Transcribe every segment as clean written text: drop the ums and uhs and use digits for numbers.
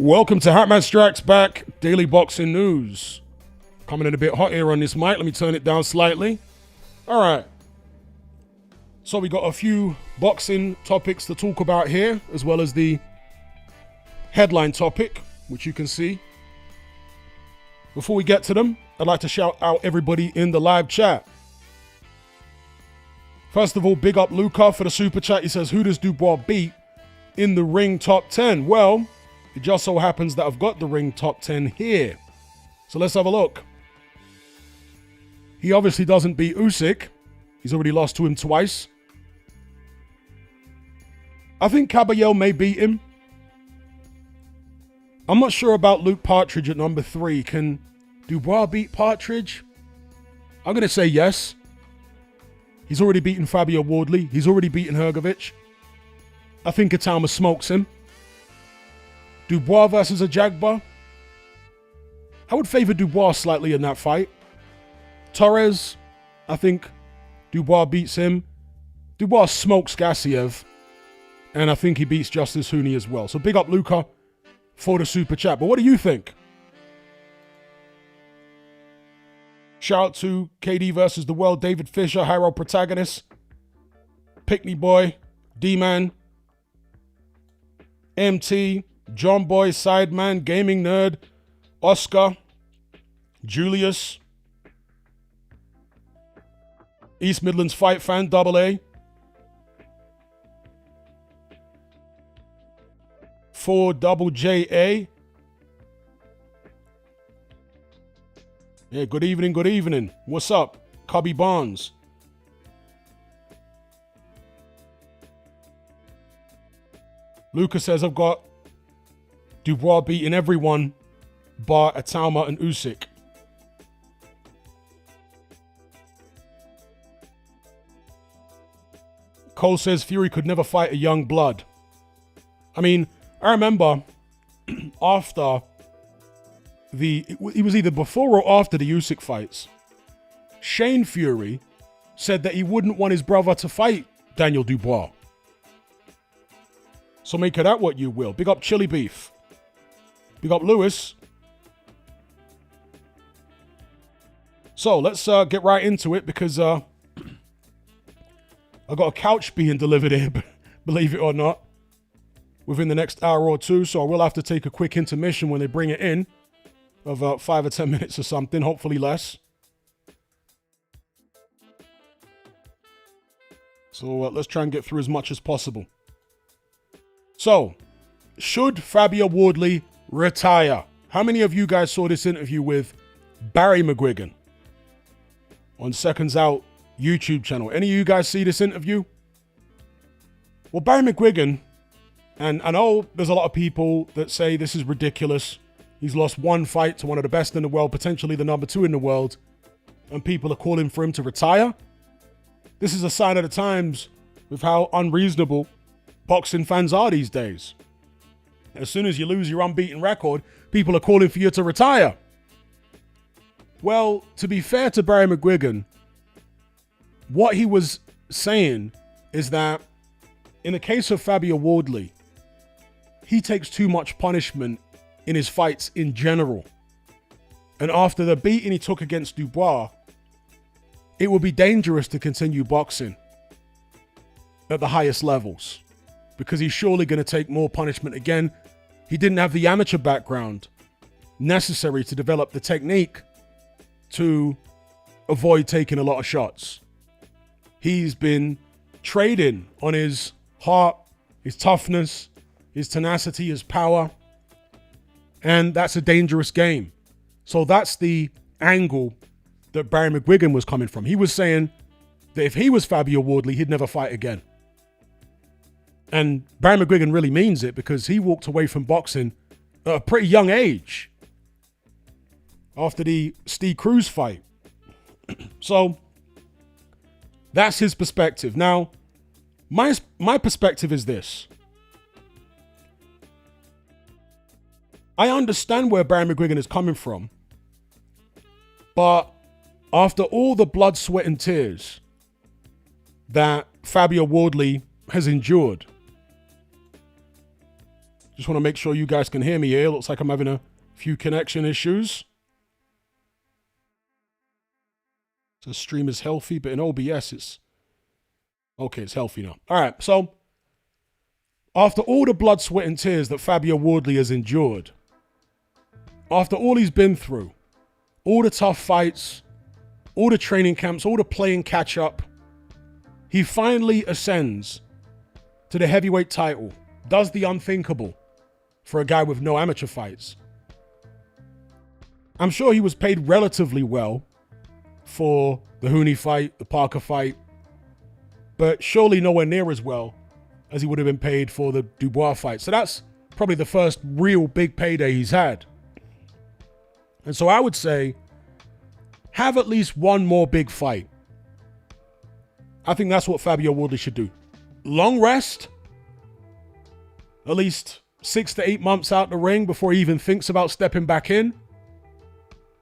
Welcome to Hatman Strikes Back Daily Boxing News. Coming in a bit hot here on this mic. Let me turn it down slightly. All right. So we got a few boxing topics to talk about here, as well as the headline topic, which you can see. Before we get to them, I'd like to shout out everybody in the live chat. First of all, big up Luca for the super chat. He says, who does Dubois beat in the ring top 10? Well, it just so happens that I've got the ring top 10 here. So let's have a look. He obviously doesn't beat Usyk. He's already lost to him twice. I think Caballero may beat him. I'm not sure about Luke Partridge at number 3. Can Dubois beat Partridge? I'm going to say yes. He's already beaten Fabio Wardley. He's already beaten Hrgovic. I think Itauma smokes him. Dubois versus a Jagba. I would favor Dubois slightly in that fight. Torres, I think Dubois beats him. Dubois smokes Gassiev. And I think he beats Justice Hooney as well. So big up Luca for the super chat. But what do you think? Shout out to KD versus the World, David Fisher, Hyrule Protagonist, Pickney Boy, D-Man, MT, John Boy, Sideman, Gaming Nerd, Oscar, Julius, East Midlands Fight Fan, AA, 4JJA. Yeah, good evening, good evening. What's up? Cubby Barnes. Lucas says, I've got Dubois beating everyone bar Itauma and Usyk. Cole says Fury could never fight a young blood. I mean, I remember after it was either before or after the Usyk fights, Shane Fury said that he wouldn't want his brother to fight Daniel Dubois. So make of that what you will. Big up Chili Beef. Big up Lewis. So let's get right into it because I got a couch being delivered here, believe it or not, within the next hour or two. So I will have to take a quick intermission when they bring it in of 5 or 10 minutes or something, hopefully less. So let's try and get through as much as possible. So, should Fabio Wardley retire? How many of you guys saw this interview with Barry McGuigan on Seconds Out YouTube channel? Any of you guys see this interview? Well, Barry McGuigan, and I know there's a lot of people that say this is ridiculous. He's lost one fight to one of the best in the world, potentially the number 2 in the world, and people are calling for him to retire. This is a sign of the times with how unreasonable boxing fans are these days. As soon as you lose your unbeaten record, people are calling for you to retire. Well, to be fair to Barry McGuigan, what he was saying is that in the case of Fabio Wardley, he takes too much punishment in his fights in general. And after the beating he took against Dubois, it would be dangerous to continue boxing at the highest levels because he's surely going to take more punishment again. He didn't have the amateur background necessary to develop the technique to avoid taking a lot of shots. He's been trading on his heart, his toughness, his tenacity, his power. And that's a dangerous game. So that's the angle that Barry McGuigan was coming from. He was saying that if he was Fabio Wardley, he'd never fight again. And Barry McGuigan really means it because he walked away from boxing at a pretty young age after the Steve Cruz fight. So that's his perspective. Now, my perspective is this. I understand where Barry McGuigan is coming from, but after all the blood, sweat, and tears that Fabio Wardley has endured, Just want to make sure you guys can hear me here. Looks like I'm having a few connection issues. So the stream is healthy, but in OBS it's... Okay, it's healthy now. All right, so after all the blood, sweat, and tears that Fabio Wardley has endured, after all he's been through, all the tough fights, all the training camps, all the playing catch-up, he finally ascends to the heavyweight title, does the unthinkable for a guy with no amateur fights. I'm sure he was paid relatively well for the Hooney fight, the Parker fight, but surely nowhere near as well as he would have been paid for the Dubois fight. So that's probably the first real big payday he's had. And so I would say, have at least one more big fight. I think that's what Fabio Wardley should do. Long rest, at least 6 to 8 months out the ring before he even thinks about stepping back in.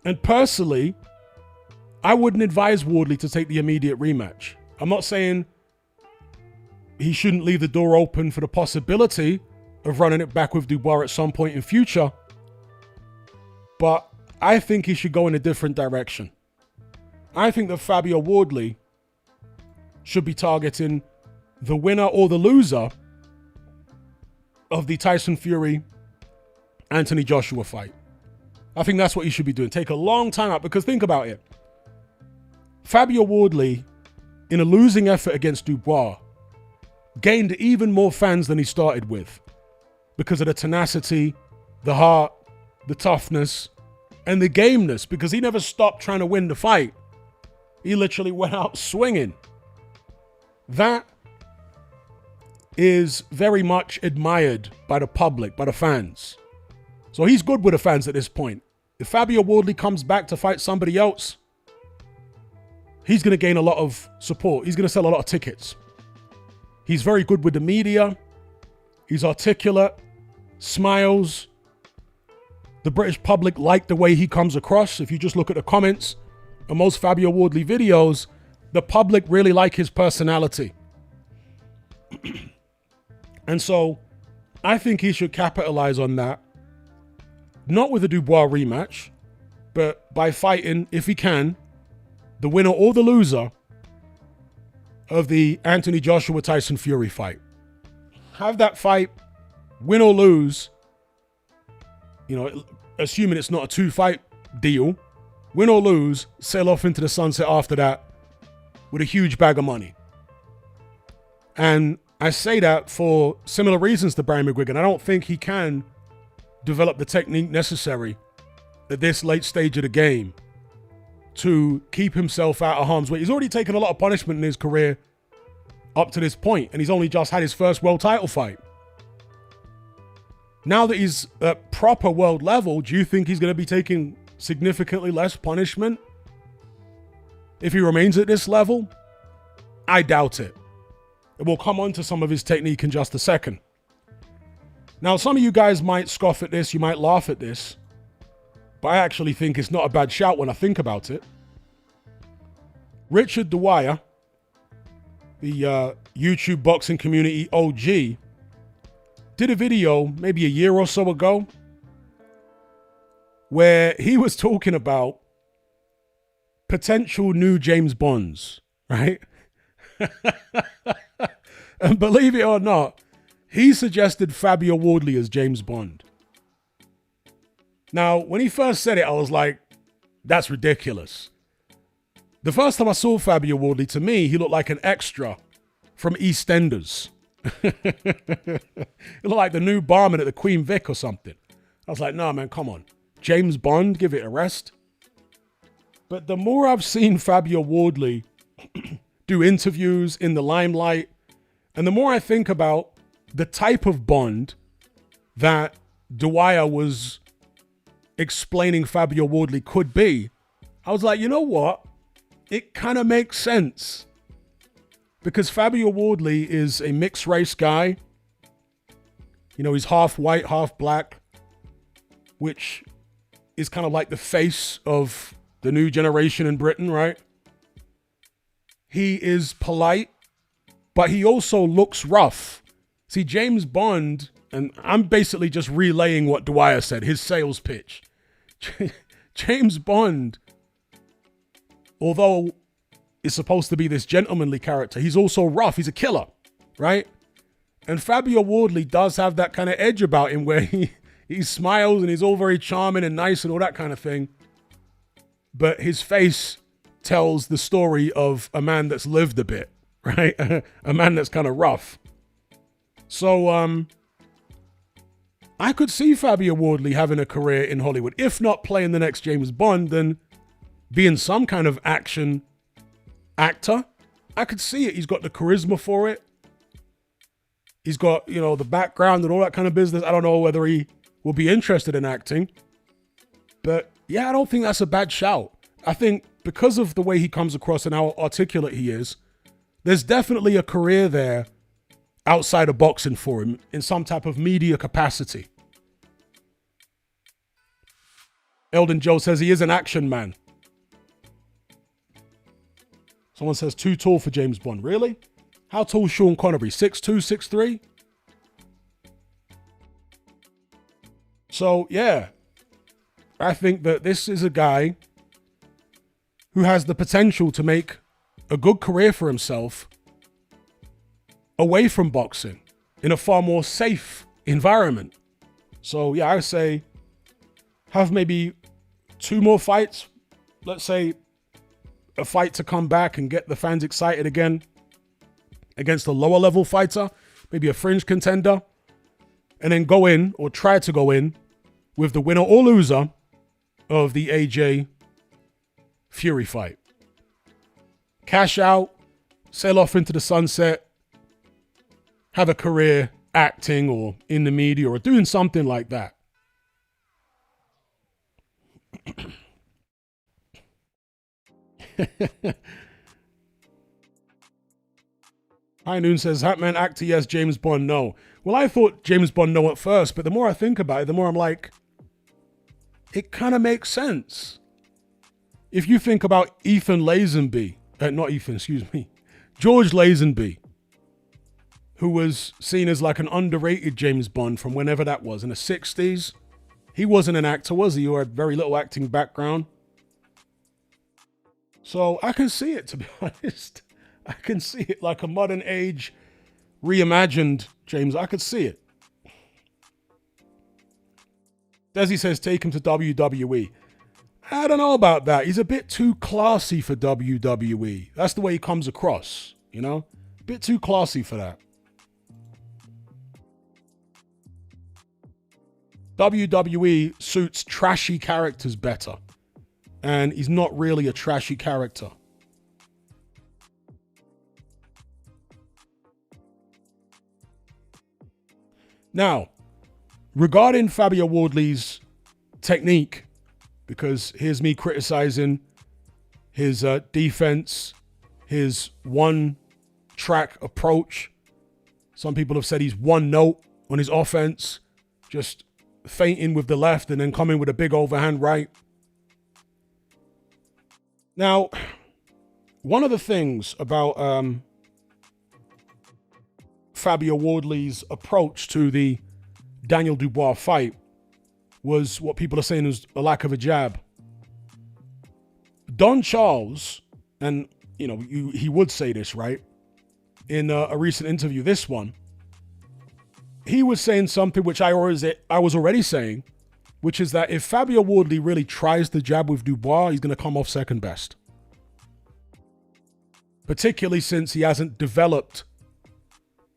And personally, I wouldn't advise Wardley to take the immediate rematch. I'm not saying he shouldn't leave the door open for the possibility of running it back with Dubois at some point in future, but I think he should go in a different direction. I think that Fabio Wardley should be targeting the winner or the loser of the Tyson Fury Anthony Joshua fight. I think that's what he should be doing. Take a long time out, because think about it. Fabio Wardley, in a losing effort against Dubois, gained even more fans than he started with because of the tenacity, the heart, the toughness, and the gameness, because he never stopped trying to win the fight. He literally went out swinging. That is very much admired by the public, by the fans. So he's good with the fans at this point. If Fabio Wardley comes back to fight somebody else, he's going to gain a lot of support. He's going to sell a lot of tickets. He's very good with the media. He's articulate, smiles. The British public like the way he comes across. If you just look at the comments on most Fabio Wardley videos, the public really like his personality. And so I think he should capitalize on that. Not with a Dubois rematch, but by fighting, if he can, the winner or the loser of the Anthony Joshua Tyson Fury fight. Have that fight, win or lose, assuming it's not a 2-fight deal, win or lose, sail off into the sunset after that with a huge bag of money. And I say that for similar reasons to Barry McGuigan. I don't think he can develop the technique necessary at this late stage of the game to keep himself out of harm's way. He's already taken a lot of punishment in his career up to this point, and he's only just had his first world title fight. Now that he's at proper world level, do you think he's going to be taking significantly less punishment if he remains at this level? I doubt it. We'll come on to some of his technique in just a second. Now, some of you guys might scoff at this, you might laugh at this, but I actually think it's not a bad shout when I think about it. Richard Dubois, the YouTube boxing community OG, did a video maybe a year or so ago where he was talking about potential new James Bonds, right? And believe it or not, he suggested Fabio Wardley as James Bond. Now, when he first said it, I was like, that's ridiculous. The first time I saw Fabio Wardley, to me, he looked like an extra from EastEnders. He looked like the new barman at the Queen Vic or something. I was like, no, man, come on. James Bond, give it a rest. But the more I've seen Fabio Wardley do interviews in the limelight, and the more I think about the type of Bond that Dubois was explaining Fabio Wardley could be, I was like, you know what? It kind of makes sense. Because Fabio Wardley is a mixed race guy. He's half white, half black, which is kind of like the face of the new generation in Britain, right? He is polite, but he also looks rough. See, James Bond And I'm basically just relaying what Dubois said, his sales pitch. James Bond, although is supposed to be this gentlemanly character, he's also rough. He's a killer, right? And Fabio Wardley does have that kind of edge about him where he smiles and he's all very charming and nice and all that kind of thing. But his face tells the story of a man that's lived a bit, right? A man that's kind of rough. So I could see Fabio Wardley having a career in Hollywood. If not playing the next James Bond, then being some kind of action actor. I could see it. He's got the charisma for it. He's got, you know, the background and all that kind of business. I don't know whether he will be interested in acting. But yeah, I don't think that's a bad shout. I think because of the way he comes across and how articulate he is, there's definitely a career there outside of boxing for him in some type of media capacity. Eldon Joe says he is an action man. Someone says too tall for James Bond. Really? How tall is Sean Connery? 6'2", 6'3"? So, yeah. I think that this is a guy who has the potential to make a good career for himself away from boxing in a far more safe environment. So, yeah, I would say have maybe 2 more fights. Let's say a fight to come back and get the fans excited again against a lower level fighter, maybe a fringe contender, and then go in or try to go in with the winner or loser of the AJ Fury fight. Cash out, sail off into the sunset, have a career acting or in the media or doing something like that. High Noon says, Hatman actor, yes, James Bond, no. Well, I thought James Bond, no at first, but the more I think about it, the more I'm like, it kind of makes sense. If you think about George Lazenby, who was seen as like an underrated James Bond from whenever that was, in the 60s. He wasn't an actor, was he? Or had very little acting background. So I can see it, to be honest. I can see it like a modern age reimagined James. I could see it. Desi says, take him to WWE. I don't know about that. He's a bit too classy for WWE. That's the way he comes across, you know? A bit too classy for that. WWE suits trashy characters better. And he's not really a trashy character. Now, regarding Fabio Wardley's technique, because here's me criticizing his defense, his one-track approach. Some people have said he's one note on his offense, just feinting with the left and then coming with a big overhand right. Now, one of the things about Fabio Wardley's approach to the Daniel Dubois fight was what people are saying is a lack of a jab. Don Charles, and you know, he would say this, right? In a recent interview, this one, he was saying something which I was already saying, which is that if Fabio Wardley really tries the jab with Dubois, he's going to come off second best. Particularly since he hasn't developed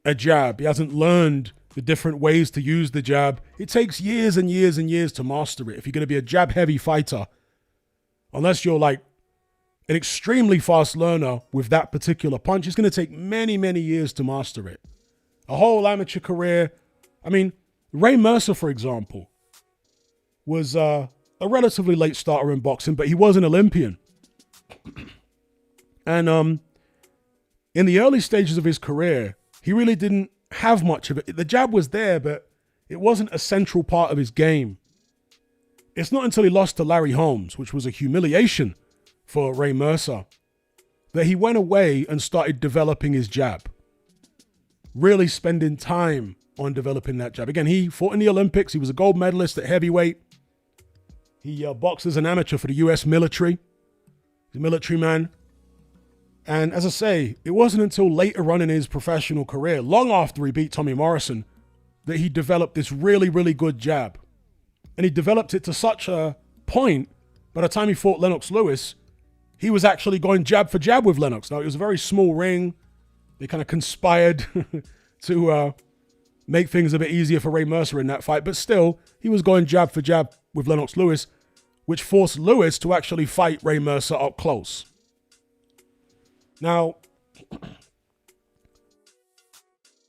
a jab. He hasn't learned the different ways to use the jab. It takes years and years and years to master it. If you're going to be a jab-heavy fighter, unless you're like an extremely fast learner with that particular punch, it's going to take many, many years to master it. A whole amateur career. I mean, Ray Mercer, for example, was a relatively late starter in boxing, but he was an Olympian. And in the early stages of his career, he really didn't have much of it. The jab was there, but it wasn't a central part of his game. It's not until he lost to Larry Holmes, which was a humiliation for Ray Mercer, that he went away and started developing his jab. Really spending time on developing that jab. Again, he fought in the Olympics. He was a gold medalist at heavyweight. He boxed as an amateur for the U.S. military. He's a military man. And as I say, it wasn't until later on in his professional career, long after he beat Tommy Morrison, that he developed this really, really good jab. And he developed it to such a point, by the time he fought Lennox Lewis, he was actually going jab for jab with Lennox. Now, it was a very small ring. They kind of conspired to make things a bit easier for Ray Mercer in that fight. But still, he was going jab for jab with Lennox Lewis, which forced Lewis to actually fight Ray Mercer up close. Now,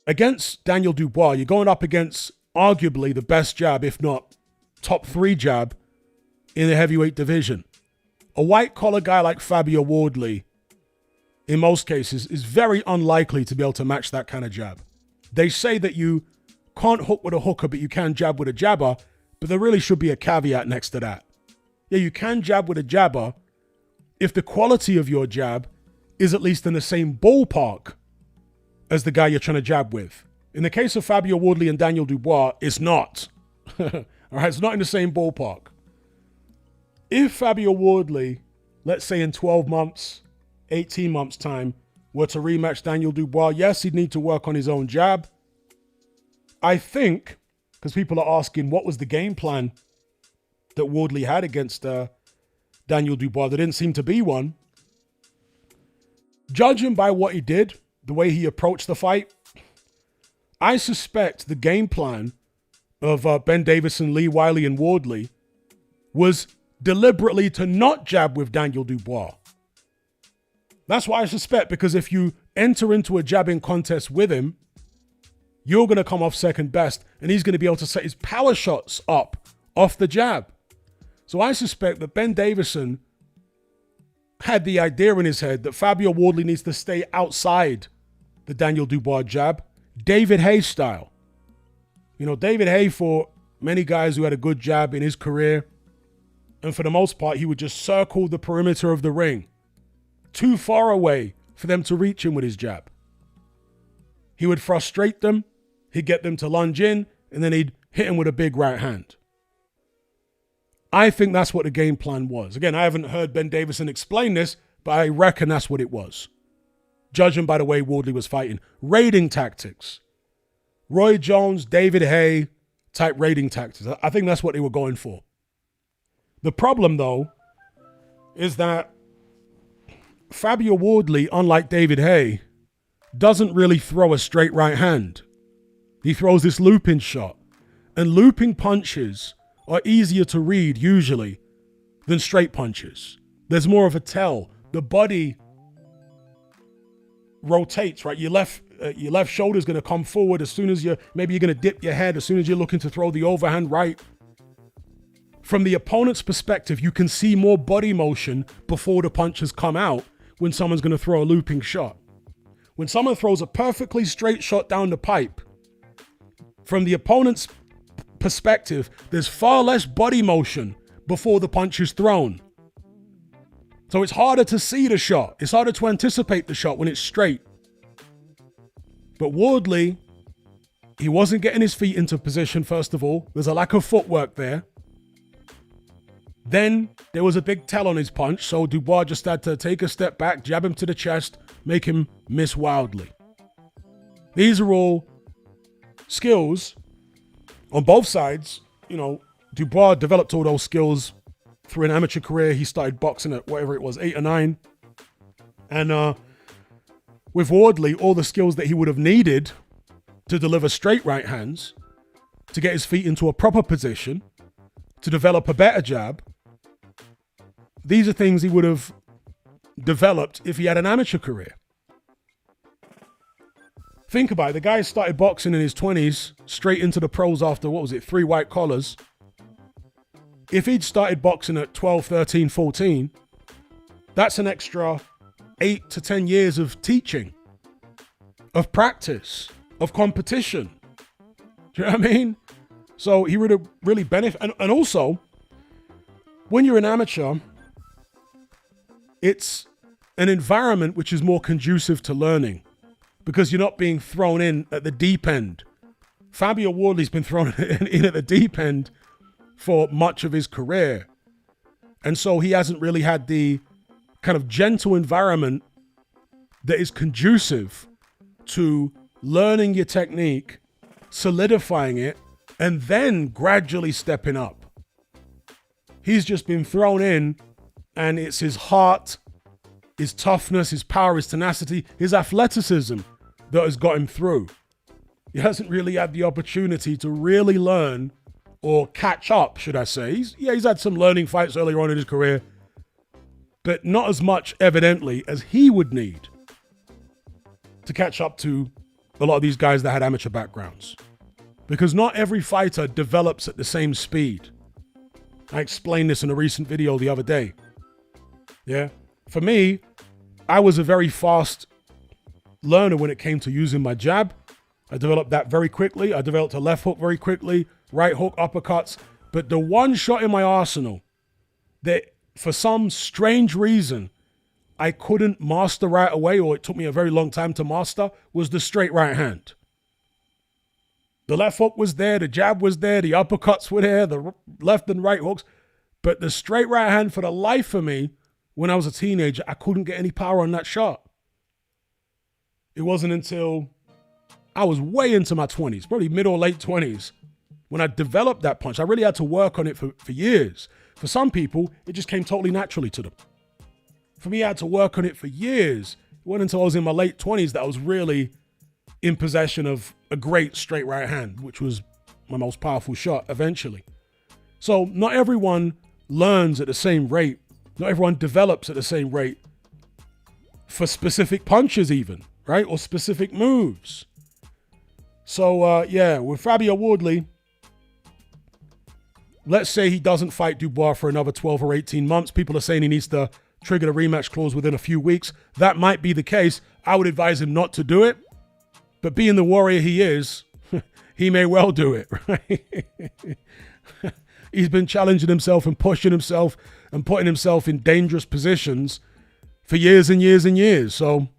against Daniel Dubois, you're going up against arguably the best jab, if not top 3 jab in the heavyweight division. A white-collar guy like Fabio Wardley, in most cases, is very unlikely to be able to match that kind of jab. They say that you can't hook with a hooker, but you can jab with a jabber, but there really should be a caveat next to that. Yeah, you can jab with a jabber if the quality of your jab is at least in the same ballpark as the guy you're trying to jab with. In the case of Fabio Wardley and Daniel Dubois, it's not. All right, it's not in the same ballpark. If Fabio Wardley, let's say in 12 months, 18 months' time, were to rematch Daniel Dubois, yes, he'd need to work on his own jab. I think, because people are asking what was the game plan that Wardley had against Daniel Dubois, there didn't seem to be one. Judging by what he did, the way he approached the fight, I suspect the game plan of Ben Davison, Lee Wiley, and Wardley was deliberately to not jab with Daniel Dubois. That's what I suspect, because if you enter into a jabbing contest with him, you're going to come off second best, and he's going to be able to set his power shots up off the jab. So I suspect that Ben Davison had the idea in his head that Fabio Wardley needs to stay outside the Daniel Dubois jab, David Haye style. You know, David Haye fought many guys who had a good jab in his career, and for the most part, he would just circle the perimeter of the ring, too far away for them to reach him with his jab. He would frustrate them, he'd get them to lunge in, and then he'd hit him with a big right hand. I think that's what the game plan was. Again, I haven't heard Ben Davison explain this, but I reckon that's what it was. Judging by the way Wardley was fighting. Raiding tactics. Roy Jones, David Haye type raiding tactics. I think that's what they were going for. The problem, though, is that Fabio Wardley, unlike David Haye, doesn't really throw a straight right hand. He throws this looping shot. And looping punches are easier to read, usually, than straight punches. There's more of a tell. The body rotates, right? Your left shoulder's going to come forward as soon as maybe you're going to dip your head as soon as you're looking to throw the overhand right. From the opponent's perspective, you can see more body motion before the punches come out when someone's going to throw a looping shot. When someone throws a perfectly straight shot down the pipe, from the opponent's perspective, there's far less body motion before the punch is thrown. So it's harder to see the shot. It's harder to anticipate the shot when it's straight. But Wardley, he wasn't getting his feet into position, first of all. There's a lack of footwork there. Then there was a big tell on his punch, so Dubois just had to take a step back, jab him to the chest, make him miss wildly. These are all skills on both sides. You know, Dubois developed all those skills through an amateur career. He started boxing at whatever it was, 8 or 9. And with Wardley, all the skills that he would have needed to deliver straight right hands, to get his feet into a proper position, to develop a better jab, these are things he would have developed if he had an amateur career. Think about it. The guy started boxing in his 20s, straight into the pros after, 3 white collars. If he'd started boxing at 12, 13, 14, that's an extra 8 to 10 years of teaching, of practice, of competition. Do you know what I mean? So he would have really benefited. And also, when you're an amateur, it's an environment which is more conducive to learning, because you're not being thrown in at the deep end Fabio Wardley's been thrown in at the deep end for much of his career. And so he hasn't really had the kind of gentle environment that is conducive to learning your technique, solidifying it, and then gradually stepping up. He's just been thrown in, and it's his heart, his toughness, his power, his tenacity, his athleticism that has got him through. He hasn't really had the opportunity to really learn or catch up, should I say. He's had some learning fights earlier on in his career, but not as much, evidently, as he would need to catch up to a lot of these guys that had amateur backgrounds. Because not every fighter develops at the same speed. I explained this in a recent video the other day. Yeah. For me, I was a very fast learner when it came to using my jab. I developed that very quickly. I developed a left hook very quickly, right hook, uppercuts. But the one shot in my arsenal that for some strange reason I couldn't master right away, or it took me a very long time to master, was the straight right hand. The left hook was there, the jab was there, the uppercuts were there, the left and right hooks. But the straight right hand, for the life of me, when I was a teenager, I couldn't get any power on that shot. It wasn't until I was way into my 20s, probably mid or late 20s, when I developed that punch. I really had to work on it for years. For some people, it just came totally naturally to them. For me, I had to work on it for years. It wasn't until I was in my late 20s that I was really in possession of a great straight right hand, which was my most powerful shot eventually. So not everyone learns at the same rate. Not everyone develops at the same rate for specific punches even, right? Or specific moves. So, yeah, with Fabio Wardley, let's say he doesn't fight Dubois for another 12 or 18 months. People are saying he needs to trigger the rematch clause within a few weeks. That might be the case. I would advise him not to do it. But being the warrior he is, he may well do it, right? He's been challenging himself and pushing himself and putting himself in dangerous positions for years and years and years. So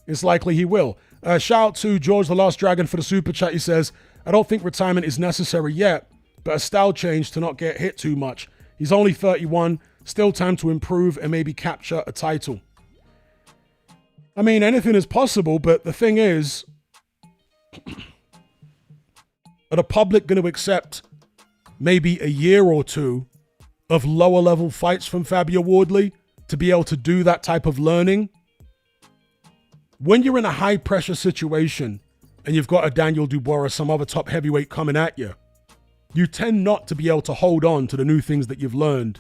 it's likely he will. Shout out to George the Last Dragon for the super chat. He says, I don't think retirement is necessary yet, but a style change to not get hit too much. He's only 31, still time to improve and maybe capture a title. I mean, anything is possible, but the thing is, are the public going to accept maybe a year or two of lower level fights from Fabio Wardley to be able to do that type of learning? When you're in a high pressure situation and you've got a Daniel Dubois or some other top heavyweight coming at you, you tend not to be able to hold on to the new things that you've learned,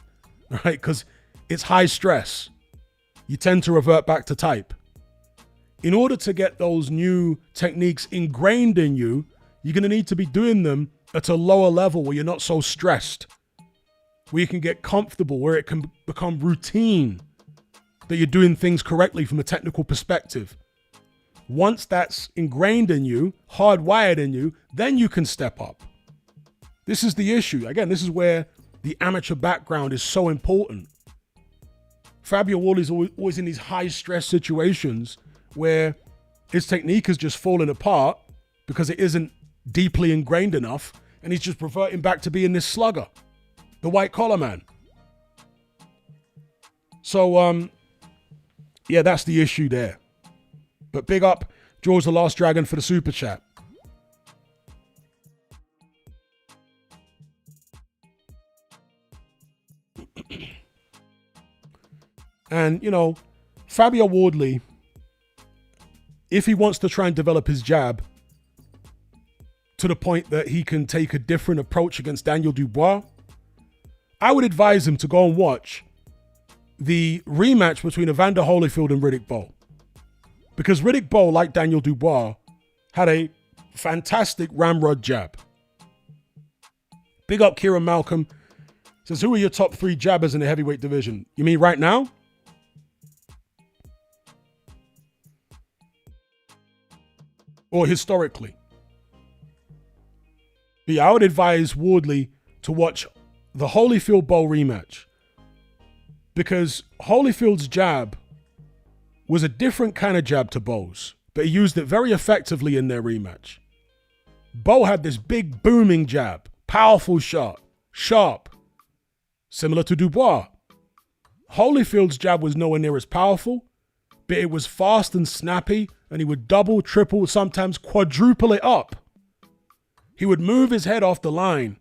right? Because it's high stress. You tend to revert back to type. In order to get those new techniques ingrained in you, you're going to need to be doing them at a lower level where you're not so stressed, where you can get comfortable, where it can become routine that you're doing things correctly from a technical perspective. Once that's ingrained in you, hardwired in you, then you can step up. This is the issue. Again, this is where the amateur background is so important. Fabio Wardley's always in these high stress situations where his technique is just falling apart because it isn't deeply ingrained enough, and he's just reverting back to being this slugger, the white collar man. So, yeah, that's the issue there. But big up George the Last Dragon for the super chat. And, you know, Fabio Wardley, if he wants to try and develop his jab to the point that he can take a different approach against Daniel Dubois, I would advise him to go and watch the rematch between Evander Holyfield and Riddick Bowe. Because Riddick Bowe, like Daniel Dubois, had a fantastic ramrod jab. Big up Kieran Malcolm. Says, who are your top 3 jabbers in the heavyweight division? You mean right now? Or historically? But yeah, I would advise Wardley to watch the Holyfield-Bowe rematch. Because Holyfield's jab was a different kind of jab to Bowe's, but he used it very effectively in their rematch. Bo had this big booming jab, powerful shot, sharp, similar to Dubois. Holyfield's jab was nowhere near as powerful, but it was fast and snappy, and he would double, triple, sometimes quadruple it up. He would move his head off the line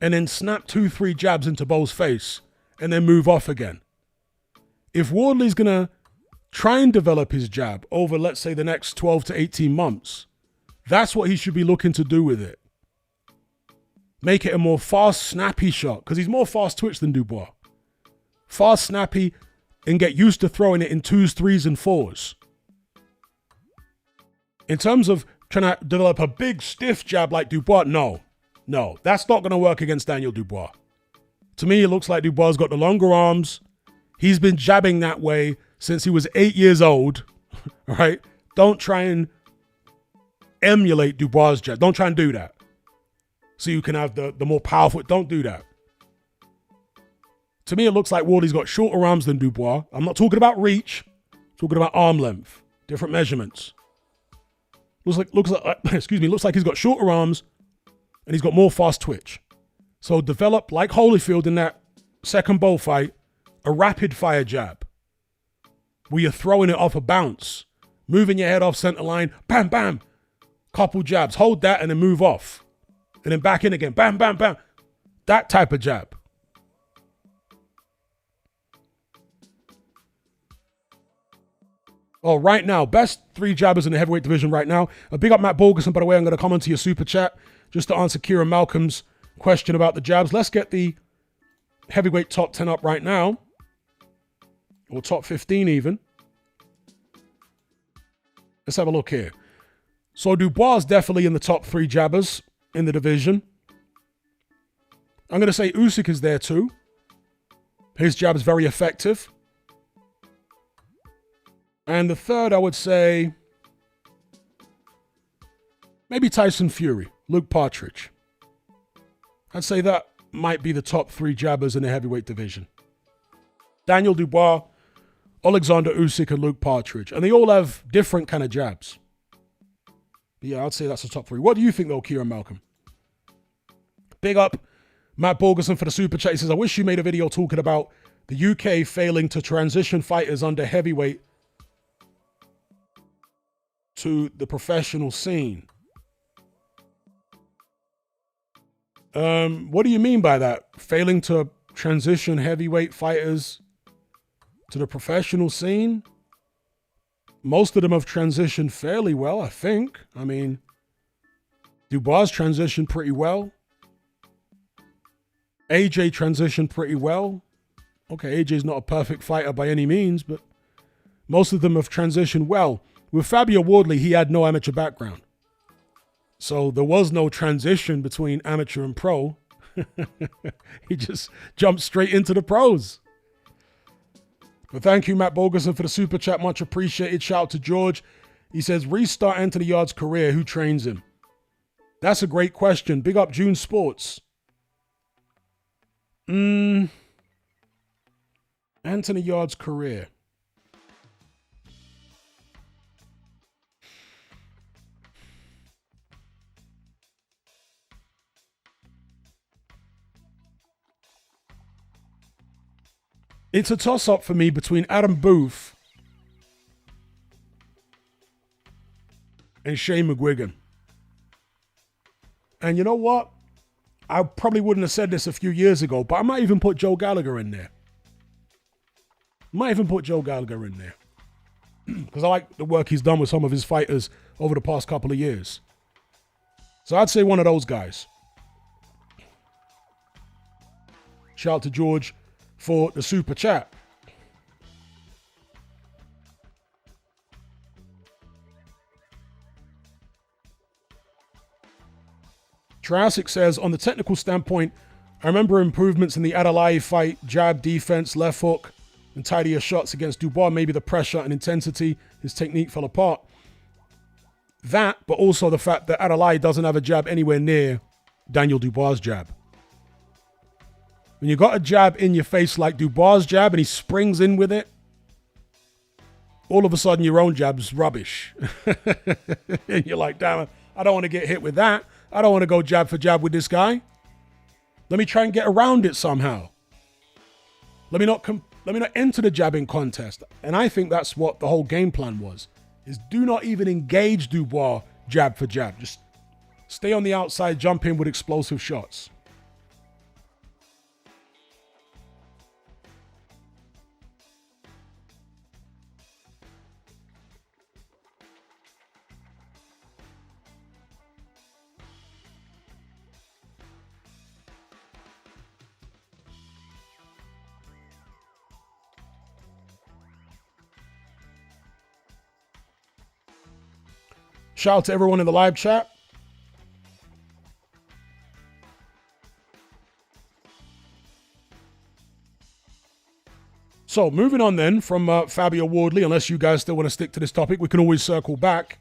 and then snap 2-3 jabs into Bo's face and then move off again. If Wardley's going to try and develop his jab over, let's say, the next 12 to 18 months, that's what he should be looking to do with it. Make it a more fast, snappy shot, because he's more fast twitch than Dubois. Fast, snappy, and get used to throwing it in 2s, 3s, and 4s. In terms of trying to develop a big, stiff jab like Dubois, no, that's not going to work against Daniel Dubois. To me, it looks like Dubois got the longer arms. He's been jabbing that way since he was 8 years old, right? Don't try and emulate Dubois' jab. Don't try and do that. So you can have the more powerful, don't do that. To me, it looks like Wardley's got shorter arms than Dubois. I'm not talking about reach, I'm talking about arm length, different measurements. Looks like he's got shorter arms and he's got more fast twitch. So develop, like Holyfield in that second Bo fight, a rapid fire jab where you're throwing it off a bounce, moving your head off center line, bam, bam, couple jabs, hold that and then move off. And then back in again, bam, bam, bam. That type of jab. Oh, right now, best 3 jabbers in the heavyweight division right now. A big up Matt Borgerson, by the way. I'm going to comment to your super chat just to answer Kieran Malcolm's question about the jabs. Let's get the heavyweight top 10 up right now. Or top 15 even. Let's have a look here. So Dubois is definitely in the top 3 jabbers in the division. I'm going to say Usyk is there too. His jab is very effective. And the third, I would say, maybe Tyson Fury, Luke Partridge. I'd say that might be the top 3 jabbers in the heavyweight division. Daniel Dubois, Alexander Usyk, and Luke Partridge. And they all have different kind of jabs. But yeah, I'd say that's the top 3. What do you think, though, Kieran Malcolm? Big up Matt Borgerson for the super chat. He says, I wish you made a video talking about the UK failing to transition fighters under heavyweight to the professional scene. What do you mean by that? Failing to transition heavyweight fighters to the professional scene? Most of them have transitioned fairly well, I think. I mean, Dubois transitioned pretty well. AJ transitioned pretty well. Okay, AJ's not a perfect fighter by any means, but most of them have transitioned well. With Fabio Wardley, he had no amateur background. So there was no transition between amateur and pro. He just jumped straight into the pros. But thank you, Matt Borgerson, for the super chat. Much appreciated. Shout out to George. He says, restart Anthony Yard's career. Who trains him? That's a great question. Big up June Sports. Anthony Yard's career. It's a toss-up for me between Adam Booth and Shane McGuigan. And you know what? I probably wouldn't have said this a few years ago, but I might even put Joe Gallagher in there. Because I like the work he's done with some of his fighters over the past couple of years. So I'd say one of those guys. Shout out to George for the super chat. Triassic says, on the technical standpoint, I remember improvements in the Adelaide fight, jab, defense, left hook, and tidier shots against Dubois. Maybe the pressure and intensity, his technique fell apart. That, but also the fact that Adelaide doesn't have a jab anywhere near Daniel Dubois' jab. When you got a jab in your face like Dubois' jab and he springs in with it, all of a sudden your own jab's rubbish. And you're like, damn, I don't want to get hit with that. I don't want to go jab for jab with this guy. Let me try and get around it somehow. Let me not enter the jabbing contest. And I think that's what the whole game plan was, is do not even engage Dubois jab for jab. Just stay on the outside, jump in with explosive shots. Shout out to everyone in the live chat. So moving on then from Fabio Wardley, unless you guys still want to stick to this topic, we can always circle back.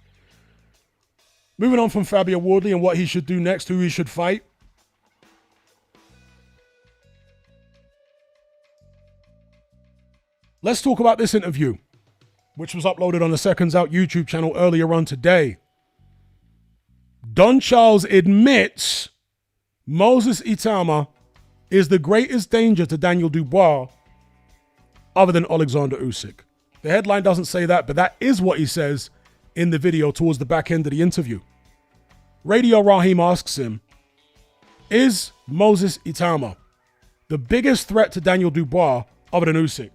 Moving on from Fabio Wardley and what he should do next, who he should fight. Let's talk about this interview, which was uploaded on the Seconds Out YouTube channel earlier on today. Don Charles admits Moses Itauma is the greatest danger to Daniel Dubois other than Alexander Usyk. The headline doesn't say that, but that is what he says in the video towards the back end of the interview. Radio Raheem asks him, is Moses Itauma the biggest threat to Daniel Dubois other than Usyk?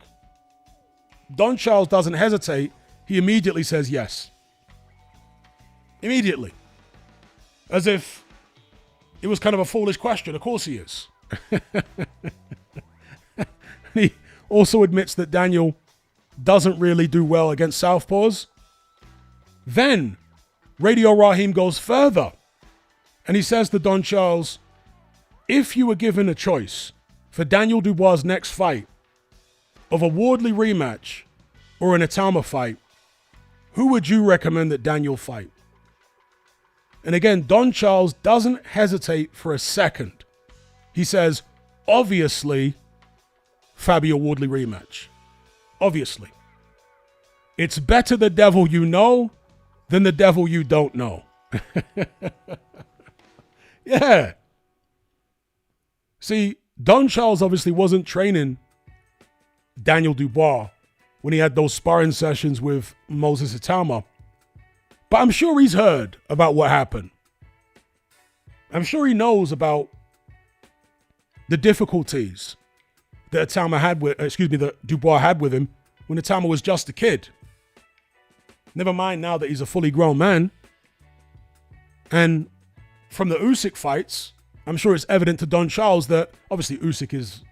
Don Charles doesn't hesitate. He immediately says yes. Immediately. As if it was kind of a foolish question. Of course he is. He also admits that Daniel doesn't really do well against southpaws. Then Radio Raheem goes further and he says to Don Charles, if you were given a choice for Daniel Dubois' next fight of a Wardley rematch or an Itauma fight, who would you recommend that Daniel fight? And again, Don Charles doesn't hesitate for a second. He says, obviously, Fabio Wardley rematch. Obviously. It's better the devil you know than the devil you don't know. Yeah. See, Don Charles obviously wasn't training Daniel Dubois when he had those sparring sessions with Moses Itauma. But I'm sure he's heard about what happened. I'm sure he knows about the difficulties that that Dubois had with him when Itauma was just a kid. Never mind now that he's a fully grown man. And from the Usyk fights, I'm sure it's evident to Don Charles that obviously Usyk is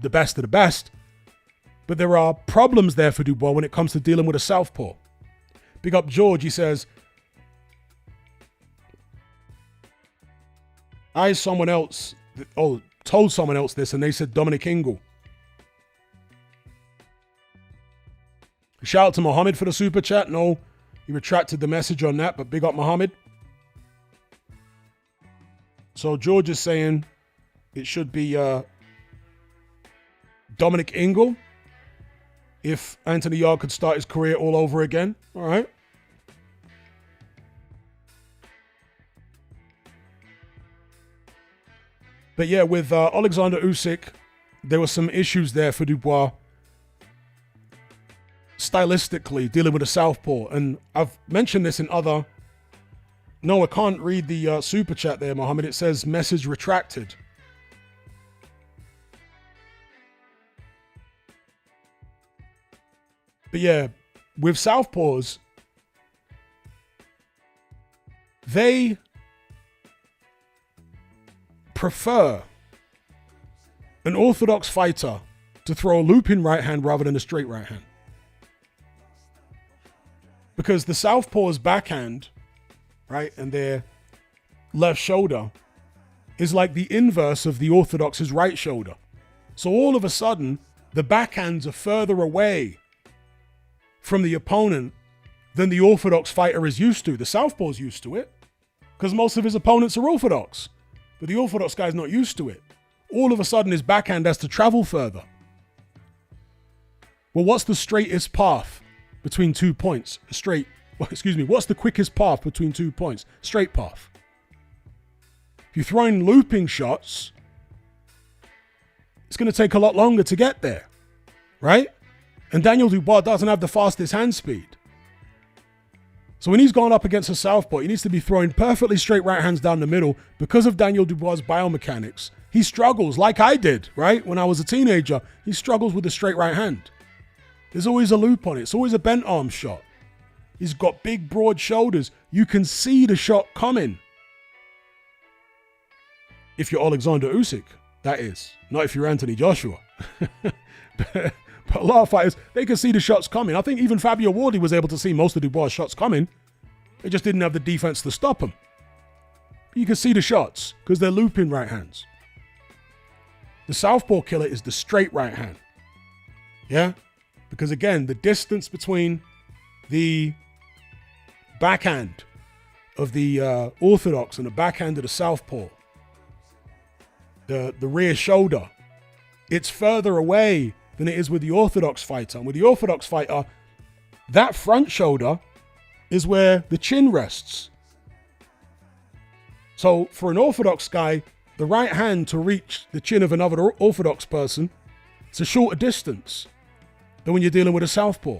the best of the best, but there are problems there for Dubois when it comes to dealing with a southpaw. Big up George, he says, told someone else this, and they said Dominic Ingle. Shout out to Mohammed for the super chat. No, he retracted the message on that, but big up Mohammed. So George is saying it should be Dominic Ingle if Anthony Yarde could start his career all over again. All right. But yeah, with Alexander Usyk, there were some issues there for Dubois stylistically dealing with a southpaw. And I've mentioned this in other... No, I can't read the super chat there, Mohammed. It says message retracted. But yeah, with southpaws, they prefer an orthodox fighter to throw a looping right hand rather than a straight right hand. Because the southpaw's backhand, right, and their left shoulder is like the inverse of the orthodox's right shoulder. So all of a sudden, the backhands are further away from the opponent than the orthodox fighter is used to. The southpaw's used to it because most of his opponents are orthodox. But the orthodox guy's not used to it. All of a sudden, his backhand has to travel further. Well, what's the straightest path between 2 points? A straight what's the quickest path between 2 points? Straight path. If you're throwing looping shots, it's going to take a lot longer to get there, right? And Daniel Dubois doesn't have the fastest hand speed. So when he's gone up against a southpaw, he needs to be throwing perfectly straight right hands down the middle. Because of Daniel Dubois' biomechanics, he struggles, like I did, right? When I was a teenager, he struggles with the straight right hand. There's always a loop on it. It's always a bent arm shot. He's got big, broad shoulders. You can see the shot coming. If you're Alexander Usyk, that is. Not if you're Anthony Joshua. But a lot of fighters, they can see the shots coming. I think even Fabio Wardley was able to see most of Dubois' shots coming. They just didn't have the defense to stop them. You can see the shots because they're looping right hands. The southpaw killer is the straight right hand. Yeah? Because again, the distance between the backhand of the orthodox and the backhand of the southpaw, the rear shoulder, it's further away than it is with the orthodox fighter. And with the orthodox fighter, that front shoulder is where the chin rests. So for an orthodox guy, the right hand to reach the chin of another orthodox person, it's a shorter distance than when you're dealing with a southpaw.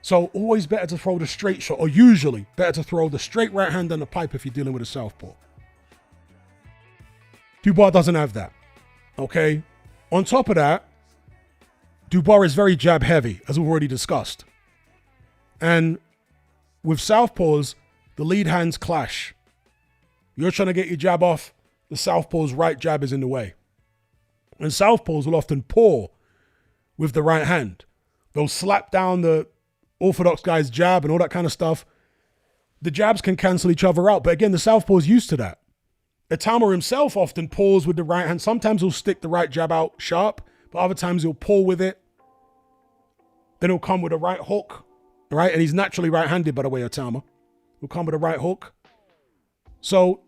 So always better to throw the straight shot, or usually better to throw the straight right hand on the pipe if you're dealing with a southpaw. Dubois doesn't have that, okay? On top of that, Dubois is very jab heavy, as we've already discussed. And with southpaws, the lead hands clash. You're trying to get your jab off, the southpaw's right jab is in the way. And southpaws will often paw with the right hand. They'll slap down the orthodox guy's jab and all that kind of stuff. The jabs can cancel each other out. But again, the southpaw's used to that. Itauma himself often paws with the right hand. Sometimes he'll stick the right jab out sharp, but other times he'll paw with it. Then he'll come with a right hook, right? And he's naturally right-handed, by the way, Itauma. He'll come with a right hook. So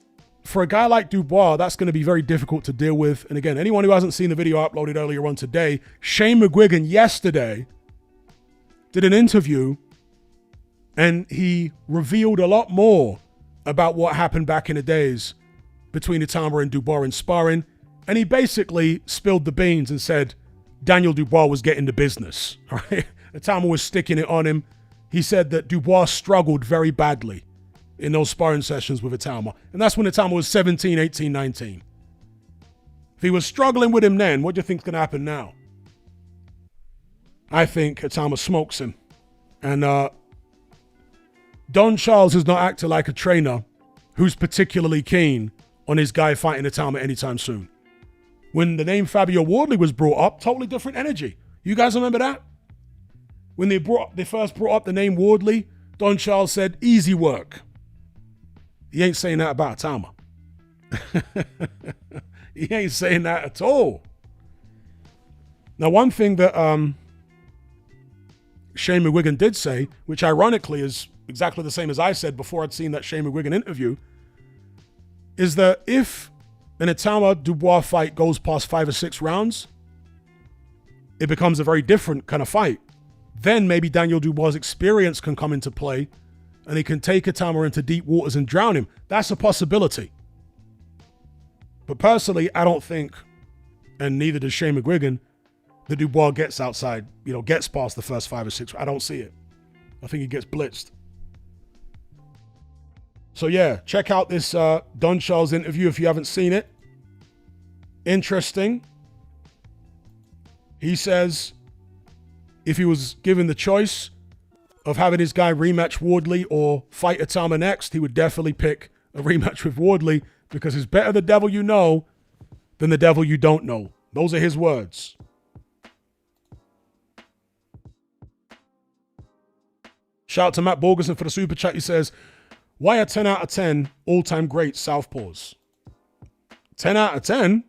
for a guy like Dubois, that's going to be very difficult to deal with. And again, anyone who hasn't seen the video I uploaded earlier on today, Shane McGuigan yesterday did an interview and he revealed a lot more about what happened back in the days between Itauma and Dubois in sparring. And he basically spilled the beans and said Daniel Dubois was getting the business, right? Itauma was sticking it on him. He said that Dubois struggled very badly in those sparring sessions with Itauma. And that's when Itauma was 17, 18, 19. If he was struggling with him then, what do you think's going to happen now? I think Itauma smokes him. And Don Charles is not acting like a trainer who's particularly keen on his guy fighting Itauma anytime soon. When the name Fabio Wardley was brought up, totally different energy. You guys remember that? When they first brought up the name Wardley, Don Charles said, easy work. He ain't saying that about Itauma. He ain't saying that at all. Now, one thing that Shane McGuigan did say, which ironically is exactly the same as I said before I'd seen that Shane McGuigan interview, is that if an Itauma-Dubois fight goes past 5 or 6 rounds, it becomes a very different kind of fight. Then maybe Daniel Dubois' experience can come into play and he can take Itauma into deep waters and drown him. That's a possibility. But personally, I don't think, and neither does Shane McGuigan, that Dubois gets outside, gets past the first 5 or 6. I don't see it. I think he gets blitzed. So yeah, check out this Don Charles interview if you haven't seen it. Interesting. He says if he was given the choice of having his guy rematch Wardley or fight Itauma next, he would definitely pick a rematch with Wardley because it's better the devil you know than the devil you don't know. Those are his words. Shout out to Matt Borgerson for the super chat. He says, why are 10 out of 10 all-time great southpaws? 10 out of 10?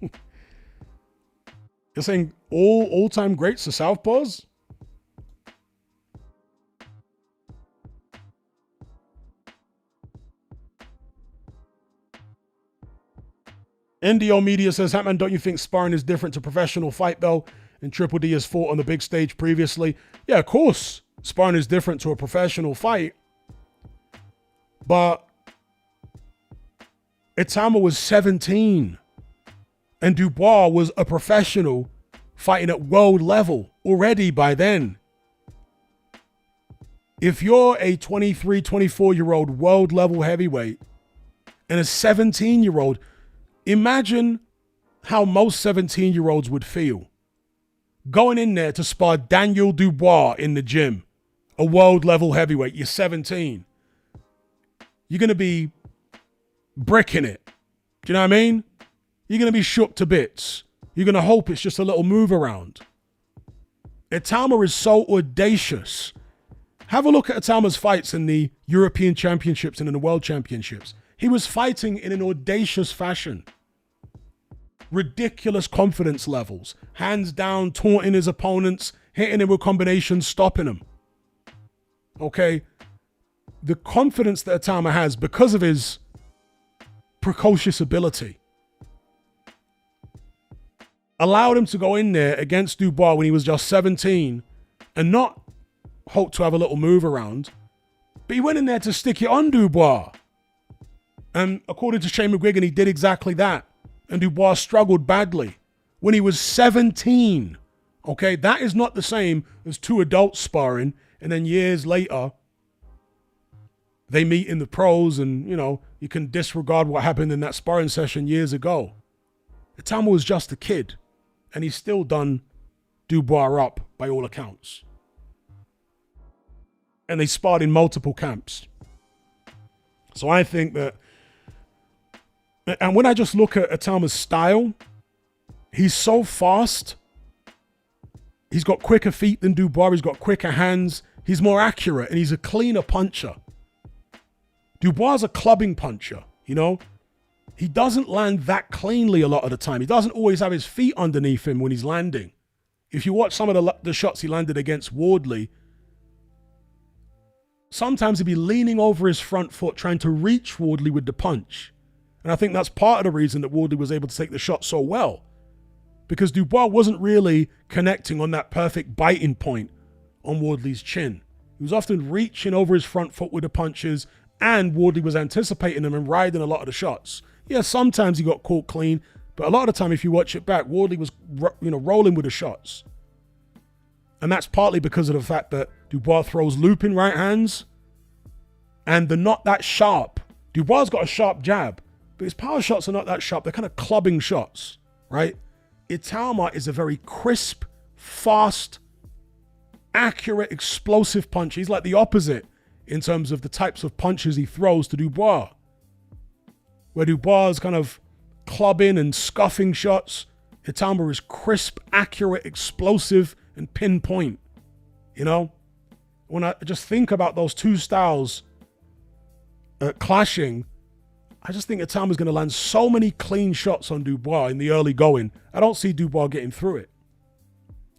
You're saying all-time greats are southpaws? NDO Media says, Hatman, don't you think sparring is different to professional fight, though? And Triple D has fought on the big stage previously. Yeah, of course. Sparring is different to a professional fight. But Itauma was 17. And Dubois was a professional fighting at world level already by then. If you're a 23, 24-year-old world level heavyweight and a 17-year-old, imagine how most 17-year-olds would feel going in there to spar Daniel Dubois in the gym, a world level heavyweight. You're 17. You're going to be bricking it. Do you know what I mean? You're going to be shook to bits. You're going to hope it's just a little move around. Itauma is so audacious. Have a look at Itauma's fights in the European Championships and in the World Championships. He was fighting in an audacious fashion. Ridiculous confidence levels. Hands down, taunting his opponents, hitting him with combinations, stopping him. Okay? The confidence that Itauma has because of his precocious ability allowed him to go in there against Dubois when he was just 17 and not hope to have a little move around, but he went in there to stick it on Dubois. And according to Shane McGuigan, he did exactly that. And Dubois struggled badly when he was 17. Okay, that is not the same as two adults sparring and then years later they meet in the pros and, you know, you can disregard what happened in that sparring session years ago. Itauma was just a kid and he's still done Dubois up by all accounts. And they sparred in multiple camps. So I think that, and when I just look at Itauma's style, he's so fast. He's got quicker feet than Dubois. He's got quicker hands. He's more accurate and he's a cleaner puncher. Dubois is a clubbing puncher, you know? He doesn't land that cleanly a lot of the time. He doesn't always have his feet underneath him when he's landing. If you watch some of the shots he landed against Wardley, sometimes he'd be leaning over his front foot trying to reach Wardley with the punch. And I think that's part of the reason that Wardley was able to take the shot so well. Because Dubois wasn't really connecting on that perfect biting point on Wardley's chin. He was often reaching over his front foot with the punches, and Wardley was anticipating them and riding a lot of the shots. Yeah, sometimes he got caught clean, but a lot of the time, if you watch it back, Wardley was, rolling with the shots. And that's partly because of the fact that Dubois throws looping right hands, and they're not that sharp. Dubois got a sharp jab, but his power shots are not that sharp. They're kind of clubbing shots, right? Itauma is a very crisp, fast, accurate, explosive punch. He's like the opposite in terms of the types of punches he throws to Dubois. Where Dubois is kind of clubbing and scuffing shots, Itauma is crisp, accurate, explosive, and pinpoint. You know? When I just think about those two styles clashing, I just think Itauma is going to land so many clean shots on Dubois in the early going. I don't see Dubois getting through it.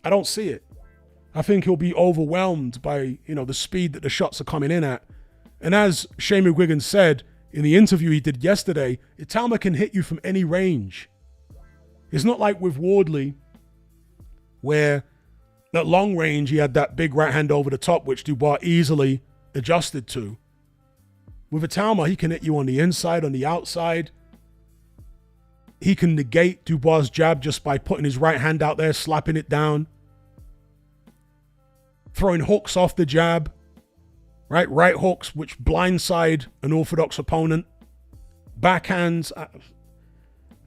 I don't see it. I think he'll be overwhelmed by, the speed that the shots are coming in at. And as Shane McGuigan said in the interview he did yesterday, Itauma can hit you from any range. It's not like with Wardley, where at long range he had that big right hand over the top, which Dubois easily adjusted to. With Itauma, he can hit you on the inside, on the outside. He can negate Dubois' jab just by putting his right hand out there, slapping it down. Throwing hooks off the jab. Right hooks, which blindside an orthodox opponent. Backhands.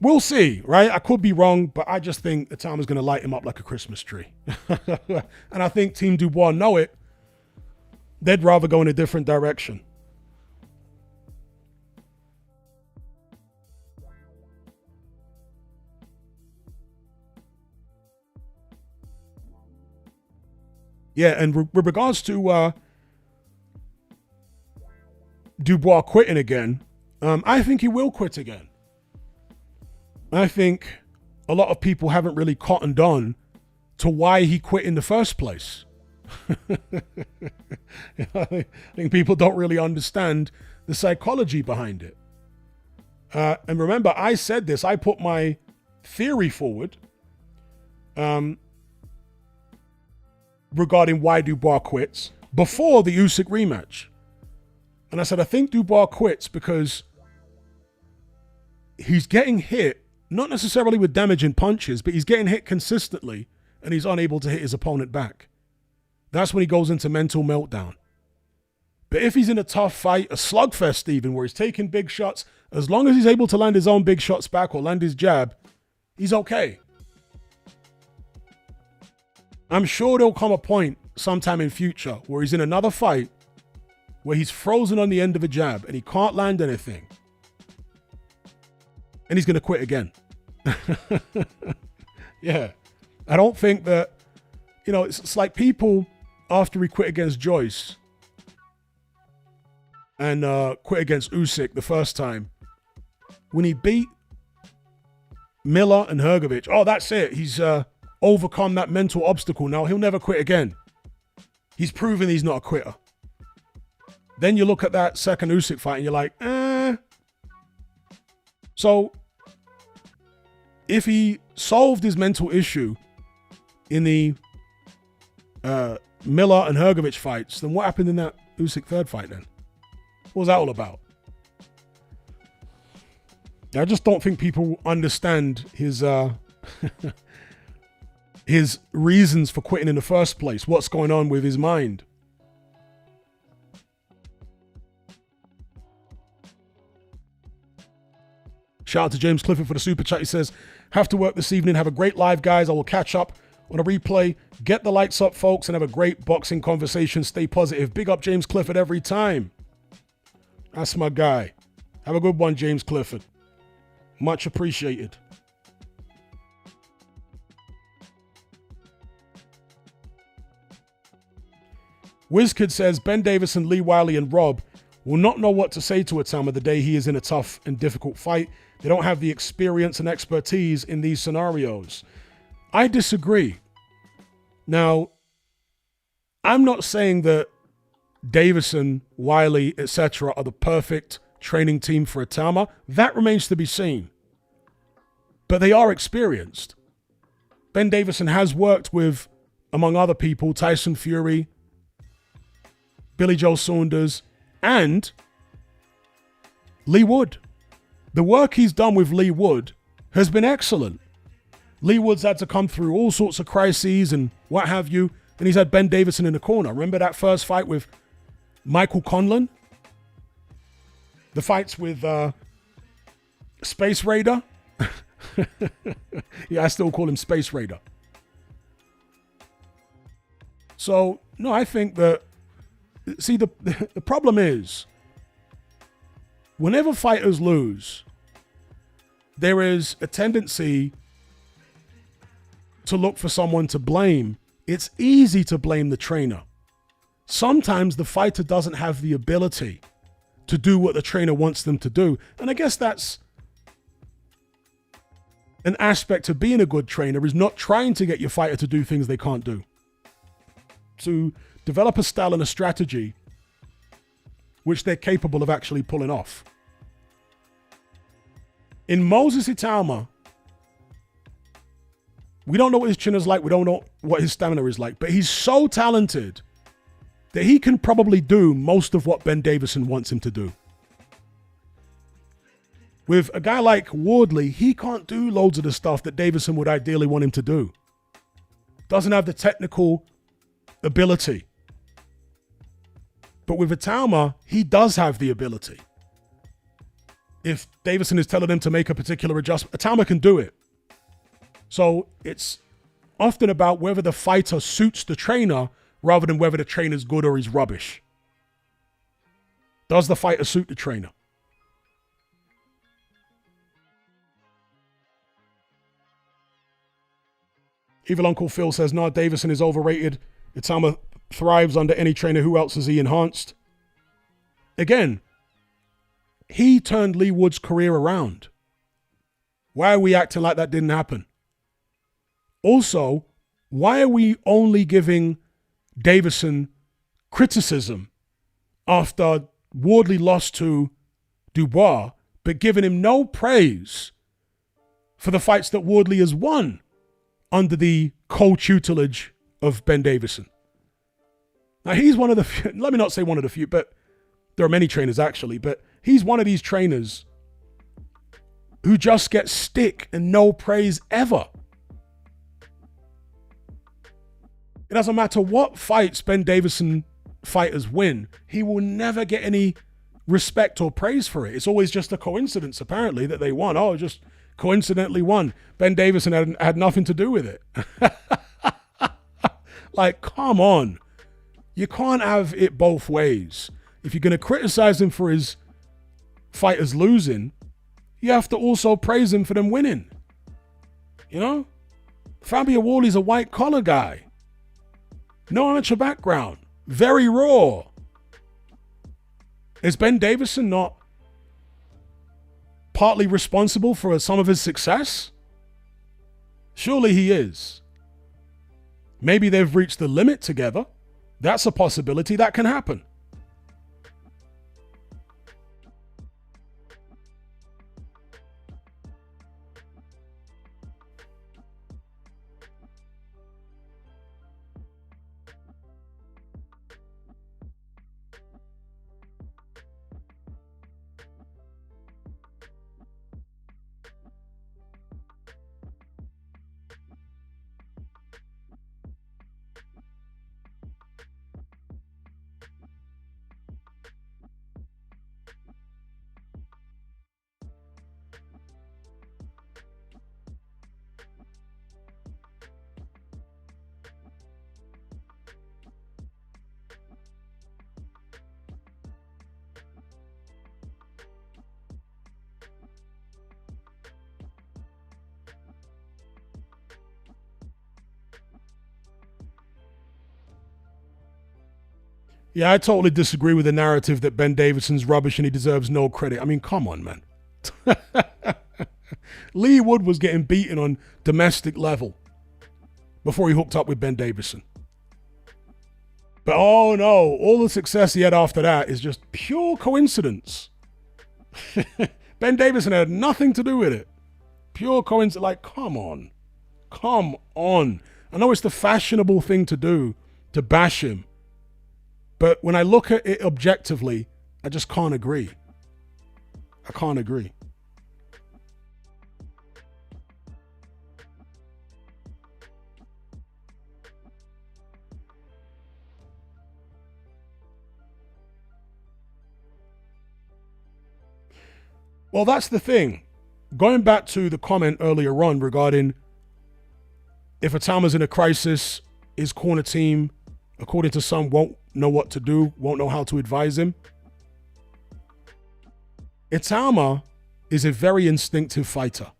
We'll see, right? I could be wrong, but I just think Itauma's going to light him up like a Christmas tree. And I think Team Dubois know it. They'd rather go in a different direction. Yeah, and with regards to Dubois quitting again, I think he will quit again. I think a lot of people haven't really cottoned on to why he quit in the first place. I think people don't really understand the psychology behind it. And remember, I said this, I put my theory forward regarding why Dubois quits. before the Usyk rematch. And I said, I think Dubois quits because he's getting hit, not necessarily with damaging punches, but he's getting hit consistently and he's unable to hit his opponent back. That's when he goes into mental meltdown. But if he's in a tough fight, a slugfest even, where he's taking big shots, as long as he's able to land his own big shots back or land his jab, he's okay. I'm sure there'll come a point sometime in future where he's in another fight where he's frozen on the end of a jab and he can't land anything. And he's going to quit again. Yeah. I don't think that, it's like people after he quit against Joyce and quit against Usyk the first time, when he beat Miller and Hrgovic, oh, that's it. He's overcome that mental obstacle. Now he'll never quit again. He's proven he's not a quitter. Then you look at that second Usyk fight and you're like, So if he solved his mental issue in the Miller and Hrgovic fights, then what happened in that Usyk third fight then? What was that all about? I just don't think people understand his his reasons for quitting in the first place. What's going on with his mind? Shout out to James Clifford for the super chat. He says, have to work this evening. Have a great live, guys. I will catch up on a replay. Get the lights up, folks, and have a great boxing conversation. Stay positive. Big up James Clifford every time. That's my guy. Have a good one, James Clifford. Much appreciated. WizKid says, Ben Davison, Lee Wiley, and Rob will not know what to say to Itauma the day he is in a tough and difficult fight. They don't have the experience and expertise in these scenarios. I disagree. Now, I'm not saying that Davison, Wiley, etc. are the perfect training team for Itauma. That remains to be seen. But they are experienced. Ben Davison has worked with, among other people, Tyson Fury, Billy Joe Saunders, and Lee Wood. The work he's done with Lee Wood has been excellent. Lee Wood's had to come through all sorts of crises and what have you, and he's had Ben Davison in the corner. Remember that first fight with Michael Conlan? The fights with Space Raider? Yeah, I still call him Space Raider. So, no, I think that, see, the problem is, whenever fighters lose, there is a tendency to look for someone to blame. It's easy to blame the trainer. Sometimes the fighter doesn't have the ability to do what the trainer wants them to do. And I guess that's an aspect of being a good trainer, is not trying to get your fighter to do things they can't do. To develop a style and a strategy which they're capable of actually pulling off. In Moses Itauma, we don't know what his chin is like. We don't know what his stamina is like. But he's so talented that he can probably do most of what Ben Davison wants him to do. With a guy like Wardley, he can't do loads of the stuff that Davison would ideally want him to do. Doesn't have the technical ability. But with Itauma, he does have the ability. If Davison is telling him to make a particular adjustment, Itauma can do it. So it's often about whether the fighter suits the trainer rather than whether the trainer's good or he's rubbish. Does the fighter suit the trainer? Evil Uncle Phil says, no, Davison is overrated. Itauma thrives under any trainer. Who else has he enhanced? Again, he turned Lee Wood's career around. Why are we acting like that didn't happen? Also, why are we only giving Davison criticism after Wardley lost to Dubois, but giving him no praise for the fights that Wardley has won under the co-tutelage of Ben Davison? Now, he's one of the few, let me not say one of the few, but there are many trainers actually, but he's one of these trainers who just gets stick and no praise ever. It doesn't matter what fights Ben Davison fighters win, he will never get any respect or praise for it. It's always just a coincidence, apparently, that they won. Oh, just coincidentally won. Ben Davison had nothing to do with it. Like, come on. You can't have it both ways. If you're going to criticize him for his fighters losing, you have to also praise him for them winning. You know? Fabio Wardley's a white-collar guy. No amateur background. Very raw. Is Ben Davison not partly responsible for some of his success? Surely he is. Maybe they've reached the limit together. That's a possibility. That can happen. Yeah, I totally disagree with the narrative that Ben Davison's rubbish and he deserves no credit. I mean, come on, man. Lee Wood was getting beaten on domestic level before he hooked up with Ben Davison. But oh no, all the success he had after that is just pure coincidence. Ben Davison had nothing to do with it. Pure coincidence. Like, come on. Come on. I know it's the fashionable thing to do, to bash him. But when I look at it objectively, I just can't agree. I can't agree. Well, that's the thing. Going back to the comment earlier on regarding if Itauma's in a crisis, his corner team, according to some, won't know what to do, won't know how to advise him. Itauma is a very instinctive fighter.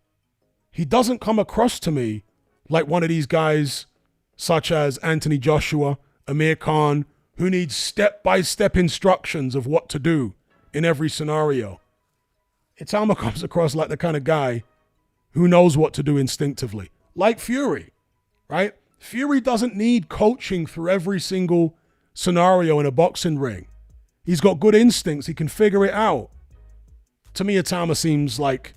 He doesn't come across to me like one of these guys such as Anthony Joshua, Amir Khan, who needs step-by-step instructions of what to do in every scenario. Itauma comes across like the kind of guy who knows what to do instinctively. Like Fury, right? Fury doesn't need coaching through every single scenario in a boxing ring. He's got good instincts. He can figure it out. To me, Itauma seems like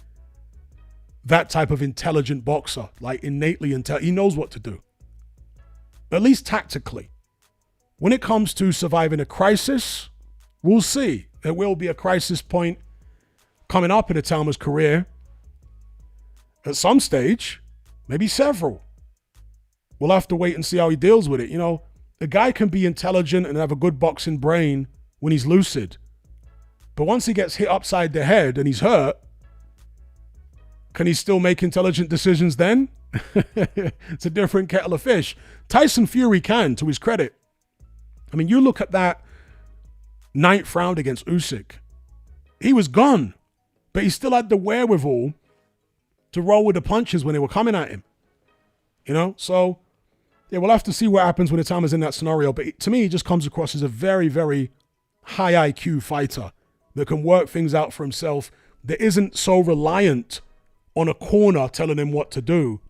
that type of intelligent boxer, like innately intelligent. He knows what to do, at least tactically. When it comes to surviving a crisis, we'll see. There will be a crisis point coming up in Itauma's career at some stage, maybe several. We'll have to wait and see how he deals with it. You know, a guy can be intelligent and have a good boxing brain when he's lucid. But once he gets hit upside the head and he's hurt, can he still make intelligent decisions then? It's a different kettle of fish. Tyson Fury can, to his credit. I mean, you look at that 9th round against Usyk. He was gone, but he still had the wherewithal to roll with the punches when they were coming at him. You know, so yeah, we'll have to see what happens when Itauma's in that scenario. But to me, he just comes across as a very, very high IQ fighter that can work things out for himself, that isn't so reliant on a corner telling him what to do,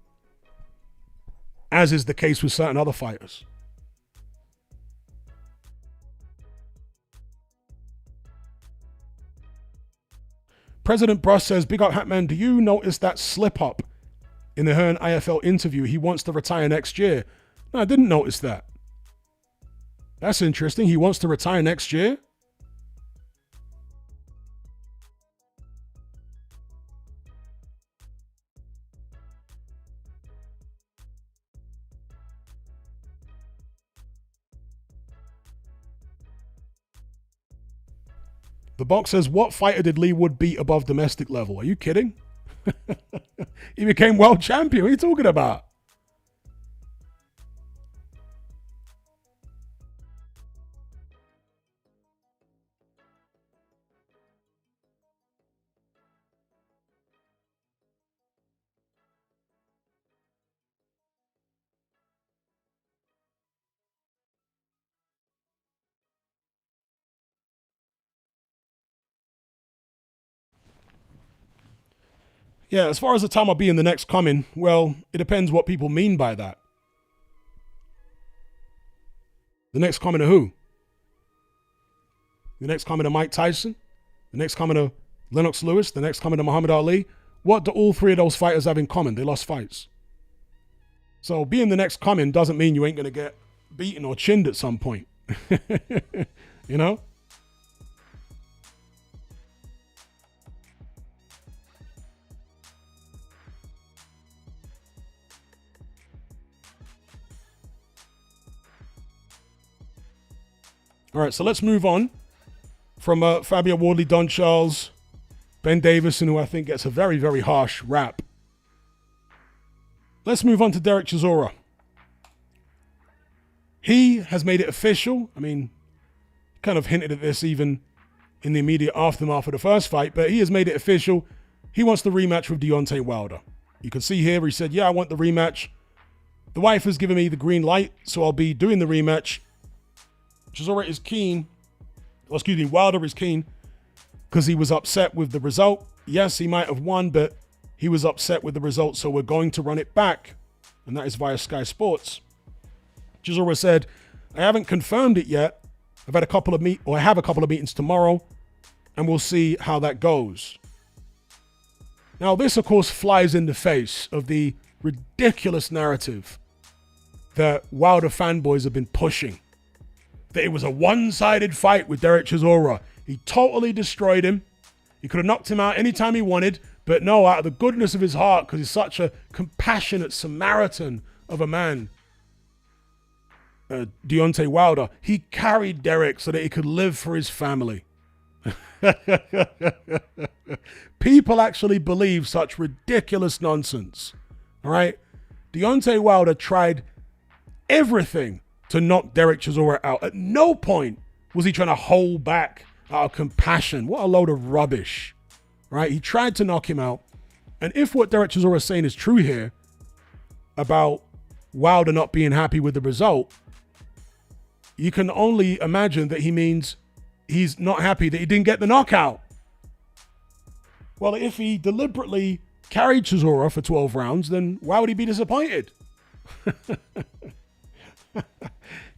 as is the case with certain other fighters. President Bruss says, big up Hatman, do you notice that slip up in the Hearn IFL interview? He wants to retire next year. No, I didn't notice that. That's interesting. He wants to retire next year. The box says, what fighter did Lee Wood beat above domestic level? Are you kidding? He became world champion. What are you talking about? Yeah, as far as Itauma being the next coming, well, it depends what people mean by that. The next coming of who? The next coming of Mike Tyson? The next coming of Lennox Lewis? The next coming of Muhammad Ali? What do all three of those fighters have in common? They lost fights. So being the next coming doesn't mean you ain't going to get beaten or chinned at some point. You know? All right, so let's move on from Fabio Wardley, Don Charles, Ben Davison, who I think gets a very, very harsh rap. Let's move on to Derek Chisora. He has made it official. I mean, kind of hinted at this even in the immediate aftermath of the first fight, but he has made it official. He wants the rematch with Deontay Wilder. You can see here, he said, yeah, I want the rematch. The wife has given me the green light, so I'll be doing the rematch. Chisora is keen, Wilder is keen because he was upset with the result. Yes, he might have won, but he was upset with the result, so we're going to run it back, and that is via Sky Sports. Chisora said, I haven't confirmed it yet. I have a couple of meetings tomorrow, and we'll see how that goes. Now, this, of course, flies in the face of the ridiculous narrative that Wilder fanboys have been pushing. That it was a one-sided fight with Derek Chisora. He totally destroyed him. He could have knocked him out anytime he wanted, but no, out of the goodness of his heart, because he's such a compassionate Samaritan of a man, Deontay Wilder, he carried Derek so that he could live for his family. People actually believe such ridiculous nonsense. All right? Deontay Wilder tried everything to knock Derek Chisora out. At no point was he trying to hold back out of compassion. What a load of rubbish, right? He tried to knock him out. And if what Derek Chisora is saying is true here about Wilder not being happy with the result, you can only imagine that he means he's not happy that he didn't get the knockout. Well, if he deliberately carried Chisora for 12 rounds, then why would he be disappointed?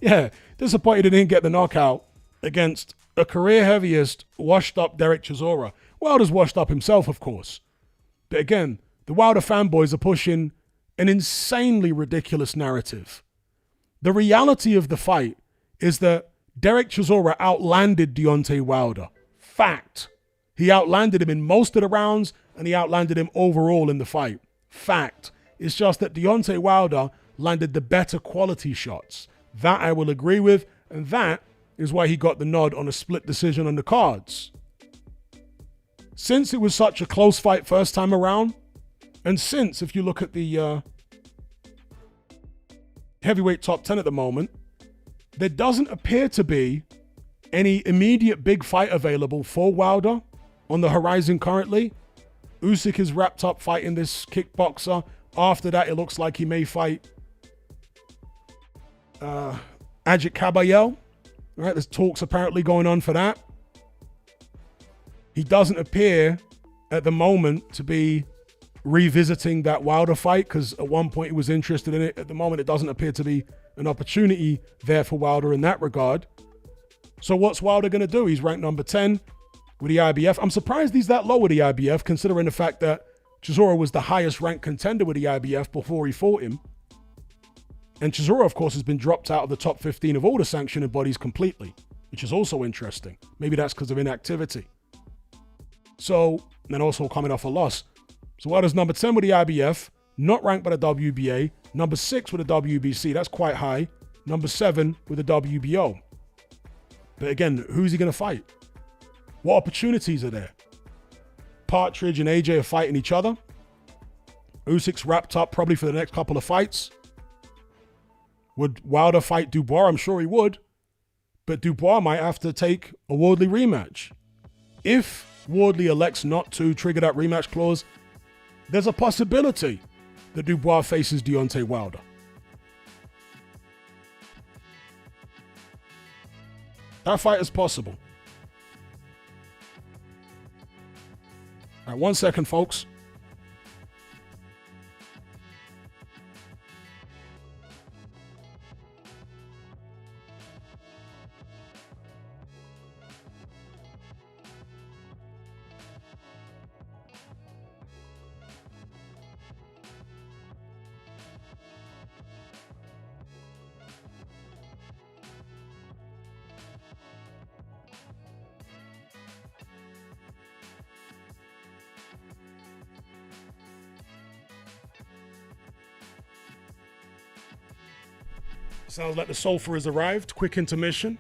Yeah, disappointed he didn't get the knockout against a career heaviest, washed up Derek Chisora. Wilder's washed up himself, of course. But again, the Wilder fanboys are pushing an insanely ridiculous narrative. The reality of the fight is that Derek Chisora outlanded Deontay Wilder. Fact. He outlanded him in most of the rounds, and he outlanded him overall in the fight. Fact. It's just that Deontay Wilder landed the better quality shots. That I will agree with, and that is why he got the nod on a split decision on the cards. Since it was such a close fight first time around, and since, if you look at the heavyweight top 10 at the moment, there doesn't appear to be any immediate big fight available for Wilder on the horizon currently. Usyk is wrapped up fighting this kickboxer. After that, it looks like he may fight Ajit Kabayel. Right, there's talks apparently going on for that. He doesn't appear at the moment to be revisiting that Wilder fight because at one point he was interested in it. At the moment, it doesn't appear to be an opportunity there for Wilder in that regard. So what's Wilder going to do? He's ranked number 10 with the IBF. I'm surprised he's that low with the IBF, considering the fact that Chisora was the highest ranked contender with the IBF before he fought him. And Chisora, of course, has been dropped out of the top 15 of all the sanctioned bodies completely, which is also interesting. Maybe that's because of inactivity. So, and also coming off a loss. So Wilder's number 10 with the IBF, not ranked by the WBA, number 6 with the WBC, that's quite high, number 7 with the WBO. But again, who's he going to fight? What opportunities are there? Partridge and AJ are fighting each other. Usyk's wrapped up probably for the next couple of fights. Would Wilder fight Dubois? I'm sure he would. But Dubois might have to take a Wardley rematch. If Wardley elects not to trigger that rematch clause, there's a possibility that Dubois faces Deontay Wilder. That fight is possible. All right, 1 second, folks. Sounds like the sulfur has arrived. Quick intermission.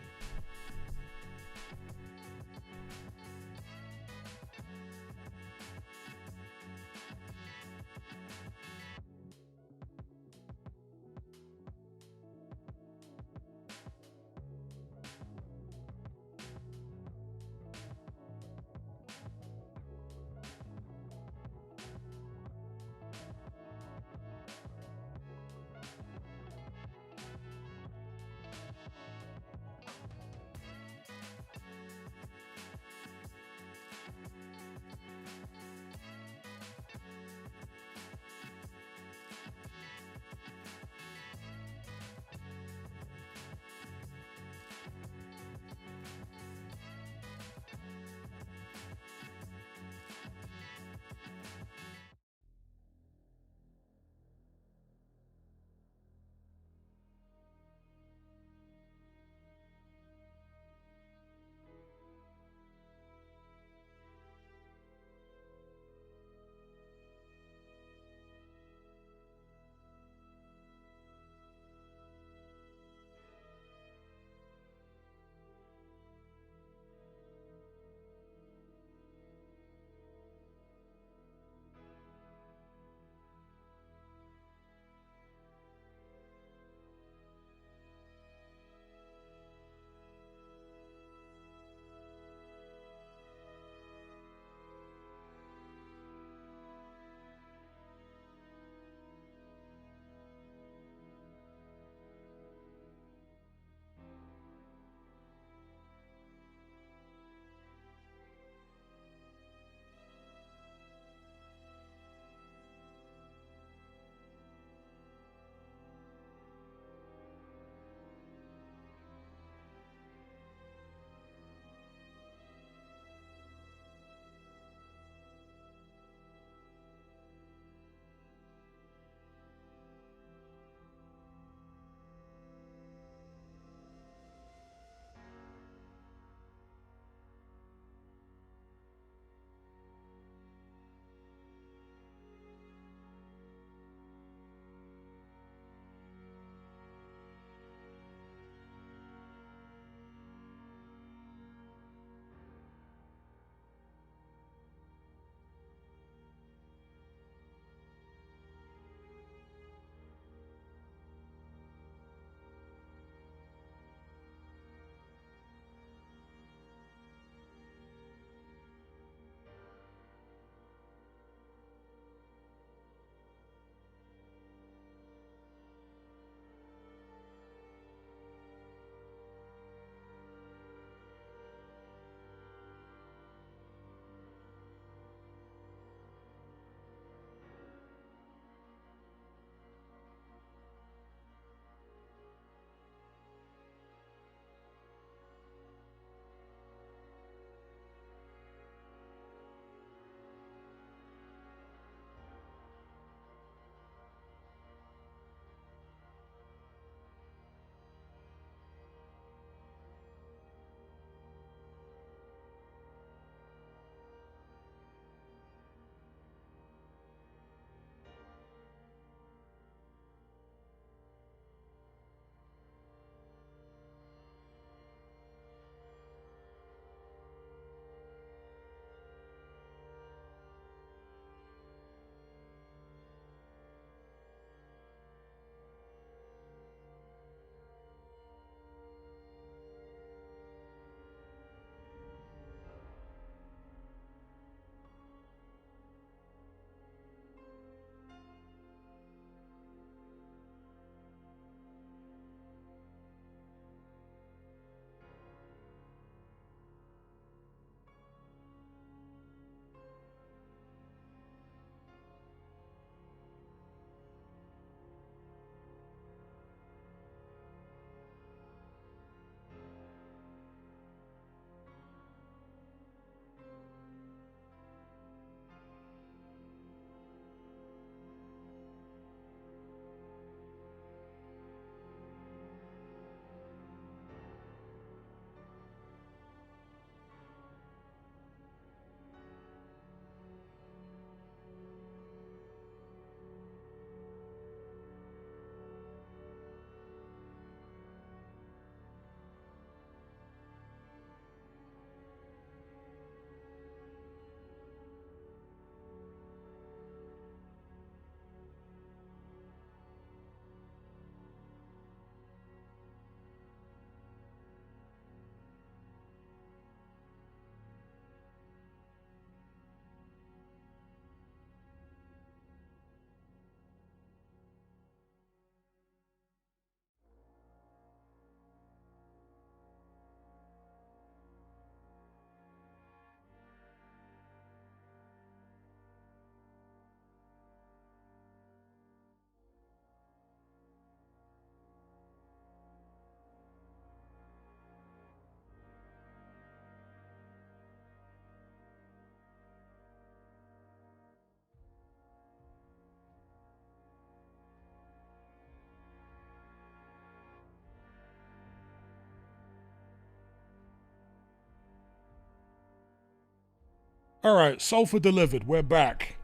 All right, sofa delivered. We're back.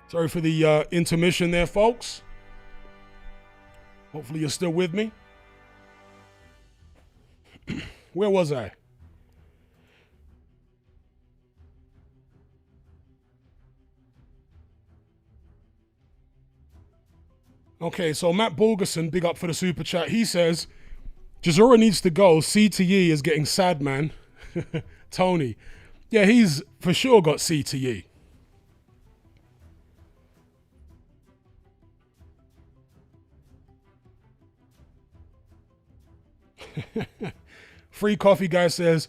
Sorry for the intermission there, folks. Hopefully you're still with me. Where was I? Okay, so Matt Bulgerson, big up for the super chat. He says, Chisora needs to go. CTE is getting sad, man. Tony. Yeah, he's for sure got CTE. Free Coffee Guy says,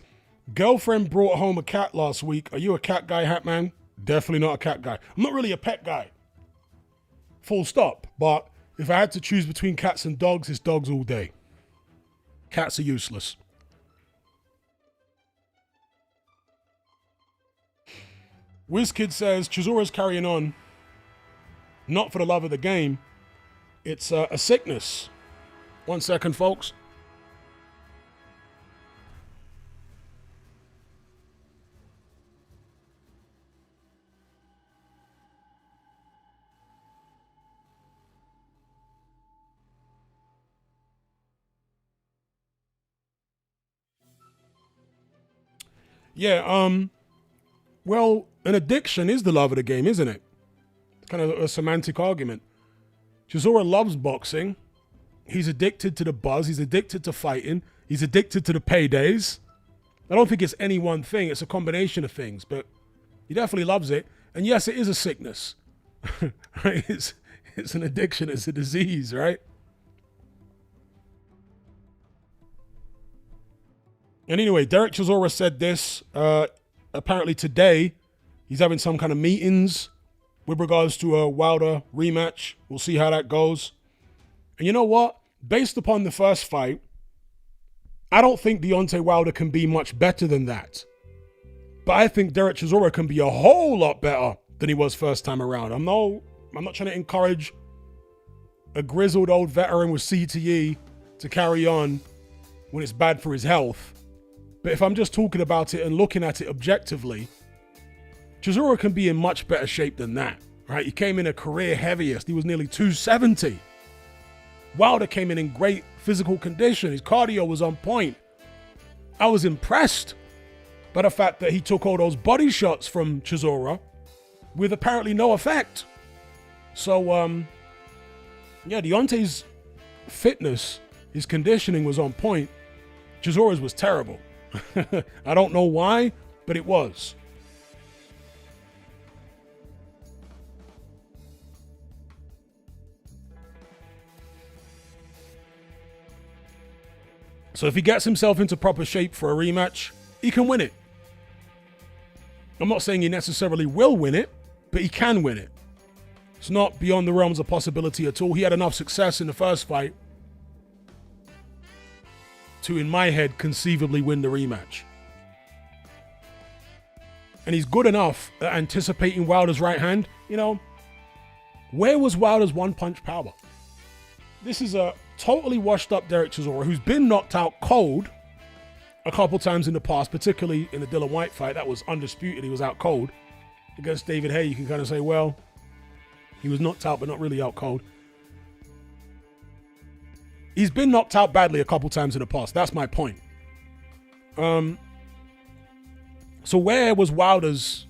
girlfriend brought home a cat last week. Are you a cat guy, Hatman? Definitely not a cat guy. I'm not really a pet guy. Full stop. But if I had to choose between cats and dogs, it's dogs all day. Cats are useless. WizKid says, Chisora's carrying on. Not for the love of the game. It's a sickness. 1 second, folks. Yeah, well, an addiction is the love of the game, isn't it? It's kind of a semantic argument. Chisora loves boxing. He's addicted to the buzz. He's addicted to fighting. He's addicted to the paydays. I don't think it's any one thing. It's a combination of things, but he definitely loves it. And yes, it is a sickness. Right? It's an addiction. It's a disease, right? And anyway, Derek Chisora said this. Apparently today, he's having some kind of meetings with regards to a Wilder rematch. We'll see how that goes. And you know what? Based upon the first fight, I don't think Deontay Wilder can be much better than that. But I think Derek Chisora can be a whole lot better than he was first time around. I'm not trying to encourage a grizzled old veteran with CTE to carry on when it's bad for his health. But if I'm just talking about it and looking at it objectively, Chisora can be in much better shape than that, right? He came in a career heaviest. He was nearly 270. Wilder came in great physical condition. His cardio was on point. I was impressed by the fact that he took all those body shots from Chisora with apparently no effect. So, yeah, Deontay's fitness, his conditioning was on point. Chisora's was terrible. I don't know why, but it was. So if he gets himself into proper shape for a rematch, he can win it. I'm not saying he necessarily will win it, but he can win it. It's not beyond the realms of possibility at all. He had enough success in the first fight to, in my head, conceivably win the rematch. And he's good enough at anticipating Wilder's right hand. You know, where was Wilder's one-punch power? This is a totally washed-up Derek Chisora who's been knocked out cold a couple times in the past, particularly in the Dillian Whyte fight. That was undisputed. He was out cold. Against David Haye, you can kind of say, well, he was knocked out, but not really out cold. He's been knocked out badly a couple times in the past. That's my point. So where was Wilder's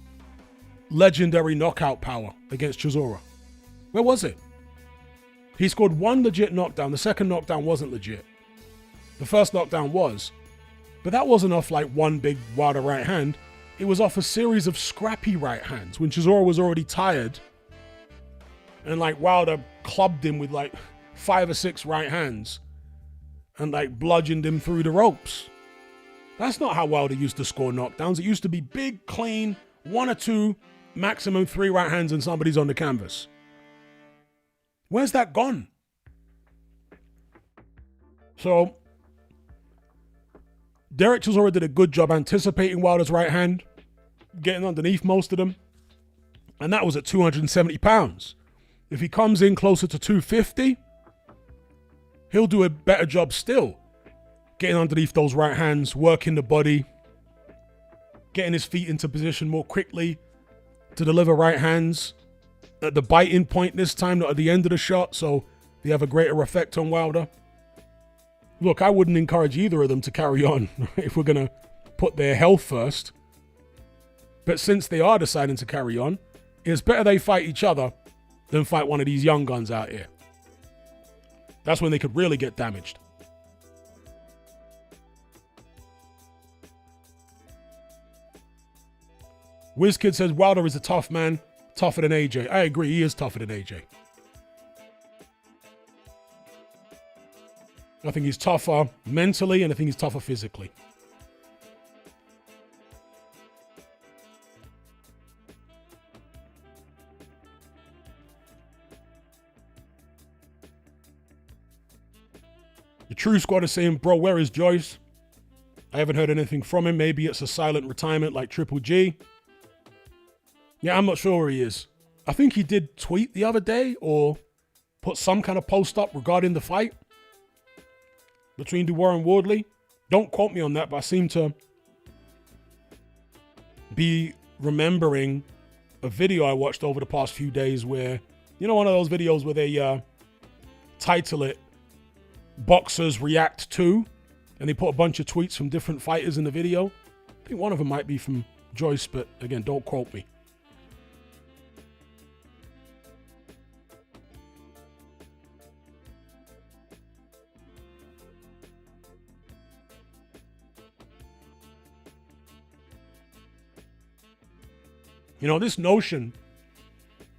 legendary knockout power against Chisora? Where was it? He scored one legit knockdown. The second knockdown wasn't legit. The first knockdown was. But that wasn't off like one big Wilder right hand. It was off a series of scrappy right hands when Chisora was already tired. And like Wilder clubbed him with like 5 or 6 right hands and like bludgeoned him through the ropes. That's not how Wilder used to score knockdowns. It used to be big, clean, 1 or 2, maximum 3 right hands and somebody's on the canvas. Where's that gone? So, Derek Chisora did a good job anticipating Wilder's right hand, getting underneath most of them, and that was at 270 pounds. If he comes in closer to 250, he'll do a better job still, getting underneath those right hands, working the body, getting his feet into position more quickly to deliver right hands at the biting point this time, not at the end of the shot, so they have a greater effect on Wilder. Look, I wouldn't encourage either of them to carry on if we're going to put their health first. But since they are deciding to carry on, it's better they fight each other than fight one of these young guns out here. That's when they could really get damaged. WizKid says Wilder is a tough man, tougher than AJ. I agree, he is tougher than AJ. I think he's tougher mentally, and I think he's tougher physically. The True Squad is saying, bro, where is Joyce? I haven't heard anything from him. Maybe it's a silent retirement like Triple G. Yeah, I'm not sure where he is. I think he did tweet the other day or put some kind of post up regarding the fight between Dubois and Wardley. Don't quote me on that, but I seem to be remembering a video I watched over the past few days where, you know, one of those videos where they title it Boxers React To, and they put a bunch of tweets from different fighters in the video. I think one of them might be from Joyce, but again, don't quote me. You know, this notion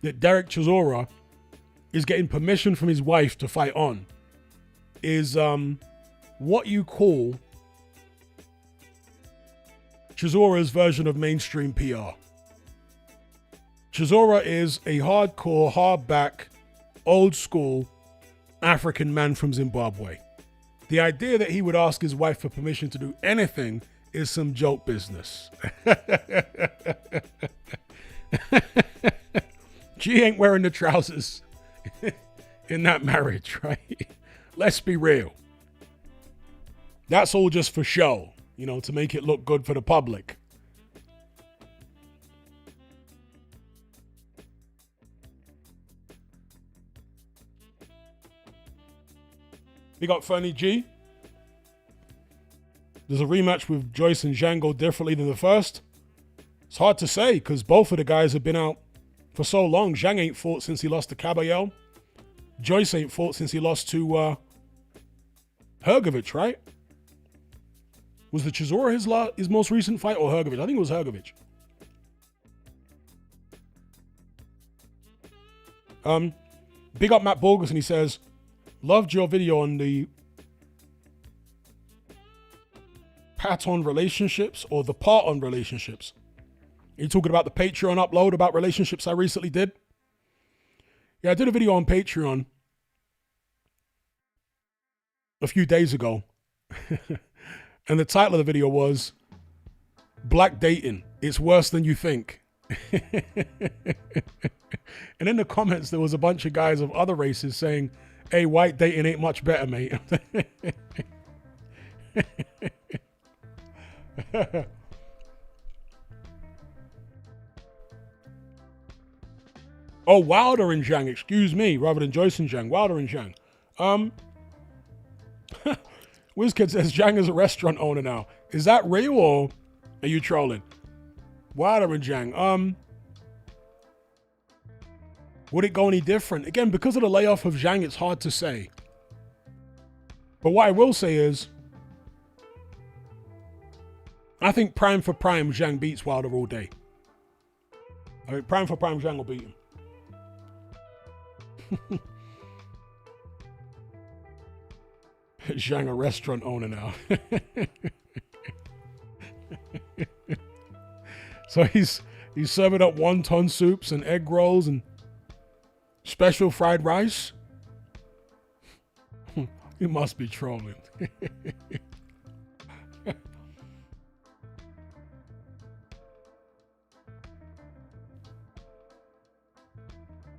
that Derek Chisora is getting permission from his wife to fight on is what you call Chisora's version of mainstream PR. Chisora is a hardcore, hardback, old school African man from Zimbabwe. The idea that he would ask his wife for permission to do anything is some joke business. She ain't wearing the trousers in that marriage, right? Let's be real. That's all just for show, you know, to make it look good for the public. We got Fernie G. Does a rematch with Joyce and Zhang go differently than the first? It's hard to say because both of the guys have been out for so long. Zhang ain't fought since he lost to Caballero. Joyce ain't fought since he lost to Hrgovic, right? Was the Chisora his most recent fight or Hrgovic? I think it was Hrgovic. Big up Matt Borges, and he says, loved your video on the part on relationships or the part on relationships. Are you talking about the Patreon upload about relationships I recently did? Yeah, I did a video on Patreon a few days ago. And the title of the video was Black Dating. It's worse than you think. And in the comments, there was a bunch of guys of other races saying, hey, white dating ain't much better, mate. Oh, Wilder and Zhang, excuse me, rather than Joyce and Zhang. Wilder and Zhang. WizKid says Zhang is a restaurant owner now. Is that real or are you trolling? Wilder and Zhang. Would it go any different? Again, because of the layoff of Zhang, it's hard to say. But what I will say is, I think prime for prime, Zhang beats Wilder all day. I mean, prime for prime, Zhang will beat him. Zhang, a restaurant owner now. So he's serving up wonton soups and egg rolls and special fried rice. You must be trolling.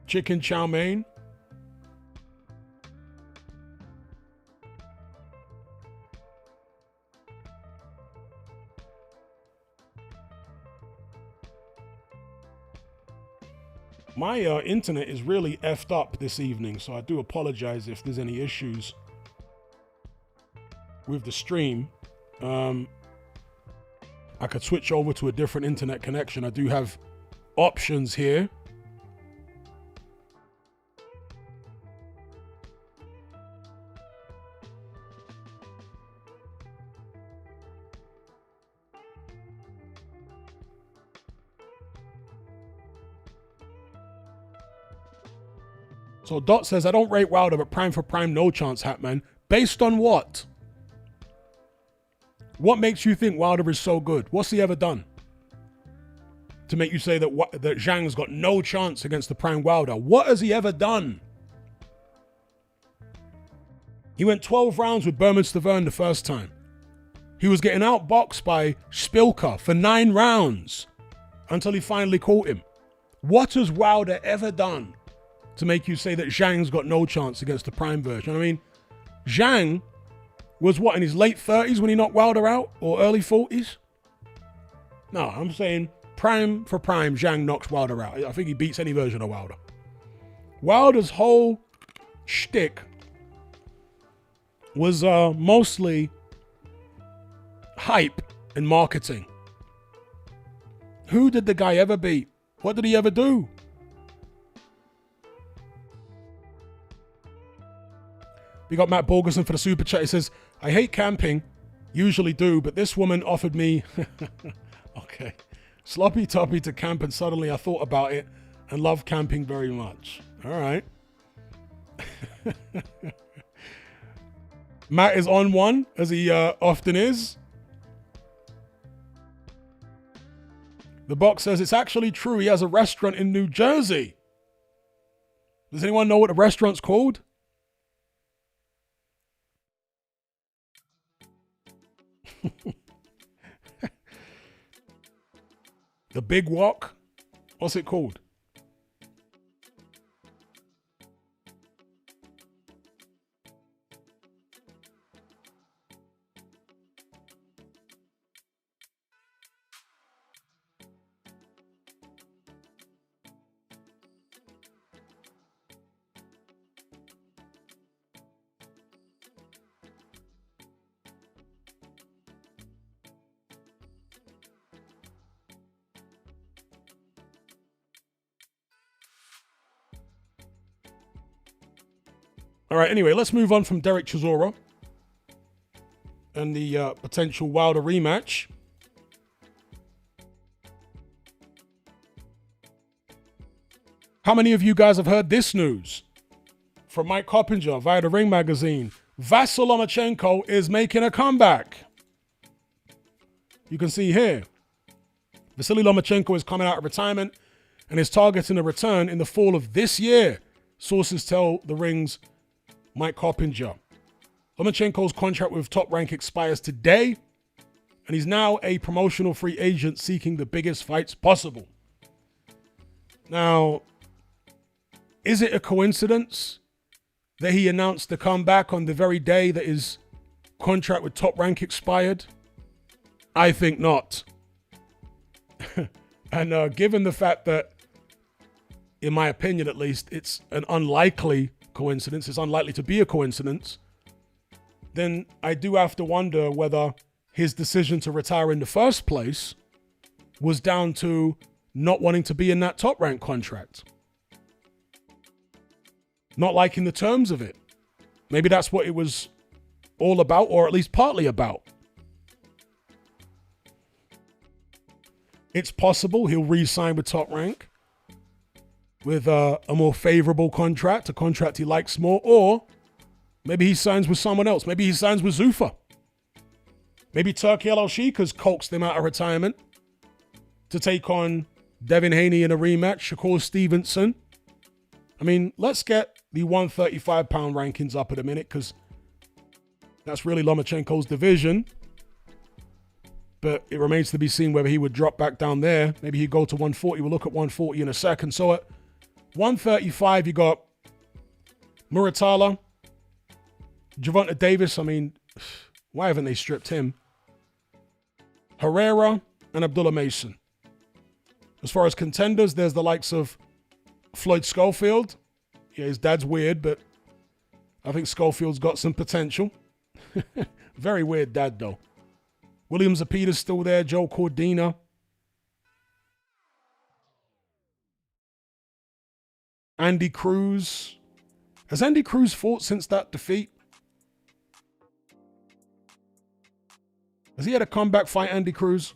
Chicken chow mein. My internet is really effed up this evening, so I do apologize if there's any issues with the stream. I could switch over to a different internet connection. I do have options here. So Dot says, I don't rate Wilder, but prime for prime, no chance, Hatman. Based on what? What makes you think Wilder is so good? What's he ever done to make you say that Zhang's got no chance against the prime Wilder? What has he ever done? He went 12 rounds with Berman-Stavern the first time. He was getting outboxed by Spilka for 9 rounds until he finally caught him. What has Wilder ever done to make you say that Zhang's got no chance against the prime version? I mean, Zhang was what, in his late 30s when he knocked Wilder out? Or early 40s? No, I'm saying prime for prime, Zhang knocks Wilder out. I think he beats any version of Wilder. Wilder's whole shtick was mostly hype and marketing. Who did the guy ever beat? What did he ever do? We got Matt Borgerson for the super chat. He says, I hate camping, usually do, but this woman offered me, okay, sloppy toppy to camp, and suddenly I thought about it and love camping very much. All right. Matt is on one, as he often is. The box says it's actually true. He has a restaurant in New Jersey. Does anyone know what the restaurant's called? The Big Walk? What's it called? All right, anyway, let's move on from Derek Chisora and the potential Wilder rematch. How many of you guys have heard this news from Mike Coppinger via the Ring Magazine? Vasyl Lomachenko is making a comeback. You can see here, Vasily Lomachenko is coming out of retirement and is targeting a return in the fall of this year, sources tell the Ring's Mike Coppinger. Lomachenko's contract with Top Rank expires today, and he's now a promotional free agent seeking the biggest fights possible. Now, is it a coincidence that he announced the comeback on the very day that his contract with Top Rank expired? I think not. And given the fact that, in my opinion at least, it's an unlikely coincidence, it's unlikely to be a coincidence, then I do have to wonder whether his decision to retire in the first place was down to not wanting to be in that Top Rank contract. Not liking the terms of it. Maybe that's what it was all about, or at least partly about. It's possible he'll re-sign with Top Rank with a more favorable contract, a contract he likes more, or maybe he signs with someone else. Maybe he signs with Zuffa. Maybe Turki Al-Sheikh has coaxed him out of retirement to take on Devin Haney in a rematch, Shakur Stevenson. I mean, let's get the 135-pound rankings up in a minute, because that's really Lomachenko's division. But it remains to be seen whether he would drop back down there. Maybe he'd go to 140. We'll look at 140 in a second. So at 135, you got Muratalla, Gervonta Davis. I mean, why haven't they stripped him? Herrera and Abdullah Mason. As far as contenders, there's the likes of Floyd Schofield. Yeah, his dad's weird, but I think Schofield's got some potential. Very weird dad, though. William Zapita's still there. Joe Cordina. Andy Cruz. Has Andy Cruz fought since that defeat? Has he had a comeback fight, Andy Cruz?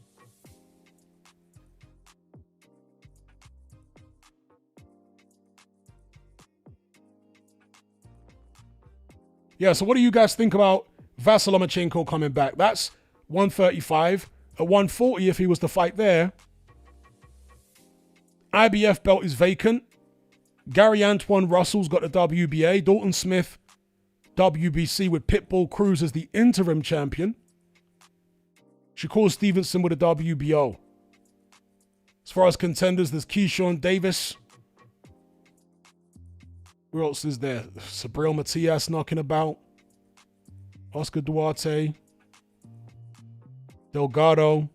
Yeah, so what do you guys think about Vasyl Lomachenko coming back? That's 135. At 140, if he was to fight there, IBF belt is vacant. Gary Antoine Russell's got the WBA. Dalton Smith, WBC, with Pitbull Cruz as the interim champion. Shakur Stevenson with a WBO. As far as contenders, there's Keyshawn Davis. Who else is there? Sabril Matias knocking about. Oscar Duarte. Delgado.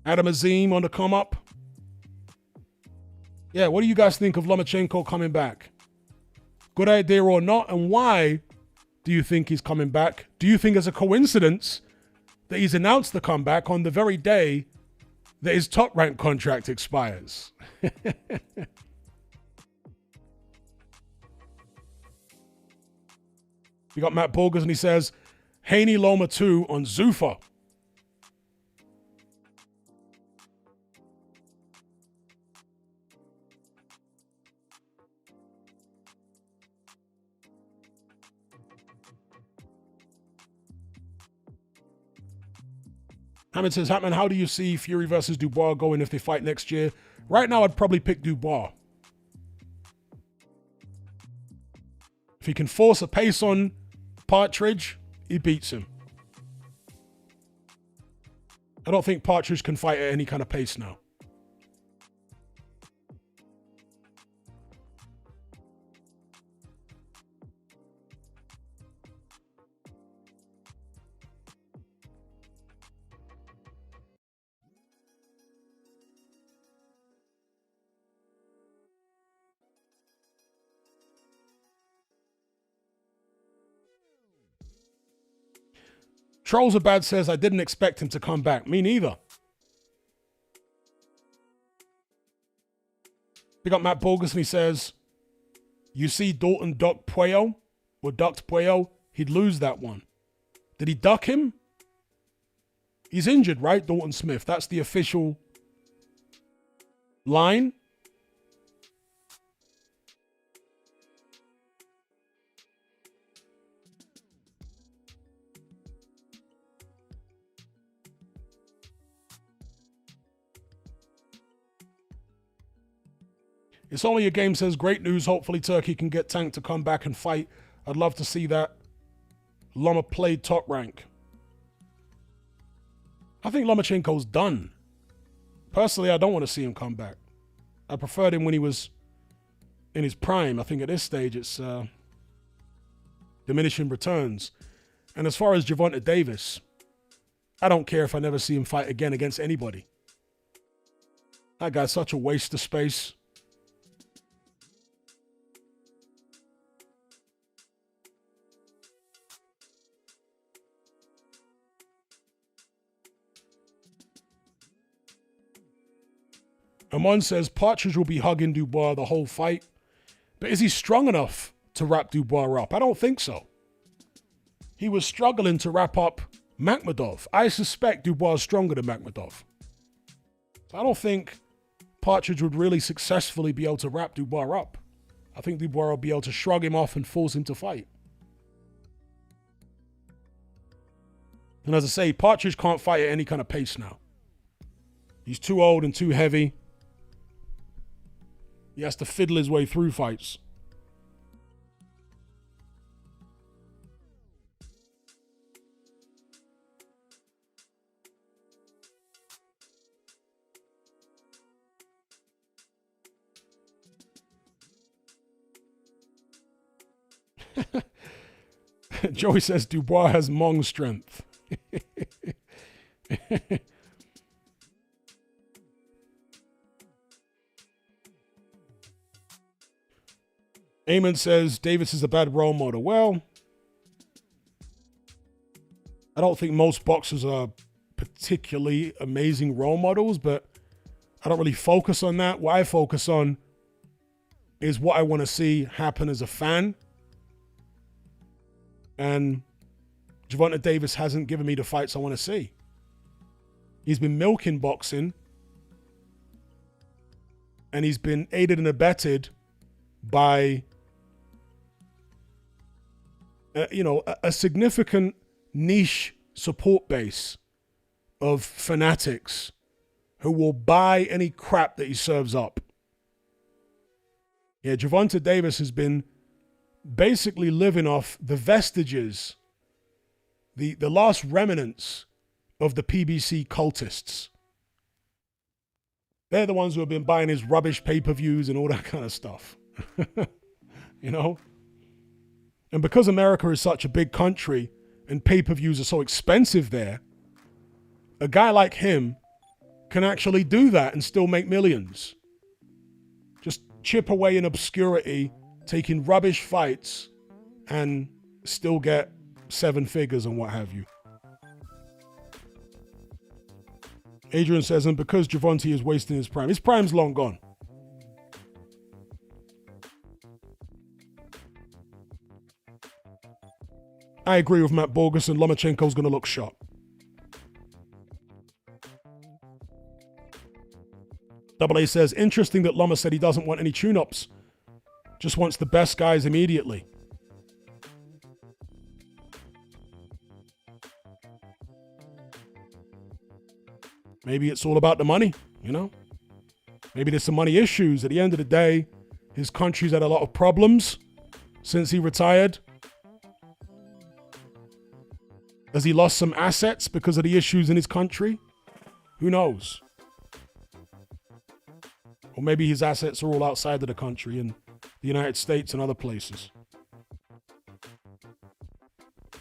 Adam Azim on the come up. Yeah, what do you guys think of Lomachenko coming back? Good idea or not? And why do you think he's coming back? Do you think it's a coincidence that he's announced the comeback on the very day that his Top Rank contract expires? We got Matt Borges and he says, Haney Loma 2 on Zuffa. Hammond says, Hatman, how do you see Fury versus Dubois going if they fight next year? Right now, I'd probably pick Dubois. If he can force a pace on Partridge, he beats him. I don't think Partridge can fight at any kind of pace now. Trolls are bad says, I didn't expect him to come back. Me neither. Big up Matt Borges and he says, you see Dalton ducked Puello, he'd lose that one. Did he duck him? He's injured, right? Dalton Smith. That's the official line. It's only a game says, great news. Hopefully Turkey can get Tank to come back and fight. I'd love to see that. Loma played Top Rank. I think Lomachenko's done. Personally, I don't want to see him come back. I preferred him when he was in his prime. I think at this stage, it's diminishing returns. And as far as Gervonta Davis, I don't care if I never see him fight again against anybody. That guy's such a waste of space. Amon says Partridge will be hugging Dubois the whole fight. But is he strong enough to wrap Dubois up? I don't think so. He was struggling to wrap up Makhmudov. I suspect Dubois is stronger than Makhmudov. I don't think Partridge would really successfully be able to wrap Dubois up. I think Dubois will be able to shrug him off and force him to fight. And as I say, Partridge can't fight at any kind of pace now. He's too old and too heavy. He has to fiddle his way through fights. Joey says Dubois has Mong strength. Eamon says Davis is a bad role model. Well, I don't think most boxers are particularly amazing role models, but I don't really focus on that. What I focus on is what I want to see happen as a fan. And Gervonta Davis hasn't given me the fights I want to see. He's been milking boxing, and he's been aided and abetted by, a significant niche support base of fanatics who will buy any crap that he serves up. Yeah, Gervonta Davis has been basically living off the vestiges, the last remnants of the PBC cultists. They're the ones who have been buying his rubbish pay-per-views and all that kind of stuff. And because America is such a big country and pay-per-views are so expensive there, a guy like him can actually do that and still make millions. Just chip away in obscurity, taking rubbish fights, and still get 7 figures and what have you. Adrian says, and because Gervonta is wasting his prime's long gone. I agree with Matt Borgerson. Lomachenko's going to look sharp. Double A says, interesting that Loma said he doesn't want any tune-ups. Just wants the best guys immediately. Maybe it's all about the money, Maybe there's some money issues. At the end of the day, his country's had a lot of problems since he retired. Has he lost some assets because of the issues in his country? Who knows? Or maybe his assets are all outside of the country in the United States and other places.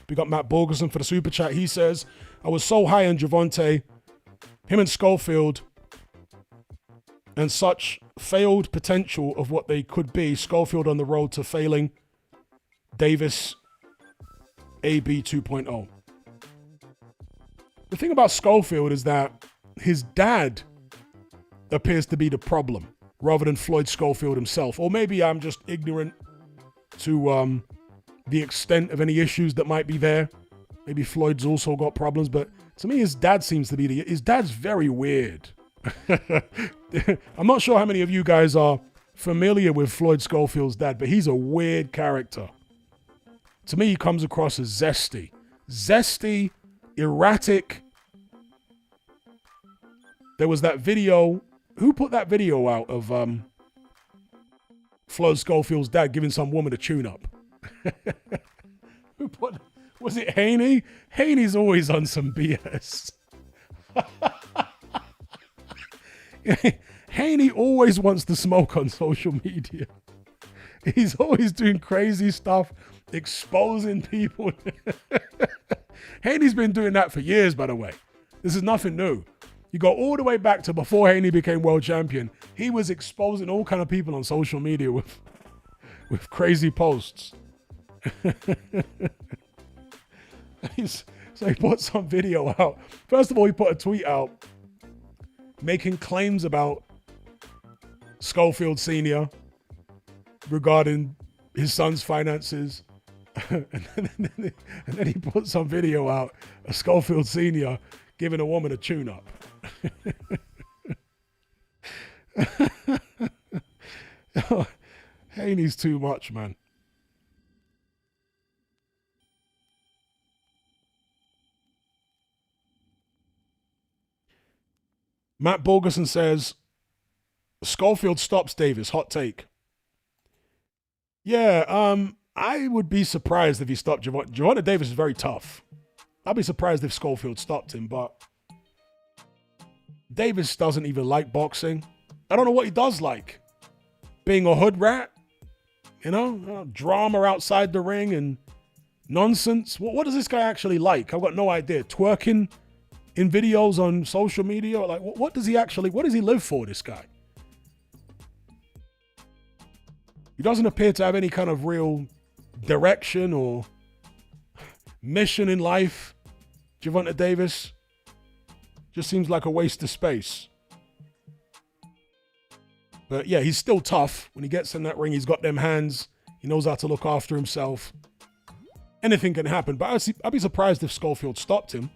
Big up Matt Borgerson for the super chat. He says, I was so high on Gervonta, him and Schofield, and such failed potential of what they could be. Schofield on the road to failing. Davis, AB 2.0. The thing about Schofield is that his dad appears to be the problem rather than Floyd Schofield himself. Or maybe I'm just ignorant to the extent of any issues that might be there. Maybe Floyd's also got problems, but to me, his dad seems to be his dad's very weird. I'm not sure how many of you guys are familiar with Floyd Schofield's dad, but he's a weird character. To me, he comes across as zesty. Zesty, erratic. There was that video. Who put that video out of Floyd Schofield's dad giving some woman a tune-up? Was it Haney? Haney's always on some BS. Haney always wants to smoke on social media. He's always doing crazy stuff, exposing people. Haney's been doing that for years, by the way. This is nothing new. You go all the way back to before Haney became world champion. He was exposing all kind of people on social media with crazy posts. So he put some video out. First of all, he put a tweet out making claims about Schofield Sr. regarding his son's finances. and then he put some video out of Schofield Sr. giving a woman a tune-up. Haney's too much, man. Matt Borgerson says, Schofield stops Davis. Hot take. Yeah, I would be surprised if he stopped Gervonta. Gervonta Davis is very tough. I'd be surprised if Schofield stopped him, but Davis doesn't even like boxing. I don't know what he does like. Being a hood rat, drama outside the ring and nonsense. What does this guy actually like? I've got no idea. Twerking in videos on social media? Like, what does he live for, this guy? He doesn't appear to have any kind of real direction or mission in life. Gervonta Davis just seems like a waste of space. But yeah, he's still tough. When he gets in that ring, he's got them hands. He knows how to look after himself. Anything can happen, but I'd be surprised if Schofield stopped him.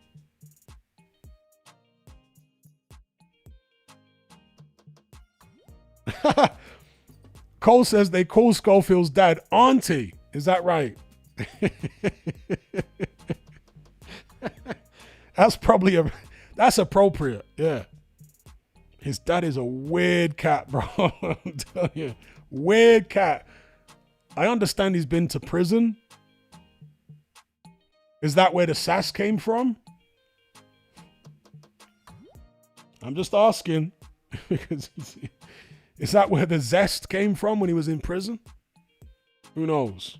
Cole says they call Schofield's dad Auntie. Is that right? That's appropriate. Yeah. His dad is a weird cat, bro. I'm telling you. Weird cat. I understand he's been to prison. Is that where the sass came from? I'm just asking. Is that where the zest came from when he was in prison? Who knows?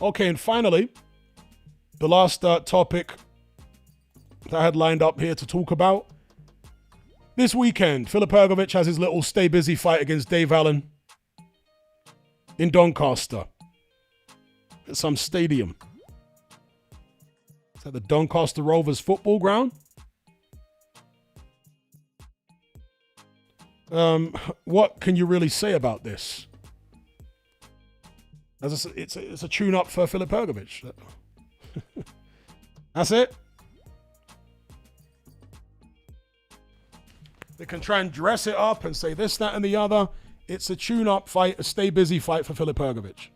Okay, and finally, the last topic that I had lined up here to talk about. This weekend, Filip Hrgovic has his little stay busy fight against Dave Allen in Doncaster at some stadium. Is that the Doncaster Rovers football ground? What can you really say about this? As it's a tune-up for Filip Hrgovic. That's it. They can try and dress it up and say this, that, and the other. It's a tune-up fight, a stay-busy fight for Filip Hrgovic.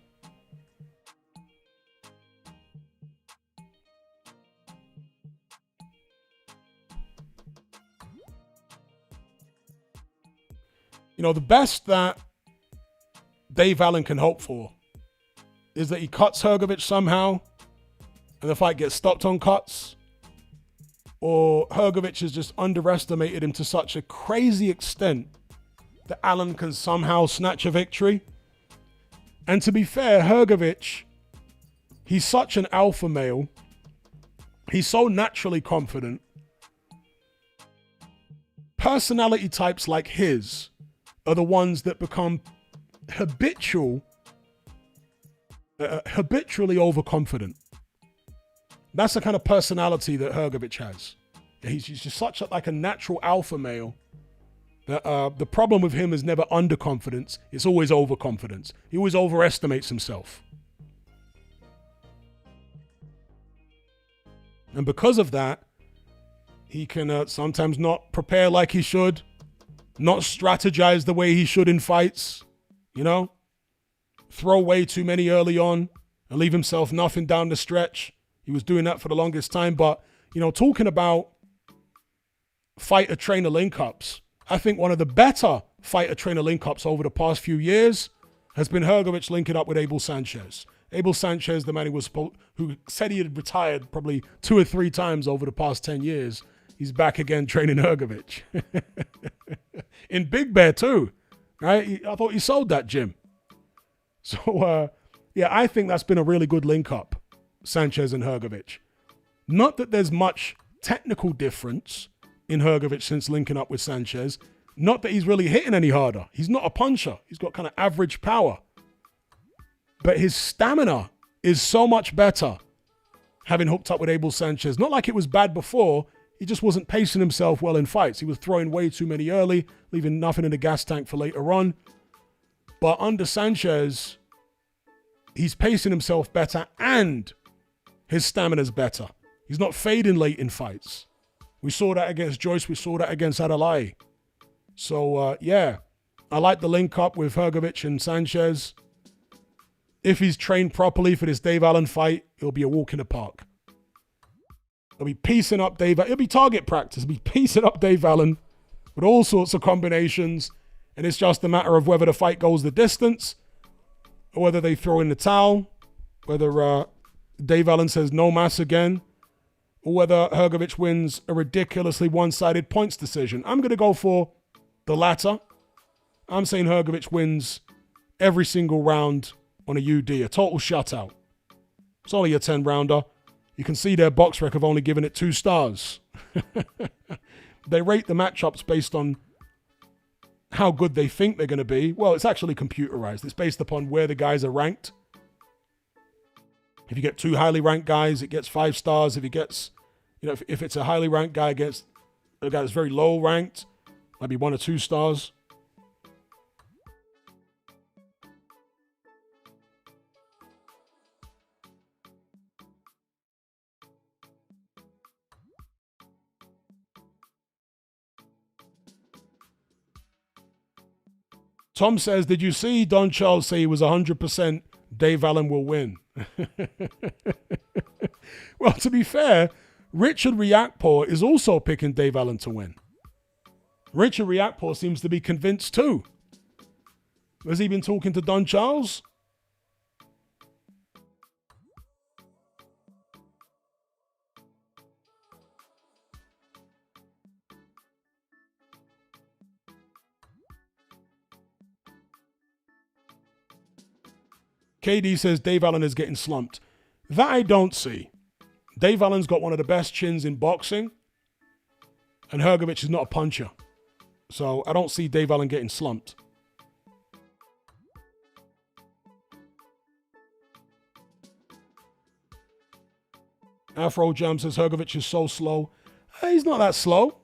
You know, the best that Dave Allen can hope for is that he cuts Hrgovic somehow and the fight gets stopped on cuts, or Hrgovic has just underestimated him to such a crazy extent that Allen can somehow snatch a victory. And to be fair, Hrgovic, he's such an alpha male. He's so naturally confident. Personality types like his are the ones that become habitually overconfident. That's the kind of personality that Hrgovic has. He's just such a natural alpha male that the problem with him is never underconfidence. It's always overconfidence. He always overestimates himself. And because of that, he can sometimes not prepare like he should, not strategize the way he should in fights, you know? Throw way too many early on and leave himself nothing down the stretch. He was doing that for the longest time. But, you know, talking about fighter-trainer link-ups, I think one of the better fighter-trainer link-ups over the past few years has been Hrgovic linking up with Abel Sanchez. Abel Sanchez, the man who said he had retired probably 2 or 3 times over the past 10 years, he's back again training Hrgovic. In Big Bear too, right? I thought he sold that gym. So, yeah, I think that's been a really good link-up, Sanchez and Hrgovic. Not that there's much technical difference in Hrgovic since linking up with Sanchez. Not that he's really hitting any harder. He's not a puncher. He's got kind of average power. But his stamina is so much better having hooked up with Abel Sanchez. Not like it was bad before. He just wasn't pacing himself well in fights. He was throwing way too many early, leaving nothing in the gas tank for later on. But under Sanchez, he's pacing himself better and his stamina's better. He's not fading late in fights. We saw that against Joyce. We saw that against Adalai. So, yeah, I like the link up with Hrgovic and Sanchez. If he's trained properly for this Dave Allen fight, it'll be a walk in the park. It'll be piecing up Dave. It'll be target practice. It'll be piecing up Dave Allen with all sorts of combinations. And it's just a matter of whether the fight goes the distance or whether they throw in the towel, whether Dave Allen says no mas again, or whether Hrgovic wins a ridiculously one-sided points decision. I'm going to go for the latter. I'm saying Hrgovic wins every single round on a UD, a total shutout. It's only a 10-rounder. You can see their box rec have only given it 2 stars. They rate the matchups based on how good they think they're going to be. Well, it's actually computerized. It's based upon where the guys are ranked. If you get 2 highly ranked guys, it gets 5 stars. If it gets, if it's a highly ranked guy against a guy that's very low ranked, might be 1 or 2 stars. Tom says, did you see Don Charles say he was 100% Dave Allen will win? Well, to be fair, Richard Riakporhe is also picking Dave Allen to win. Richard Riakporhe seems to be convinced too. Has he been talking to Don Charles? KD says Dave Allen is getting slumped. That I don't see. Dave Allen's got one of the best chins in boxing, and Hrgovic is not a puncher. So I don't see Dave Allen getting slumped. Afro Jam says Hrgovic is so slow. He's not that slow.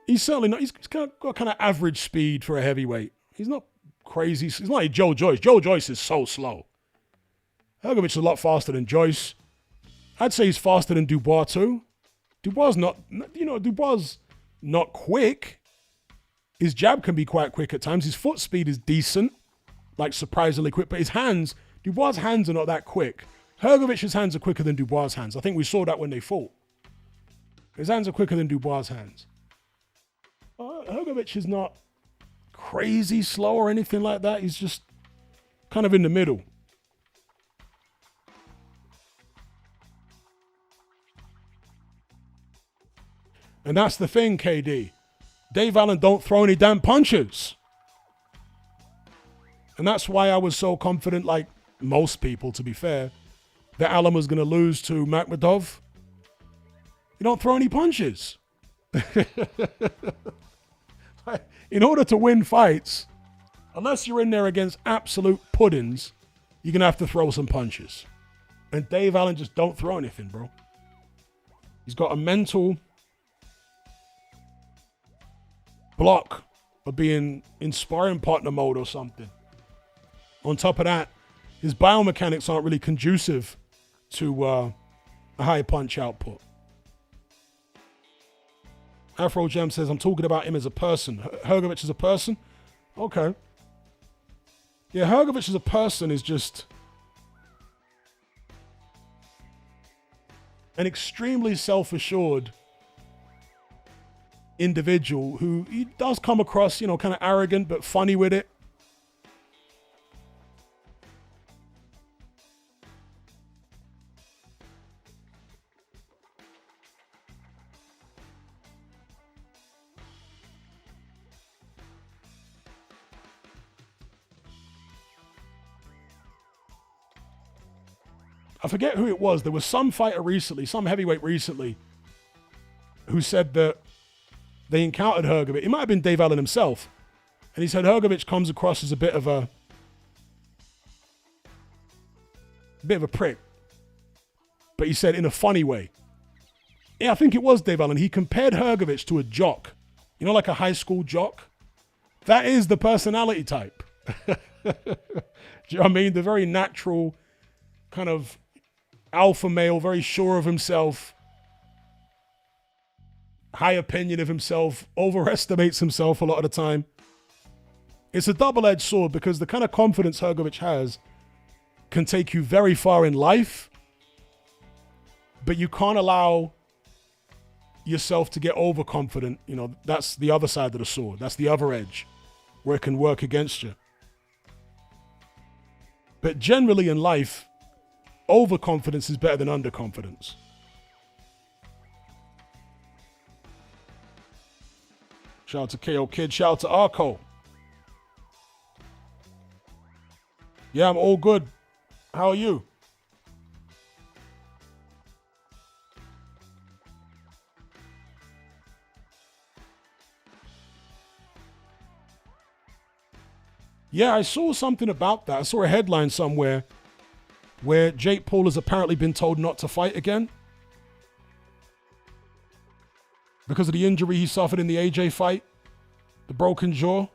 He's certainly not. He's got kind of average speed for a heavyweight. He's not crazy. He's not like Joe Joyce. Joe Joyce is so slow. Hrgovic is a lot faster than Joyce. I'd say he's faster than Dubois too. Dubois not quick. His jab can be quite quick at times. His foot speed is decent, like surprisingly quick. But his hands, Dubois' hands are not that quick. Hrgovic's hands are quicker than Dubois' hands. I think we saw that when they fought. His hands are quicker than Dubois' hands. Hrgovic is not crazy slow or anything like that. He's just kind of in the middle. And that's the thing, KD. Dave Allen don't throw any damn punches. And that's why I was so confident, like most people, to be fair, that Allen was going to lose to Makhmudov. You don't throw any punches. In order to win fights, unless you're in there against absolute puddings, you're going to have to throw some punches. And Dave Allen just don't throw anything, bro. He's got a mental block of being in sparring partner mode or something. On top of that, his biomechanics aren't really conducive to a high punch output. Afro Jam says, I'm talking about him as a person. Hrgovic is a person? Okay. Yeah, Hrgovic as a person is just an extremely self-assured individual who he does come across, kind of arrogant but funny with it. I forget who it was. There was some fighter recently, some heavyweight recently, who said that they encountered Hrgovic. It might have been Dave Allen himself. And he said Hrgovic comes across as a bit of a prick. But he said in a funny way. Yeah, I think it was Dave Allen. He compared Hrgovic to a jock. Like a high school jock. That is the personality type. Do you know what I mean? The very natural kind of alpha male, very sure of himself, high opinion of himself, overestimates himself a lot of the time. It's a double-edged sword because the kind of confidence Hrgovic has can take you very far in life, but you can't allow yourself to get overconfident. That's the other side of the sword. That's the other edge where it can work against you. But generally in life, overconfidence is better than underconfidence. Shout out to KO Kid. Shout out to Arco. Yeah, I'm all good. How are you? Yeah, I saw something about that. I saw a headline somewhere where Jake Paul has apparently been told not to fight again because of the injury he suffered in the AJ fight, the broken jaw.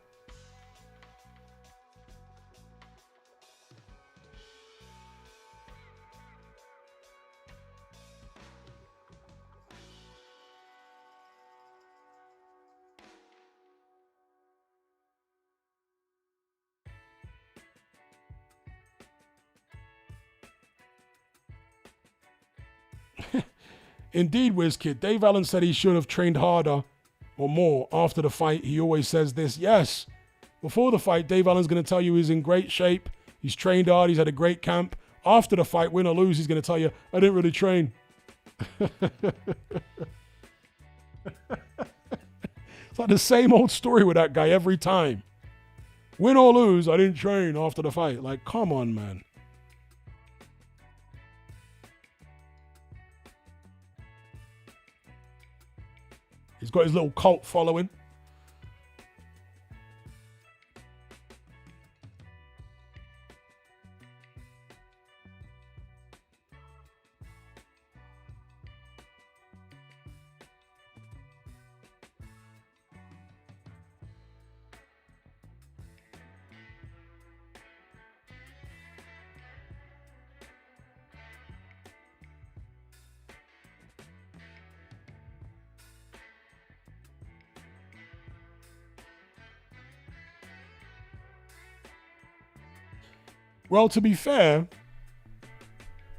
Indeed, WizKid. Dave Allen said he should have trained harder or more after the fight. He always says this. Yes, before the fight, Dave Allen's going to tell you he's in great shape. He's trained hard. He's had a great camp. After the fight, win or lose, he's going to tell you, I didn't really train. It's like the same old story with that guy every time. Win or lose, I didn't train after the fight. Like, come on, man. He's got his little cult following. Well, to be fair,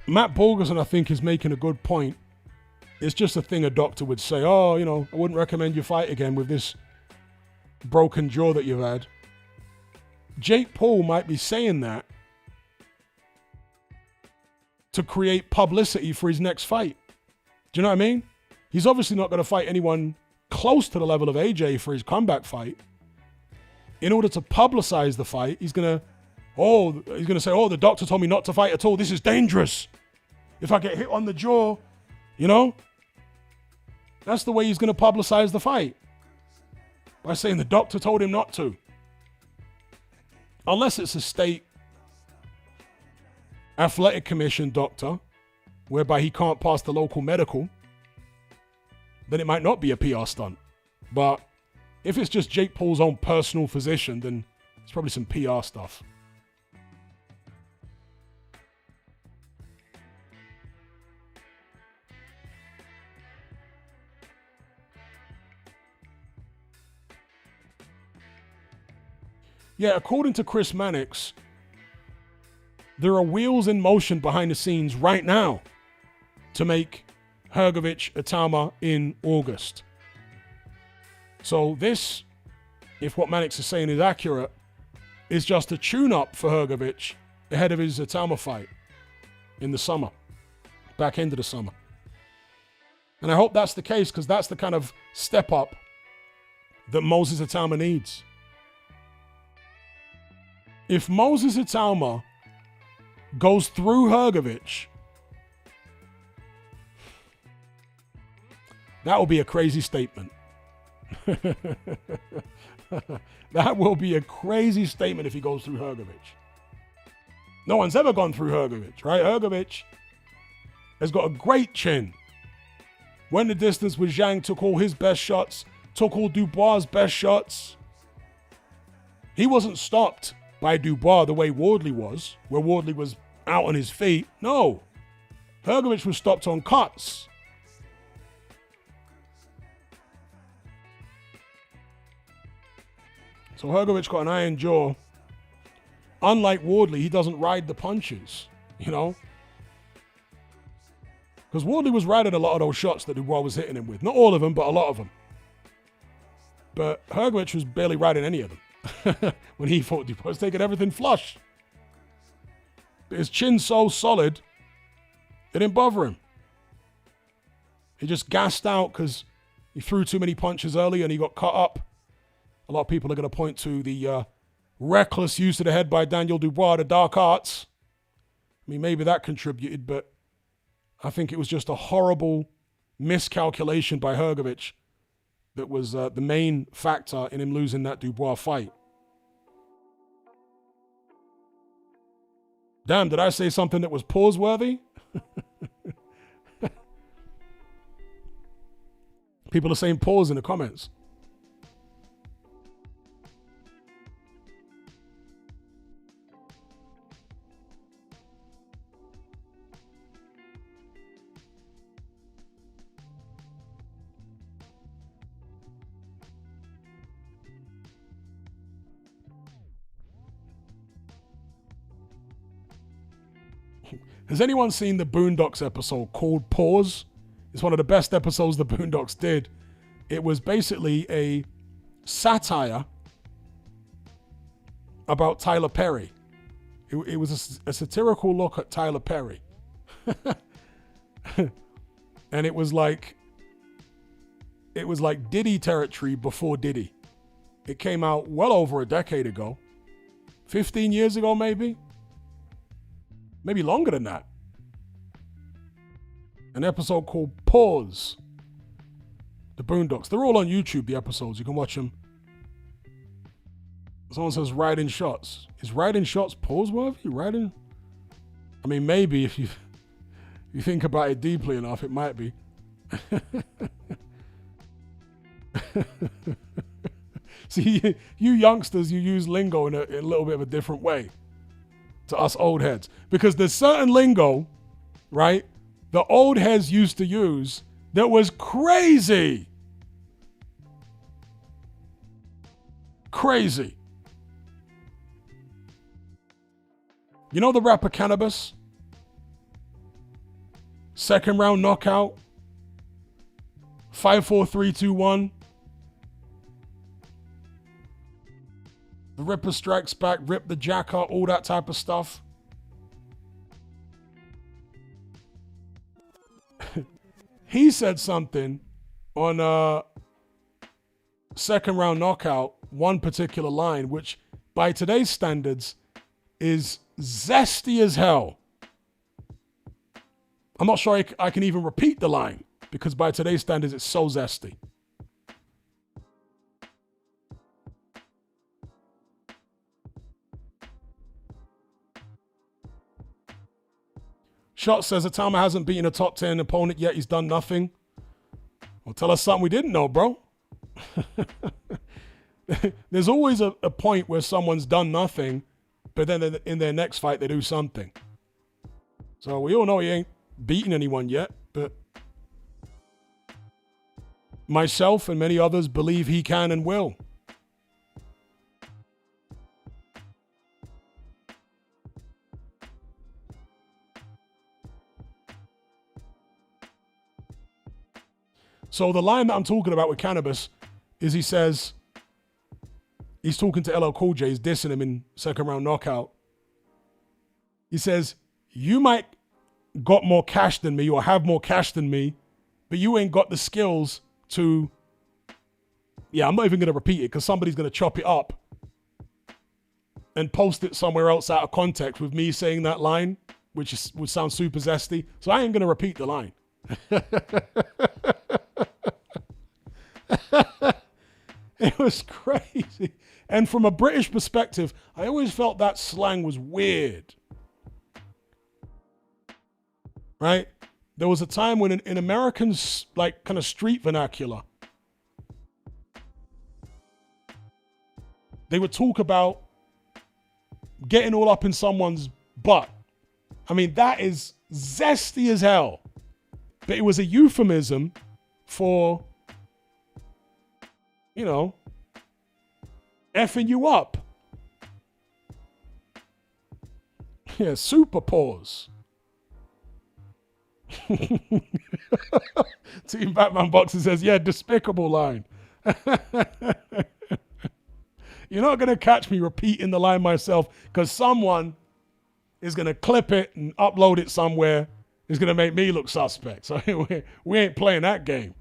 Matt Borgerson, I think, is making a good point. It's just a thing a doctor would say, oh, you know, I wouldn't recommend you fight again with this broken jaw that you've had. Jake Paul might be saying that to create publicity for his next fight. Do you know what I mean? He's obviously not going to fight anyone close to the level of AJ for his comeback fight. In order to publicize the fight, he's going to say, oh, the doctor told me not to fight at all. This is dangerous. If I get hit on the jaw, you know, that's the way he's going to publicize the fight. By saying the doctor told him not to. Unless it's a state athletic commission doctor, whereby he can't pass the local medical, then it might not be a PR stunt. But if it's just Jake Paul's own personal physician, then it's probably some PR stuff. Yeah, according to Chris Mannix, there are wheels in motion behind the scenes right now to make Hrgovic Itauma in August. So this, if what Mannix is saying is accurate, is just a tune-up for Hrgovic ahead of his Itauma fight in the summer, back end of the summer. And I hope that's the case, because that's the kind of step up that Moses Itauma needs. If Moses Itauma goes through Hrgovic, that will be a crazy statement. That will be a crazy statement if he goes through Hrgovic. No one's ever gone through Hrgovic, right? Hrgovic has got a great chin. Went the distance with Zhang, took all his best shots, took all Dubois' best shots. He wasn't stopped by Dubois the way Wardley was, where Wardley was out on his feet. No. Hrgovic was stopped on cuts. So Hrgovic got an iron jaw. Unlike Wardley, he doesn't ride the punches, you know? Because Wardley was riding a lot of those shots that Dubois was hitting him with. Not all of them, but a lot of them. But Hrgovic was barely riding any of them. When he fought Dubois, he was taking everything flush. But his chin's so solid, it didn't bother him. He just gassed out because he threw too many punches early and he got cut up. A lot of people are going to point to the reckless use of the head by Daniel Dubois, the dark arts. I mean, maybe that contributed, but I think it was just a horrible miscalculation by Hrgovic that was the main factor in him losing that Dubois fight. Damn, did I say something that was pause-worthy? People are saying pause in the comments. Has anyone seen the Boondocks episode called Pause? It's one of the best episodes the Boondocks did. It was basically a satire about Tyler Perry. It was a satirical look at Tyler Perry. And it was like Diddy territory before Diddy. It came out well over a decade ago. 15 years ago, maybe? Maybe longer than that. An episode called Pause. The Boondocks. They're all on YouTube, the episodes. You can watch them. Someone says riding shots. Is riding shots pause-worthy? Riding? I mean, maybe if you think about it deeply enough, it might be. See, you youngsters, you use lingo in a little bit of a different way to us old heads. Because there's certain lingo, right, the old heads used to use that was crazy. Crazy. You know the rapper Cannabis? Second round knockout. 5, 4, 3, 2, 1. The Ripper strikes back, rip the jacker, all that type of stuff. He said something on second round knockout, one particular line, which by today's standards is zesty as hell. I'm not sure I can even repeat the line because by today's standards it's so zesty. Shot says Itauma hasn't beaten a top 10 opponent yet. He's done nothing. Well, tell us something we didn't know, bro. There's always a point where someone's done nothing, but then in their next fight, they do something. So we all know he ain't beaten anyone yet, but myself and many others believe he can and will. So the line that I'm talking about with Cannabis is he says, he's talking to LL Cool J, he's dissing him in second round knockout. He says, you might got more cash than me or have more cash than me, but you ain't got the skills to, I'm not even going to repeat it because somebody's going to chop it up and post it somewhere else out of context with me saying that line, which would sound super zesty. So I ain't going to repeat the line. It was crazy. And from a British perspective, I always felt that slang was weird. Right? There was a time when in Americans, like kind of street vernacular, they would talk about getting all up in someone's butt. I mean, that is zesty as hell. But it was a euphemism for, effing you up. Yeah, super pause. Team Batman Boxer says, yeah, despicable line. You're not going to catch me repeating the line myself because someone is going to clip it and upload it somewhere. It's going to make me look suspect. So we ain't playing that game.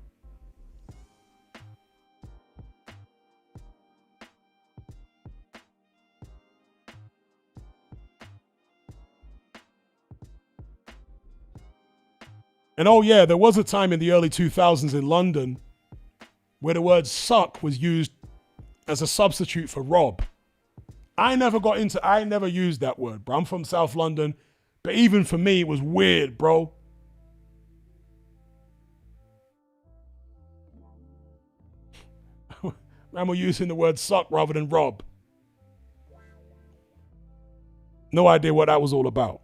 And oh yeah, there was a time in the early 2000s in London where the word suck was used as a substitute for rob. I never used that word, bro. I'm from South London, but even for me, it was weird, bro. Man, we're using the word suck rather than rob. No idea what that was all about.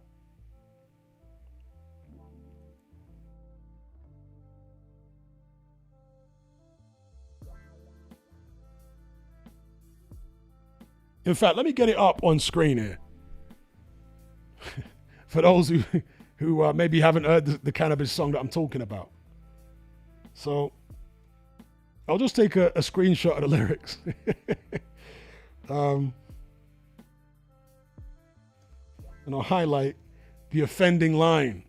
In fact, let me get it up on screen here. For those who maybe haven't heard the cannabis song that I'm talking about. So I'll just take a screenshot of the lyrics. And I'll highlight the offending line.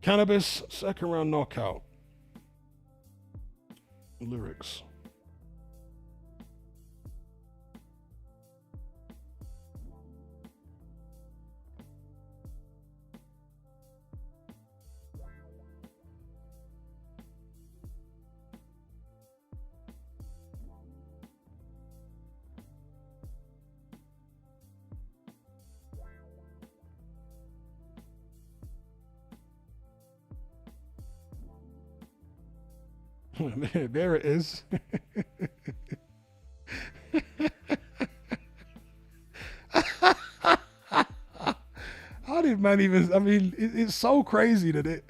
Cannabis, second round knockout. Lyrics. There it is. How did man even? I mean, it's so crazy that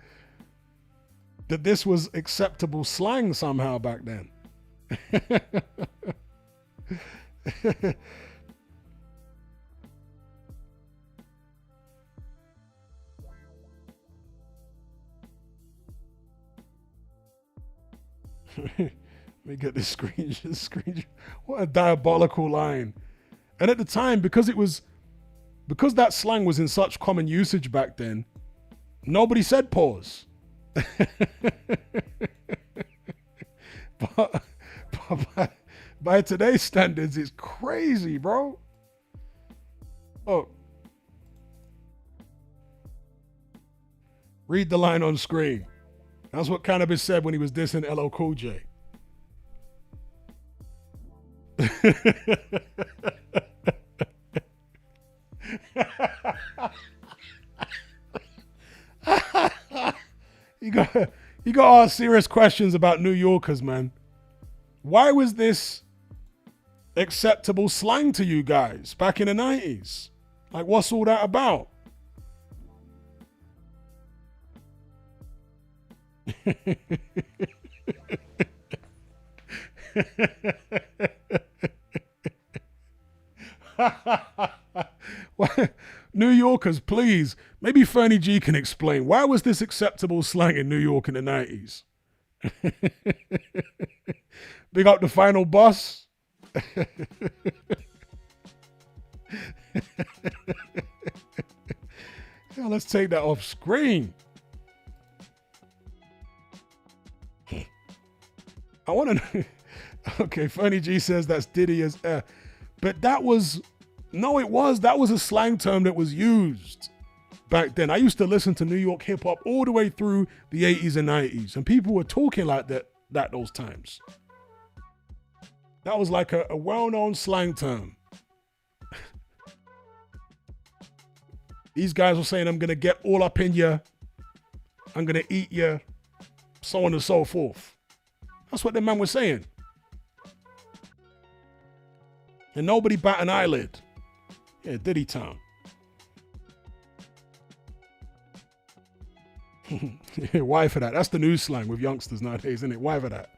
this was acceptable slang somehow back then. Let me get this screen. What a diabolical line. And at the time, because that slang was in such common usage back then, nobody said pause. but by today's standards, it's crazy, bro. Oh. Read the line on screen. That's what Cannabis said when he was dissing LL Cool J. You got to ask serious questions about New Yorkers, man. Why was this acceptable slang to you guys back in the 90s? Like, what's all that about? New Yorkers, please. Maybe Fernie G can explain. Why was this acceptable slang in New York in the 90s? Big up the final boss. Yeah, let's take that off screen. I want to. Okay, Fernie G says that's Diddy as but that was a slang term that was used back then. I used to listen to New York hip hop all the way through the 80s and 90s, and people were talking like that those times. That was like a well-known slang term. These guys were saying, I'm going to get all up in you. I'm going to eat you. So on and so forth. That's what the man was saying. And nobody bat an eyelid. Yeah, Diddy Town. Why for that? That's the new slang with youngsters nowadays, isn't it? Why for that?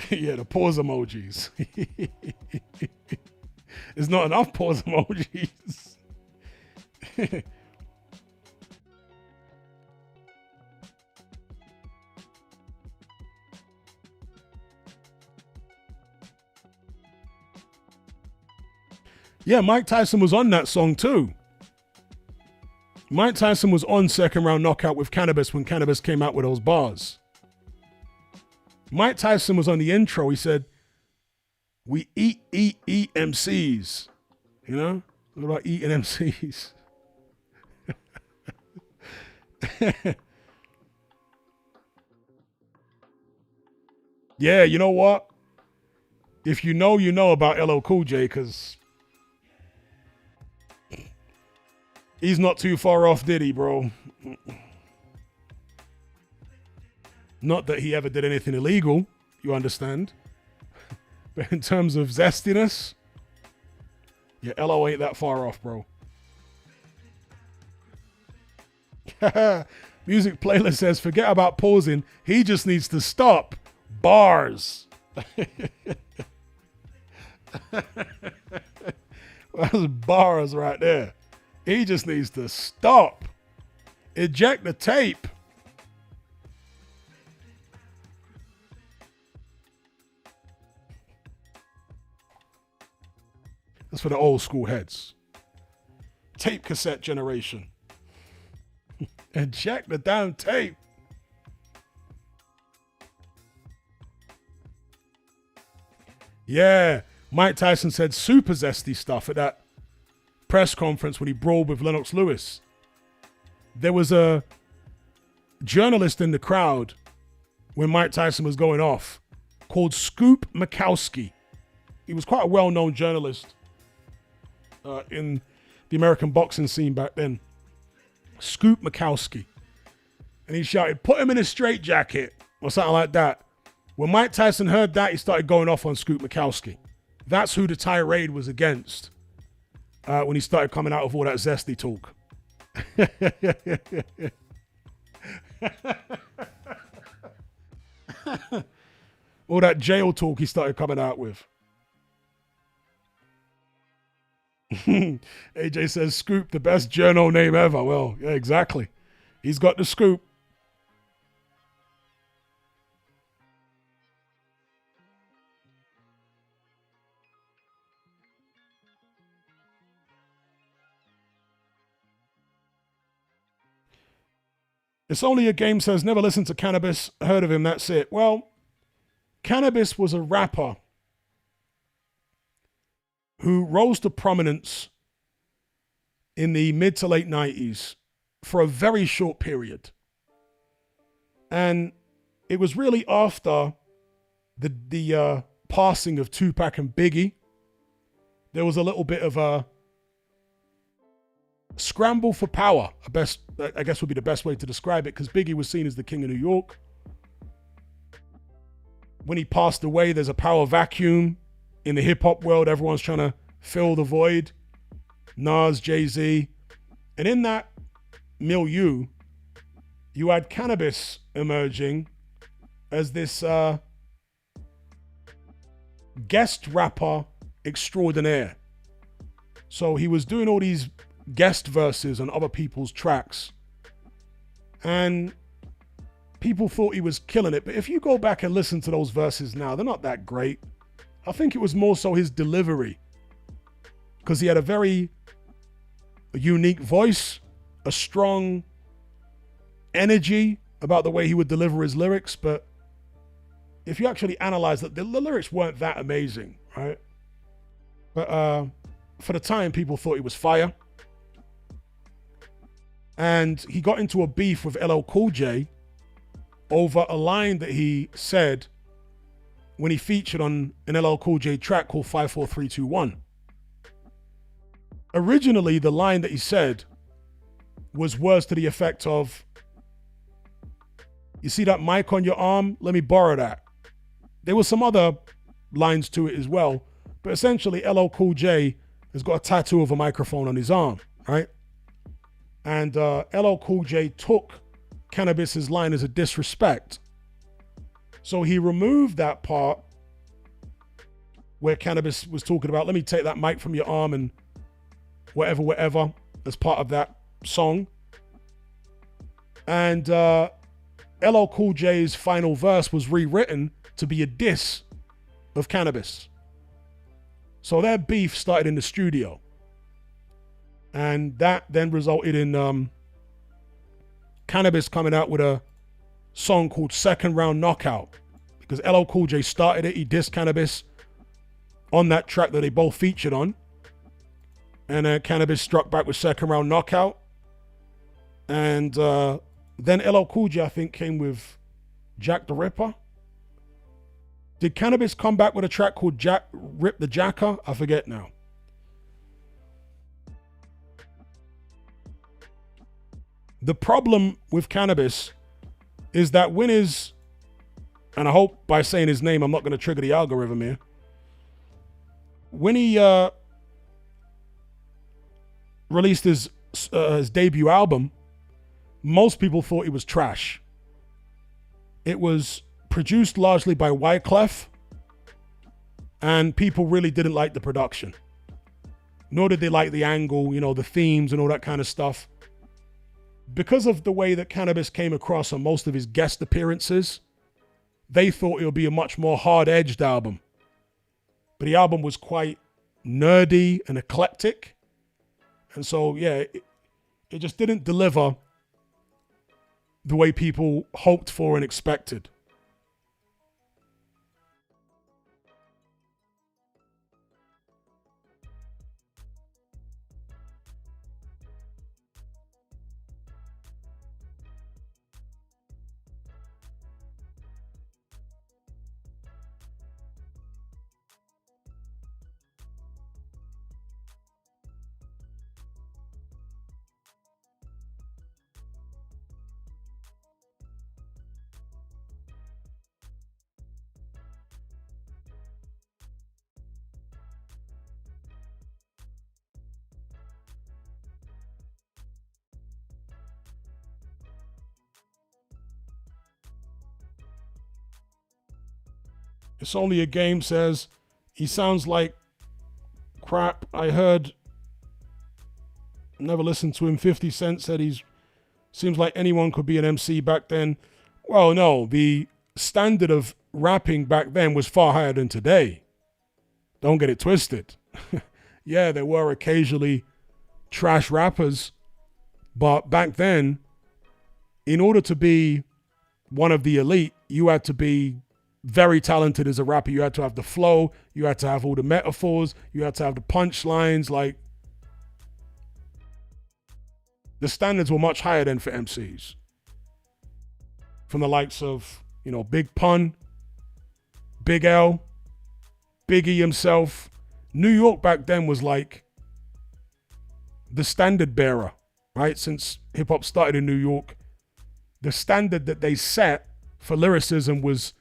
Yeah, the pause emojis. There's not enough pause emojis. Yeah, Mike Tyson was on that song too. Mike Tyson was on second round knockout with Cannabis when Cannabis came out with those bars. Mike Tyson was on the intro. He said, "We eat MCs." You know? What about eating MCs? Yeah, you know what? If you know about LL Cool J, because he's not too far off Diddy, bro. Not that he ever did anything illegal, you understand? But in terms of zestiness, yeah, LO ain't that far off, bro. Music playlist says, forget about pausing. He just needs to stop. Bars. That's bars right there. He just needs to stop. Eject the tape. That's for the old school heads. Tape cassette generation. Eject the damn tape. Yeah, Mike Tyson said super zesty stuff at that press conference when he brawled with Lennox Lewis. There was a journalist in the crowd when Mike Tyson was going off called Scoop Mikowski. He was quite a well-known journalist in the American boxing scene back then. Scoop Mikowski. And he shouted, "Put him in a straitjacket," or something like that. When Mike Tyson heard that, he started going off on Scoop Mikowski. That's who the tirade was against when he started coming out with all that zesty talk. All that jail talk he started coming out with. AJ says, Scoop, the best journo name ever. Well, yeah, exactly. He's got the scoop. It's only a game says, never listened to Cannabis, heard of him, that's it. Well, Cannabis was a rapper who rose to prominence in the mid to late 90s for a very short period. And it was really after the passing of Tupac and Biggie. There was a little bit of a scramble for power, I guess would be the best way to describe it, because Biggie was seen as the king of New York. When he passed away, there's a power vacuum in the hip-hop world. Everyone's trying to fill the void. Nas, Jay-Z. And in that milieu, you had Cannabis emerging as this guest rapper extraordinaire. So he was doing all these guest verses on other people's tracks. And people thought he was killing it. But if you go back and listen to those verses now, they're not that great. I think it was more so his delivery. Because he had a very unique voice, a strong energy about the way he would deliver his lyrics. But if you actually analyze that, the lyrics weren't that amazing, right? But for the time, people thought he was fire. And he got into a beef with LL Cool J over a line that he said when he featured on an LL Cool J track called 54321. Originally, the line that he said was words to the effect of, "You see that mic on your arm? Let me borrow that." There were some other lines to it as well, but essentially LL Cool J has got a tattoo of a microphone on his arm, right? And LL Cool J took Cannabis's line as a disrespect. So he removed that part where Cannabis was talking about, "Let me take that mic from your arm," and whatever, as part of that song. And LL Cool J's final verse was rewritten to be a diss of Cannabis. So their beef started in the studio. And that then resulted in Cannabis coming out with a song called Second Round Knockout, because LL Cool J started it. He dissed Cannabis on that track that they both featured on. And Cannabis struck back with Second Round Knockout. And then LL Cool J, I think, came with Jack the Ripper. Did Cannabis come back with a track called Rip the Jacker? I forget now. The problem with Cannabis is that when his, and I hope by saying his name, I'm not going to trigger the algorithm here. When he released his debut album, most people thought it was trash. It was produced largely by Wyclef, and people really didn't like the production. Nor did they like the angle, you know, the themes and all that kind of stuff. Because of the way that Cannabis came across on most of his guest appearances, they thought it would be a much more hard-edged album. But the album was quite nerdy and eclectic. And so, yeah, it just didn't deliver the way people hoped for and expected. It's only a game says, he sounds like crap. I heard, never listened to him. 50 Cent said seems like anyone could be an MC back then. Well, no, the standard of rapping back then was far higher than today. Don't get it twisted. Yeah, there were occasionally trash rappers, but back then, in order to be one of the elite, you had to be very talented as a rapper. You had to have the flow. You had to have all the metaphors. You had to have the punchlines. Like, the standards were much higher than for MCs. From the likes of, you know, Big Pun, Big L, Biggie himself. New York back then was like the standard bearer, right? Since hip hop started in New York, the standard that they set for lyricism was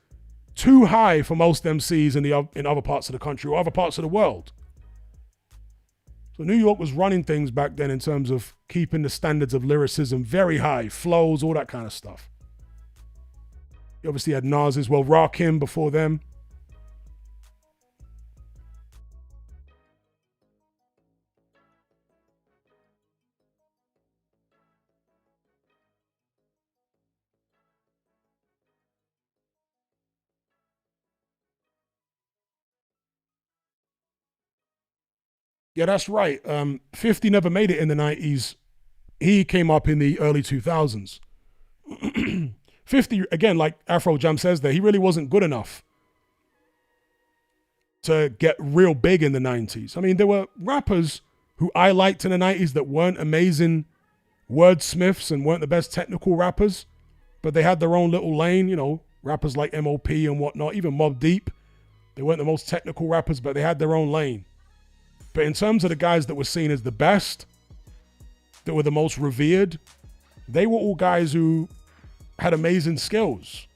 too high for most MCs in other parts of the country or other parts of the world. So New York was running things back then in terms of keeping the standards of lyricism very high, flows, all that kind of stuff. You obviously had Nas as well, Rakim before them. Yeah, that's right. 50 never made it in the 90s. He came up in the early 2000s. 50, again, like Afro Jam says there, he really wasn't good enough to get real big in the 90s. I mean, there were rappers who I liked in the 90s that weren't amazing wordsmiths and weren't the best technical rappers, but they had their own little lane, you know, rappers like MOP and whatnot, even Mobb Deep. They weren't the most technical rappers, but they had their own lane. But in terms of the guys that were seen as the best, that were the most revered, they were all guys who had amazing skills.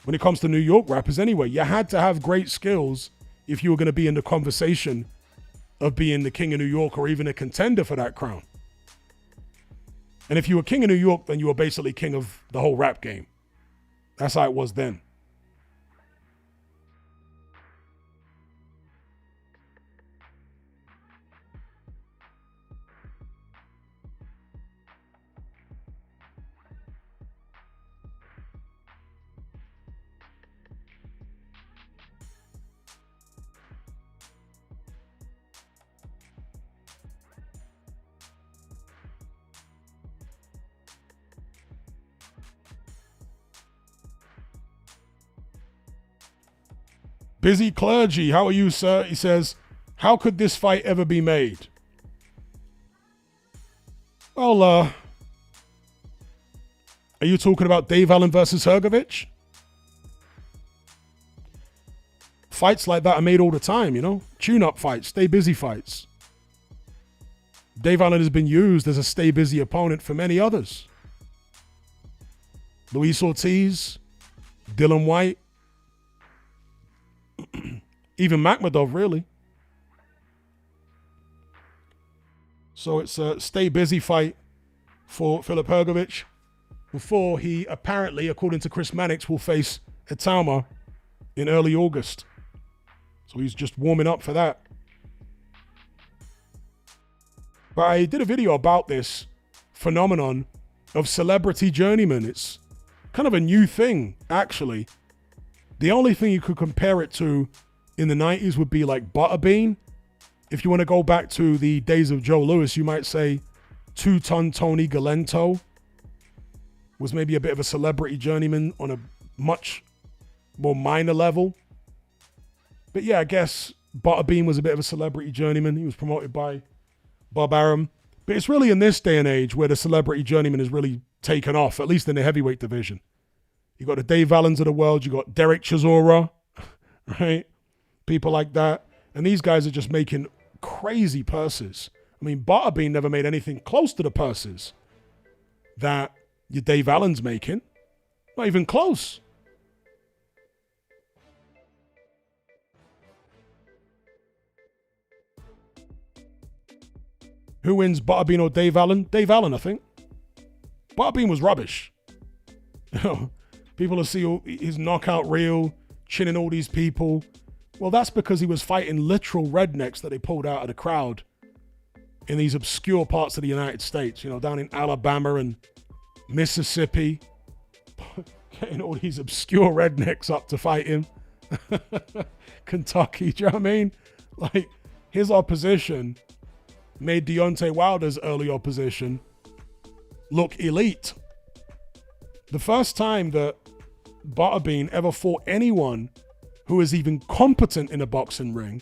When it comes to New York rappers anyway, you had to have great skills if you were going to be in the conversation of being the king of New York or even a contender for that crown. And if you were king of New York, then you were basically king of the whole rap game. That's how it was then. Busy Clergy, how are you, sir? He says, how could this fight ever be made? Well, are you talking about Dave Allen versus Hrgovic? Fights like that are made all the time, you know? Tune-up fights, stay busy fights. Dave Allen has been used as a stay busy opponent for many others. Luis Ortiz, Dylan White, even Makhmudov, really. So it's a stay busy fight for Filip Hrgovic before he apparently, according to Chris Mannix, will face Itauma in early August. So he's just warming up for that. But I did a video about this phenomenon of celebrity journeyman. It's kind of a new thing, actually. The only thing you could compare it to in the 90s would be like Butterbean. If you want to go back to the days of Joe Louis, you might say Two-Ton Tony Galento was maybe a bit of a celebrity journeyman on a much more minor level. But yeah, I guess Butterbean was a bit of a celebrity journeyman. He was promoted by Bob Arum. But it's really in this day and age where the celebrity journeyman is really taken off, at least in the heavyweight division. You got the Dave Allens of the world. You got Derek Chisora, right? People like that. And these guys are just making crazy purses. I mean, Butterbean never made anything close to the purses that your Dave Allen's making. Not even close. Who wins, Butterbean or Dave Allen? Dave Allen, I think. Butterbean was rubbish. You know, people will see his knockout reel, chinning all these people. Well, that's because he was fighting literal rednecks that they pulled out of the crowd in these obscure parts of the United States, you know, down in Alabama and Mississippi, getting all these obscure rednecks up to fight him. Kentucky, do you know what I mean? Like, his opposition made Deontay Wilder's early opposition look elite. The first time that Butterbean ever fought anyone who was even competent in a boxing ring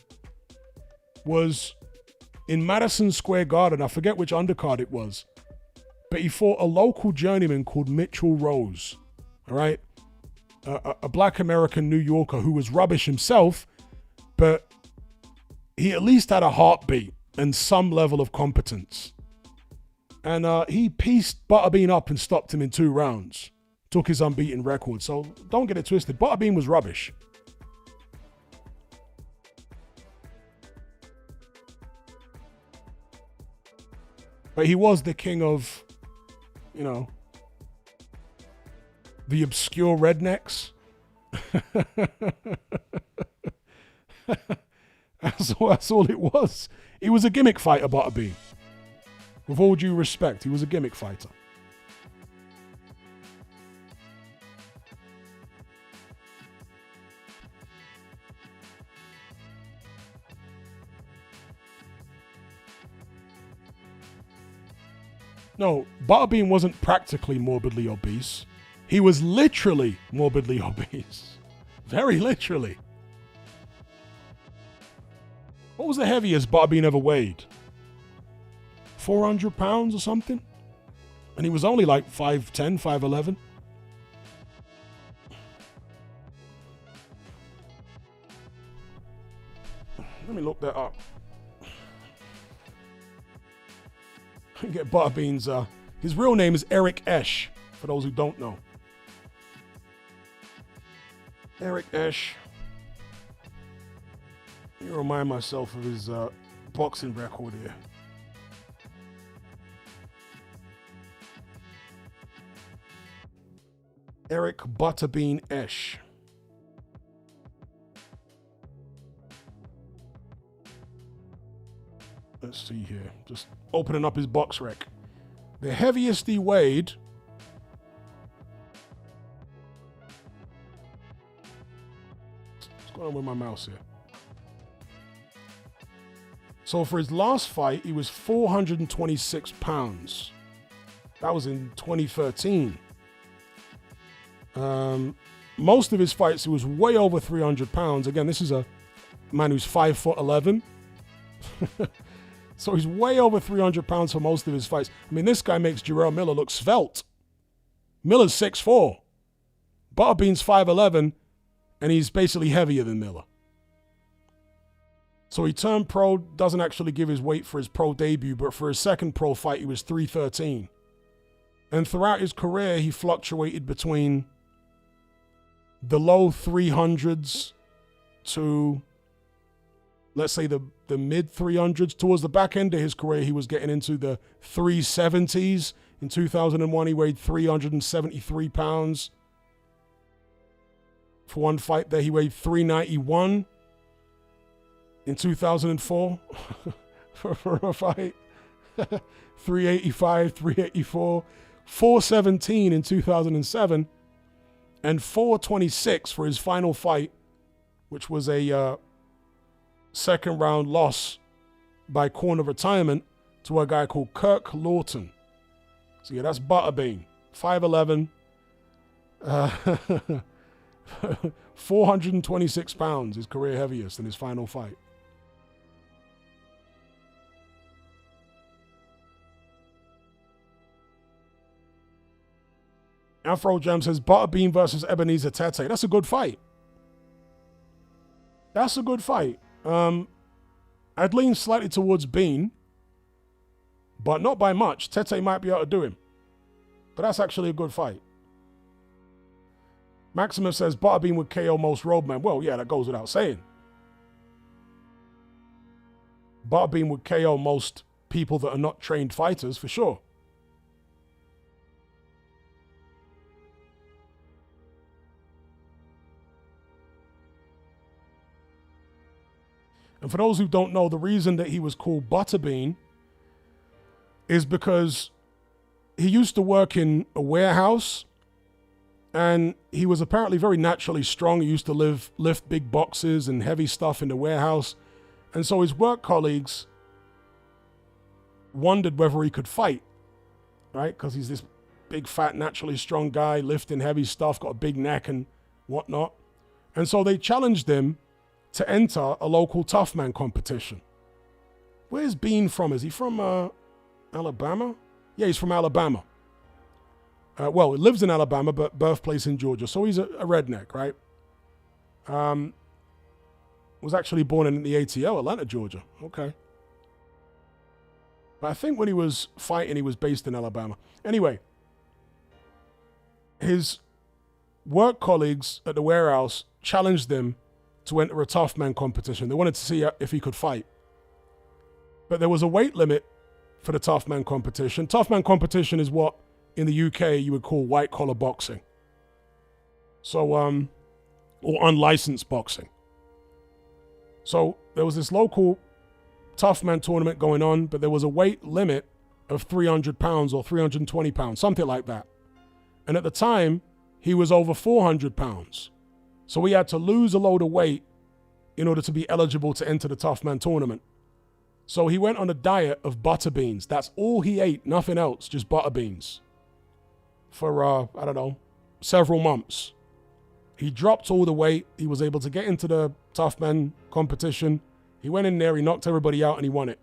was in Madison Square Garden. I forget which undercard it was, but he fought a local journeyman called Mitchell Rose, all right? A black American New Yorker who was rubbish himself, but he at least had a heartbeat and some level of competence. And he pieced Butterbean up and stopped him in 2 rounds. Took his unbeaten record. So don't get it twisted. Butterbean was rubbish. But he was the king of, you know, the obscure rednecks. That's all it was. He was a gimmick fighter, Butterbean. With all due respect, he was a gimmick fighter. No, Butterbean wasn't practically morbidly obese. He was literally morbidly obese. Very literally. What was the heaviest Butterbean ever weighed? 400 pounds or something? And he was only like 5'10", 5'11". Let me look that up. Get Butterbean's, his real name is Eric Esch, for those who don't know. Eric Esch. Let me remind myself of his boxing record here. Eric Butterbean Esch. Let's see here. Just opening up his box rec. The heaviest he weighed. What's going on with my mouse here? So for his last fight, he was 426 pounds. That was in 2013. most of his fights, he was way over 300 pounds. Again, this is a man who's 5'11". So he's way over 300 pounds for most of his fights. I mean, this guy makes Jarrell Miller look svelte. Miller's 6'4". Butterbean's 5'11", and he's basically heavier than Miller. So he turned pro, doesn't actually give his weight for his pro debut, but for his second pro fight, he was 313. And throughout his career, he fluctuated between the low 300s to, let's say, the mid 300s. Towards the back end of his career, he was getting into the 370s. In 2001, he weighed 373 pounds. For one fight there, he weighed 391. In 2004, for a fight, 385, 384, 417 in 2007, and 426 for his final fight, which was a second round loss by corner retirement to a guy called Kirk Lawton. So yeah, that's Butterbean, 5'11", 426 pounds, his career heaviest in his final fight. Afro Jam says Butterbean versus Ebenezer Tete. That's a good fight. That's a good fight. I'd lean slightly towards Bean, but not by much. Tete might be able to do him. But that's actually a good fight. Maximus says Butterbean would KO most roadmen. Well, yeah, that goes without saying. Butterbean would KO most people that are not trained fighters, for sure. And for those who don't know, the reason that he was called Butterbean is because he used to work in a warehouse, and he was apparently very naturally strong. He used to lift big boxes and heavy stuff in the warehouse. And so his work colleagues wondered whether he could fight, right? Because he's this big, fat, naturally strong guy, lifting heavy stuff, got a big neck and whatnot. And so they challenged him to enter a local tough man competition. Where's Bean from? Is he from Alabama? Yeah, he's from Alabama. Well, he lives in Alabama, but birthplace in Georgia. So he's a redneck, right? Was actually born in the ATL, Atlanta, Georgia. Okay. But I think when he was fighting, he was based in Alabama. Anyway, his work colleagues at the warehouse challenged him to enter a tough man competition. They wanted to see if he could fight. But there was a weight limit for the tough man competition. Tough man competition is what in the UK you would call white collar boxing. So, or unlicensed boxing. So there was this local tough man tournament going on, but there was a weight limit of 300 pounds or 320 pounds, something like that. And at the time, he was over 400 pounds. So he had to lose a load of weight in order to be eligible to enter the tough man tournament. So he went on a diet of butter beans. That's all he ate, nothing else, just butter beans. For, I don't know, several months. He dropped all the weight. He was able to get into the tough man competition. He went in there, he knocked everybody out, and he won it.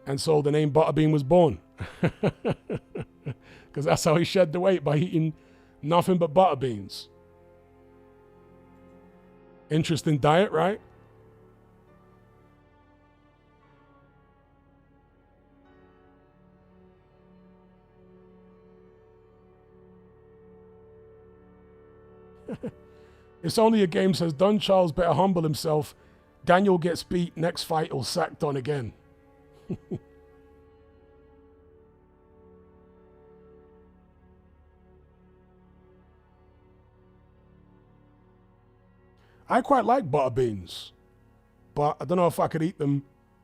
And so the name Butterbean was born. Because that's how he shed the weight, by eating nothing but butter beans. Interesting diet, right? It's only a game, says Don Charles better humble himself. Daniel gets beat, next fight he'll sack Don again. I quite like butter beans, but I don't know if I could eat them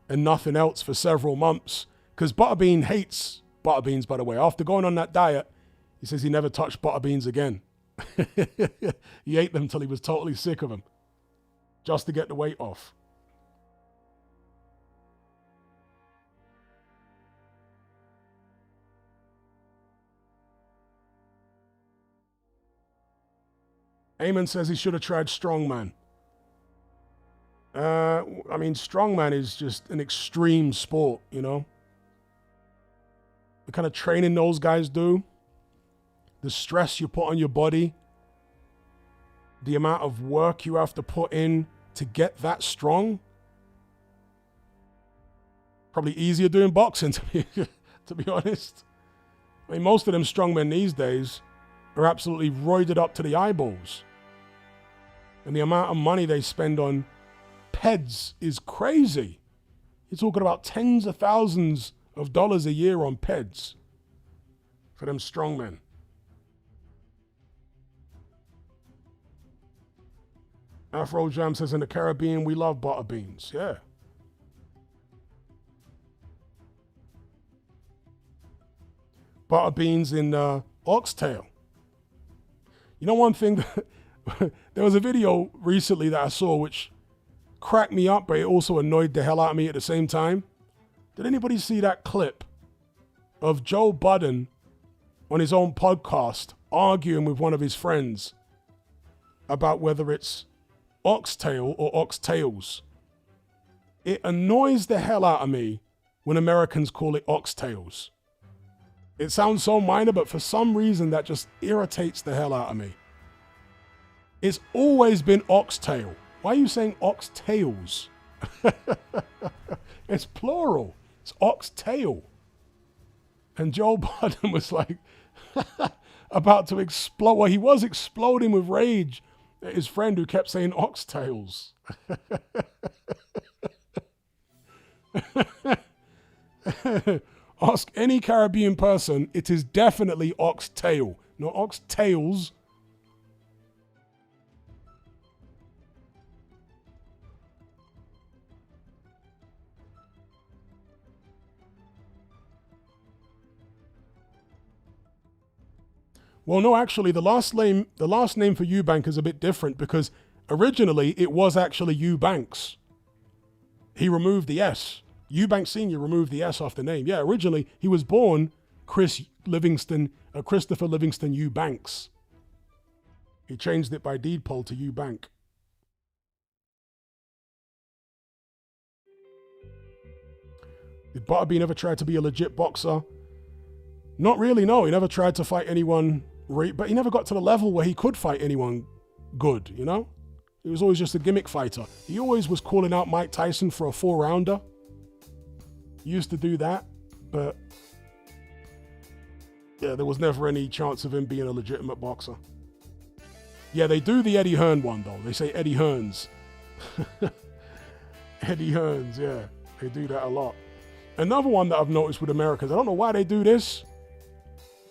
and nothing else for several months, because Butterbean hates butter beans, by the way. After going on that diet, he says he never touched butter beans again. He ate them till he was totally sick of them, just to get the weight off. Eamon says he should have tried strongman. I mean, strongman is just an extreme sport, you know? The kind of training those guys do, the stress you put on your body, the amount of work you have to put in to get that strong. Probably easier doing boxing, to be honest. I mean, most of them strongmen these days are absolutely roided up to the eyeballs. And the amount of money they spend on peds is crazy. You're talking about tens of thousands of dollars a year on peds for them strongmen. Afro Jam says, in the Caribbean, we love butter beans. Yeah. Butter beans in oxtail. You know, one thing, there was a video recently that I saw which cracked me up, but it also annoyed the hell out of me at the same time. Did anybody see that clip of Joe Budden on his own podcast arguing with one of his friends about whether it's oxtail or oxtails? It annoys the hell out of me when Americans call it oxtails. It sounds so minor, but for some reason that just irritates the hell out of me. It's always been oxtail. Why are you saying oxtails? It's plural. It's oxtail. And Joe Budden was like about to explode. Well, he was exploding with rage at his friend who kept saying oxtails. Ask any Caribbean person, it is definitely oxtail, not oxtails. Well, no, actually, the last name for Eubank is a bit different because originally it was actually Eubanks. He removed the S. Eubank Sr. removed the S off the name. Yeah, originally he was born Christopher Livingston Eubanks. He changed it by deed poll to Eubank. Did Butterbean ever try to be a legit boxer? Not really, no. He never tried to fight anyone, but he never got to the level where he could fight anyone good, you know? He was always just a gimmick fighter. He always was calling out Mike Tyson for a 4-rounder. He used to do that, but yeah, there was never any chance of him being a legitimate boxer. Yeah, they do the Eddie Hearn one, though. They say Eddie Hearns. Eddie Hearns, yeah. They do that a lot. Another one that I've noticed with Americans, I don't know why they do this.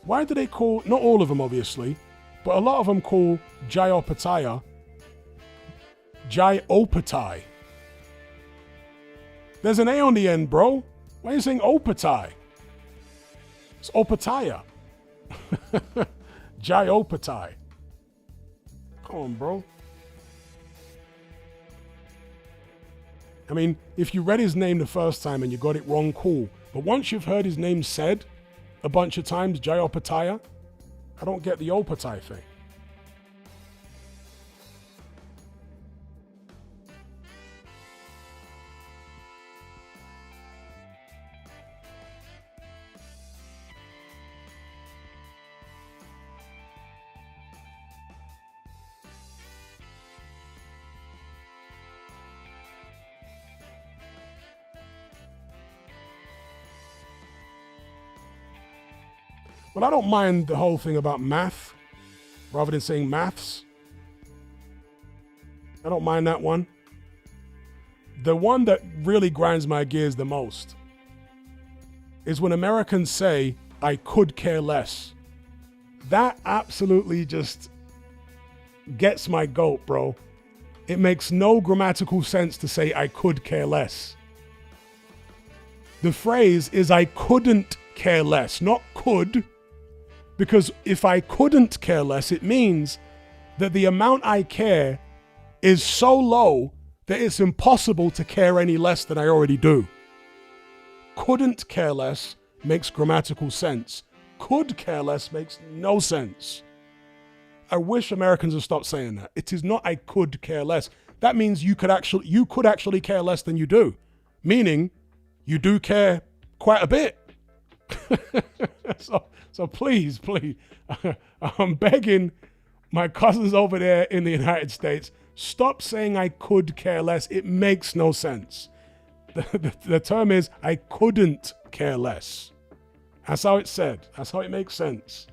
Why do they call, not all of them obviously, but a lot of them call Jai Opataya Jai Opatai. There's an A on the end, bro. Why are you saying Opatai? It's Opataya. Jai Opatai. Come on, bro. I mean, if you read his name the first time and you got it wrong, cool. But once you've heard his name said a bunch of times, Jai Opataya, I don't get the Opatai thing. But I don't mind the whole thing about math, rather than saying maths. I don't mind that one. The one that really grinds my gears the most is when Americans say, I could care less. That absolutely just gets my goat, bro. It makes no grammatical sense to say I could care less. The phrase is I couldn't care less, not could. Because if I couldn't care less, it means that the amount I care is so low that it's impossible to care any less than I already do. Couldn't care less makes grammatical sense. Could care less makes no sense. I wish Americans would stop saying that. It is not I could care less. That means you could actually care less than you do. Meaning you do care quite a bit. So please, I'm begging my cousins over there in the United States, stop saying I could care less. It makes no sense. The term is I couldn't care less. That's how it's said. That's how it makes sense.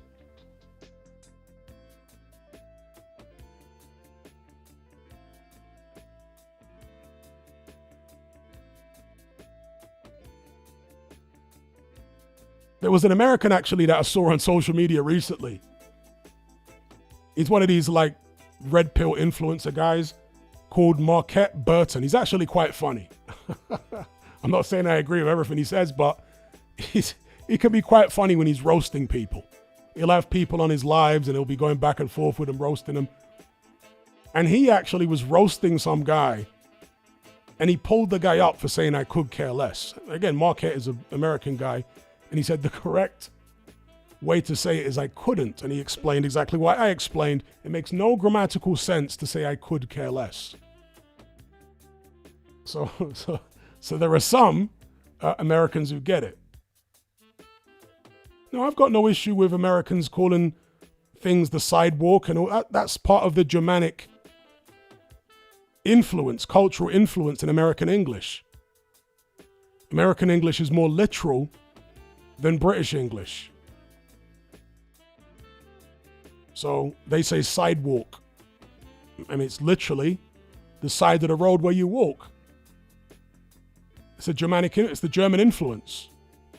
There was an American actually that I saw on social media recently. He's one of these like red pill influencer guys called Marquette Burton. He's actually quite funny. I'm not saying I agree with everything he says, but he can be quite funny when he's roasting people. He'll have people on his lives and he'll be going back and forth with them, roasting them. And he actually was roasting some guy and he pulled the guy up for saying I could care less. Again, Marquette is an American guy. And he said the correct way to say it is I couldn't. And he explained exactly why I explained. It makes no grammatical sense to say I could care less. So there are some Americans who get it. No, I've got no issue with Americans calling things the sidewalk and all that. That's part of the Germanic influence, cultural influence in American English. American English is more literal than British English. So they say sidewalk. I mean, it's literally the side of the road where you walk. It's the German influence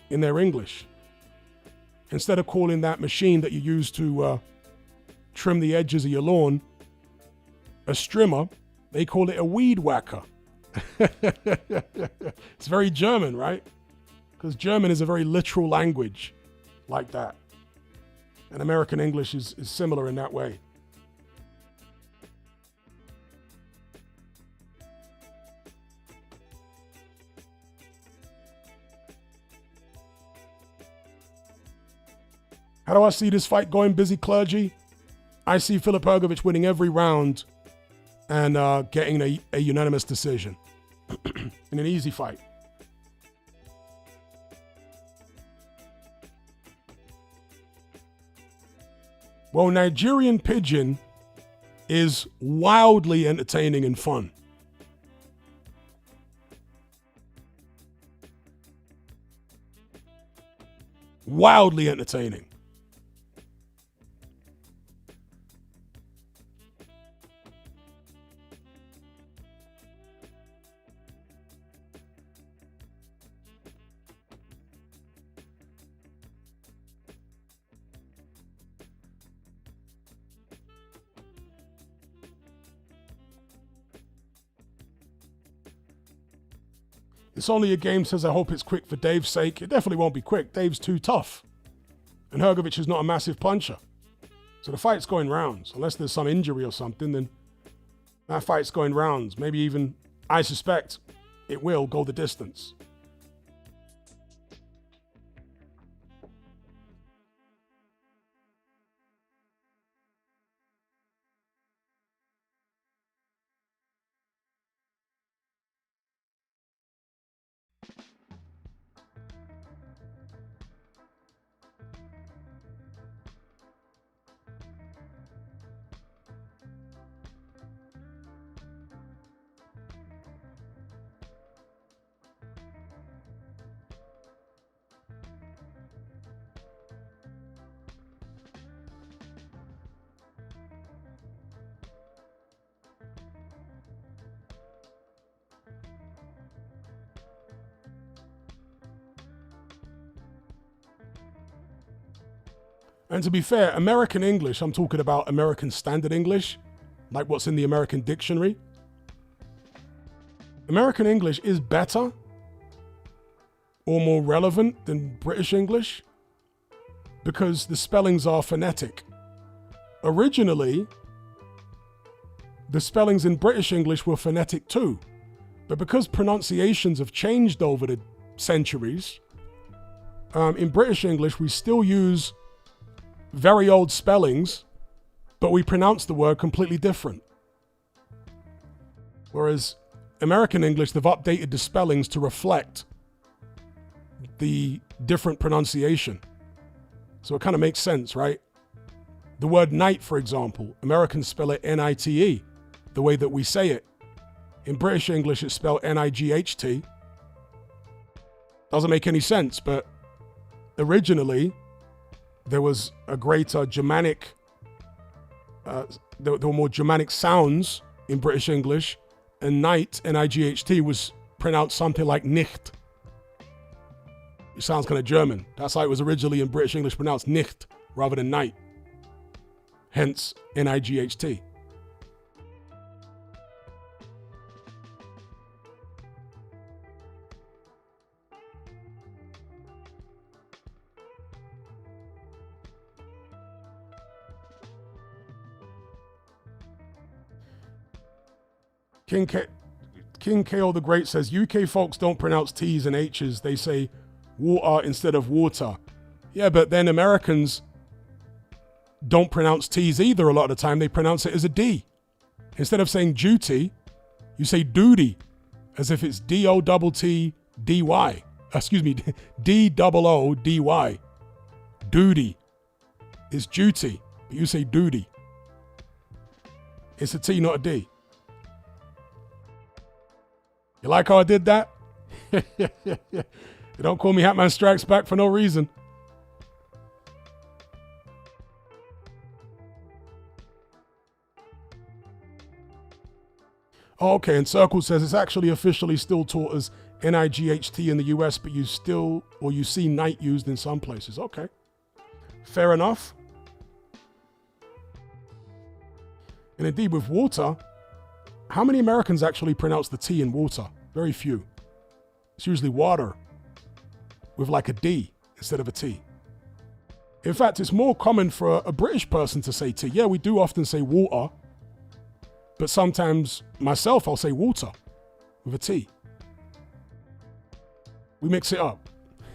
in their English. Instead of calling that machine that you use to trim the edges of your lawn a strimmer, they call it a weed whacker. It's very German, right? Because German is a very literal language like that. And American English is similar in that way. How do I see this fight going, Busy Clergy? I see Filip Hrgovic winning every round and getting a unanimous decision in an easy fight. Well, Nigerian Pigeon is wildly entertaining and fun. Wildly entertaining. It's only a game, says I hope it's quick for Dave's sake. It definitely won't be quick. Dave's too tough. And Hrgovic is not a massive puncher. So the fight's going rounds. Unless there's some injury or something, then that fight's going rounds. Maybe even, I suspect, it will go the distance. And to be fair, American English, I'm talking about American Standard English, like what's in the American dictionary. American English is better or more relevant than British English because the spellings are phonetic. Originally, the spellings in British English were phonetic too, but because pronunciations have changed over the centuries, in British English we still use very old spellings but we pronounce the word completely different. Whereas American English, they've updated the spellings to reflect the different pronunciation. So it kind of makes sense, right? The word night, for example, Americans spell it N-I-T-E, the way that we say it. In British English, it's spelled N-I-G-H-T. Doesn't make any sense, but originally, there was a greater Germanic, there were more Germanic sounds in British English, and night, N-I-G-H-T, was pronounced something like nicht. It sounds kind of German. That's how it was originally in British English pronounced, nicht, rather than night. Hence, N-I-G-H-T. King KO the Great says, UK folks don't pronounce T's and H's. They say water instead of water. Yeah, but then Americans don't pronounce T's either a lot of the time. They pronounce it as a D. Instead of saying duty, you say duty, as if it's D-O-T-T-D-Y. Excuse me, D-O-O-D-Y. Duty. It's duty, but you say duty. It's a T, not a D. You like how I did that? You don't call me Hatman Strikes Back for no reason. Oh, okay, and Circle says it's actually officially still taught as N-I-G-H-T in the US, but you see night used in some places. Okay, fair enough. And indeed, with water, how many Americans actually pronounce the T in water? Very few. It's usually water with like a D instead of a T. In fact, it's more common for a British person to say T. Yeah, we do often say water, but sometimes myself, I'll say water with a T. We mix it up.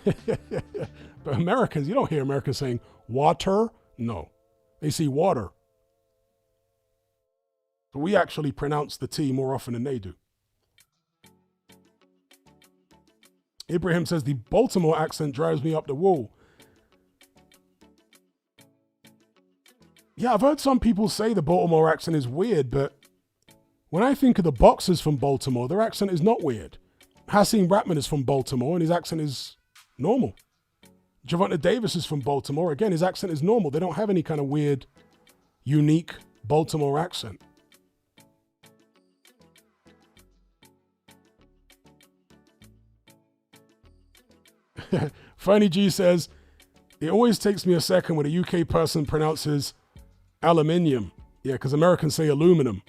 But Americans, you don't hear Americans saying water. No, they say water. So we actually pronounce the T more often than they do. Ibrahim says the Baltimore accent drives me up the wall. Yeah, I've heard some people say the Baltimore accent is weird, but when I think of the boxers from Baltimore, their accent is not weird. Hasim Ratman is from Baltimore and his accent is normal. Gervonta Davis is from Baltimore. Again, his accent is normal. They don't have any kind of weird, unique Baltimore accent. Fernie G says, it always takes me a second when a UK person pronounces aluminium. Yeah, because Americans say aluminum.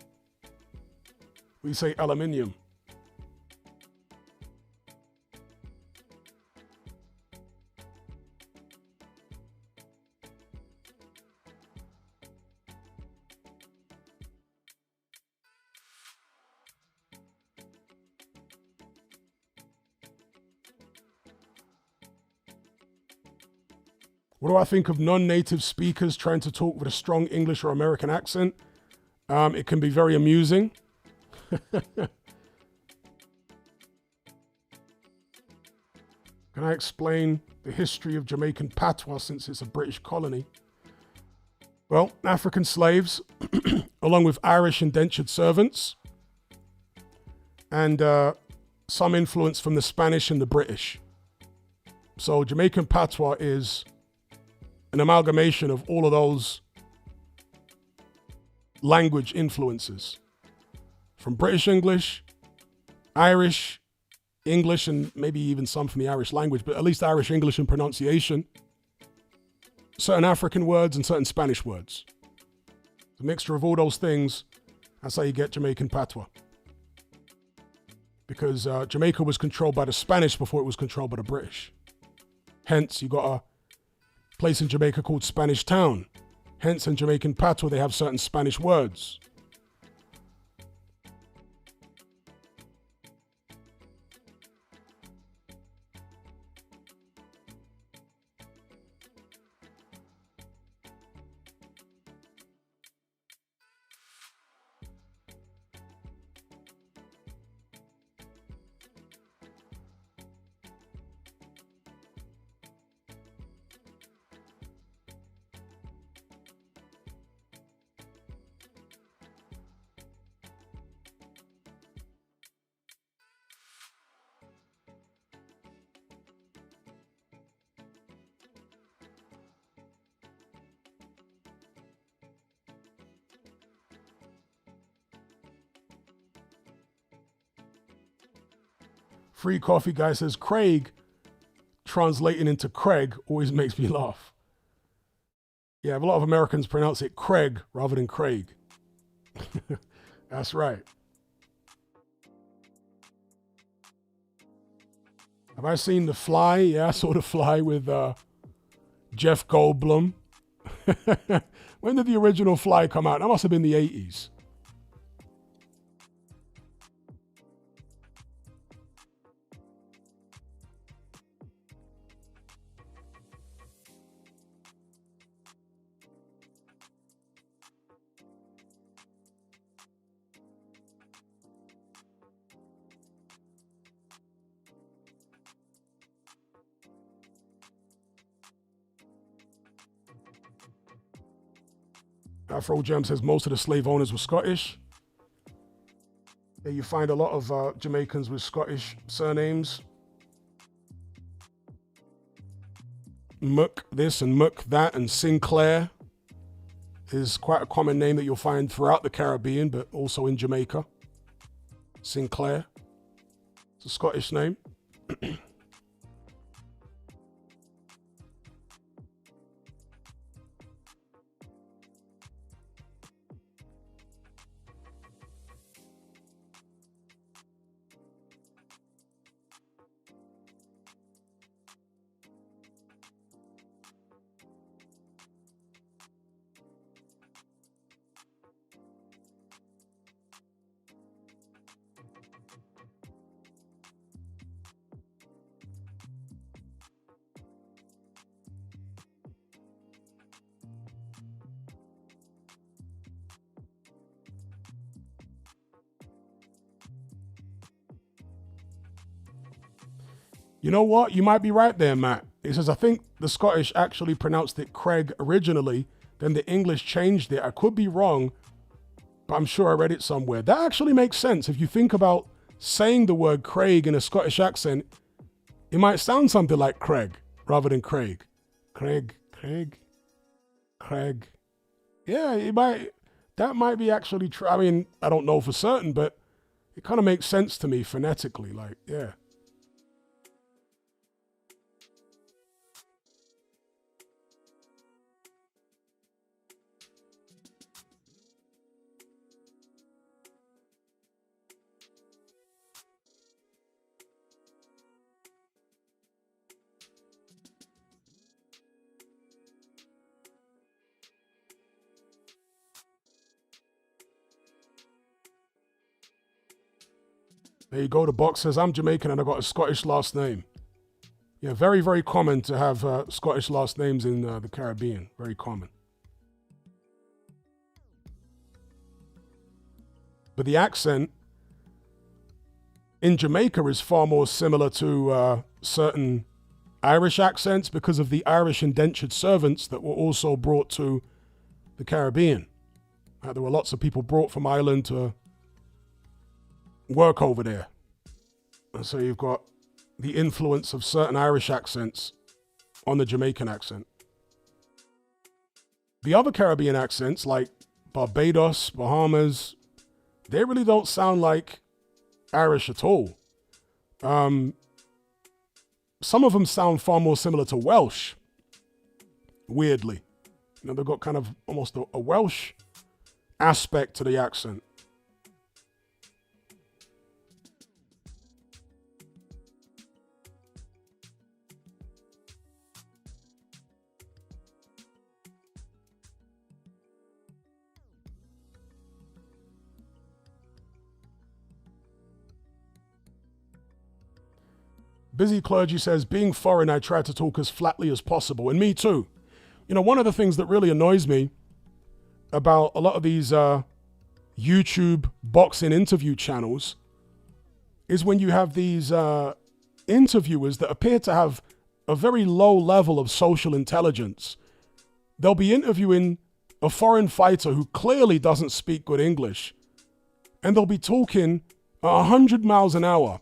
We say aluminium. What do I think of non-native speakers trying to talk with a strong English or American accent? It can be very amusing. Can I explain the history of Jamaican patois since it's a British colony? Well, African slaves, along with Irish indentured servants, and some influence from the Spanish and the British. So Jamaican patois is an amalgamation of all of those language influences. From British English, Irish English, and maybe even some from the Irish language, but at least Irish English and pronunciation, certain African words and certain Spanish words. The mixture of all those things, that's how you get Jamaican patois. Because Jamaica was controlled by the Spanish before it was controlled by the British. Hence, you got a place in Jamaica called Spanish Town. Hence, in Jamaican patois, they have certain Spanish words. Free Coffee Guy says, Craig translating into Craig always makes me laugh. Yeah, a lot of Americans pronounce it Craig rather than Craig. That's right. Have I seen The Fly? Yeah, I saw The Fly with Jeff Goldblum. When did the original Fly come out? That must have been the 80s. Afro Gem says most of the slave owners were Scottish. Yeah, you find a lot of Jamaicans with Scottish surnames. Muck this and Muck that, and Sinclair is quite a common name that you'll find throughout the Caribbean, but also in Jamaica. Sinclair. It's a Scottish name. You know what? You might be right there, Matt. It says, I think the Scottish actually pronounced it Craig originally, then the English changed it. I could be wrong, but I'm sure I read it somewhere. That actually makes sense. If you think about saying the word Craig in a Scottish accent, it might sound something like Craig rather than Craig. Craig. Yeah, that might be actually true. I mean, I don't know for certain, but it kind of makes sense to me phonetically. Like, yeah. There you go. The box says, I'm Jamaican and I got a Scottish last name. Yeah, very, very common to have Scottish last names in the Caribbean. Very common. But the accent in Jamaica is far more similar to certain Irish accents because of the Irish indentured servants that were also brought to the Caribbean. There were lots of people brought from Ireland to work over there. And so you've got the influence of certain Irish accents on the Jamaican accent. The other Caribbean accents, like Barbados, Bahamas, they really don't sound like Irish at all. Some of them sound far more similar to Welsh, weirdly. You know, they've got kind of almost a Welsh aspect to the accent. Busy Clergy says, being foreign, I try to talk as flatly as possible. And me too. You know, one of the things that really annoys me about a lot of these YouTube boxing interview channels is when you have these interviewers that appear to have a very low level of social intelligence. They'll be interviewing a foreign fighter who clearly doesn't speak good English, and they'll be talking at 100 miles an hour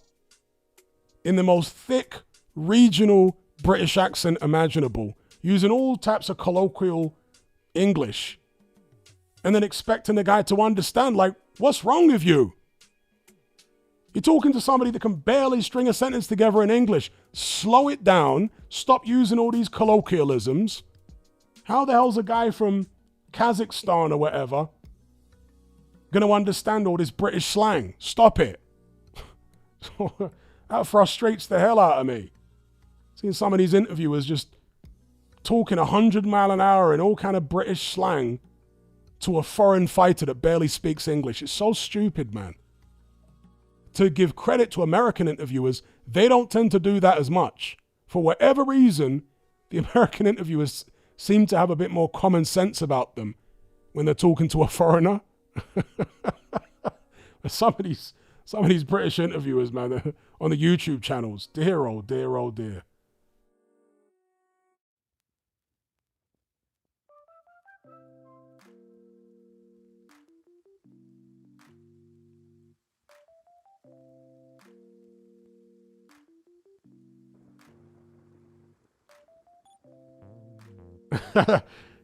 in the most thick regional British accent imaginable, using all types of colloquial English, and then expecting the guy to understand, like, what's wrong with you? You're talking to somebody that can barely string a sentence together in English. Slow it down. Stop using all these colloquialisms. How the hell's a guy from Kazakhstan or whatever going to understand all this British slang? Stop it. That frustrates the hell out of me. Seeing some of these interviewers just talking 100 miles an hour in all kind of British slang to a foreign fighter that barely speaks English. It's so stupid, man. To give credit to American interviewers, they don't tend to do that as much. For whatever reason, the American interviewers seem to have a bit more common sense about them when they're talking to a foreigner. Some of these British interviewers, man, on the YouTube channels, dear, oh dear, oh dear.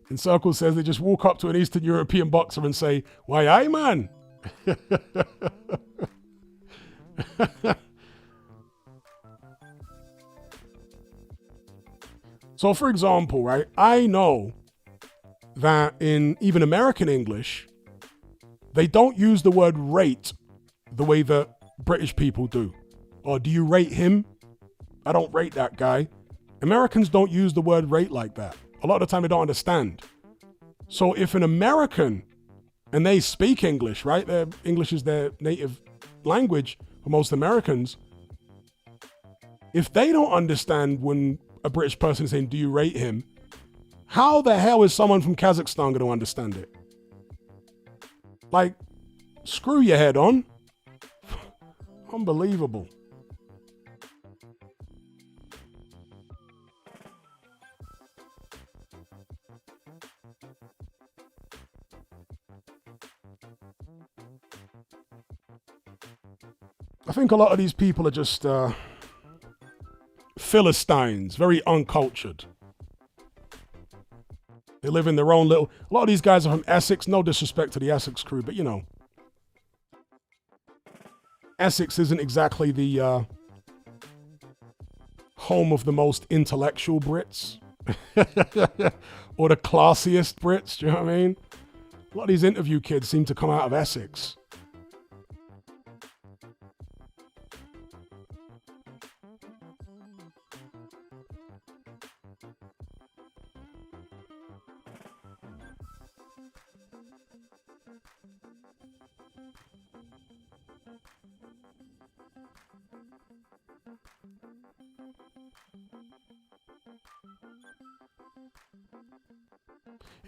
In Circle says they just walk up to an Eastern European boxer and say, "Why, aye, man." So, for example, right, I know that in even American English, they don't use the word rate the way that British people do. Or do you rate him? I don't rate that guy. Americans don't use the word rate like that. A lot of the time they don't understand. So if an American, and they speak English, right? English is their native language for most Americans. If they don't understand when a British person is saying, "Do you rate him?" how the hell is someone from Kazakhstan going to understand it? Like, screw your head on. Unbelievable. I think a lot of these people are just Philistines, very uncultured. They live in their own little... A lot of these guys are from Essex. No disrespect to the Essex crew, but you know. Essex isn't exactly the home of the most intellectual Brits. Or the classiest Brits, do you know what I mean? A lot of these interview kids seem to come out of Essex.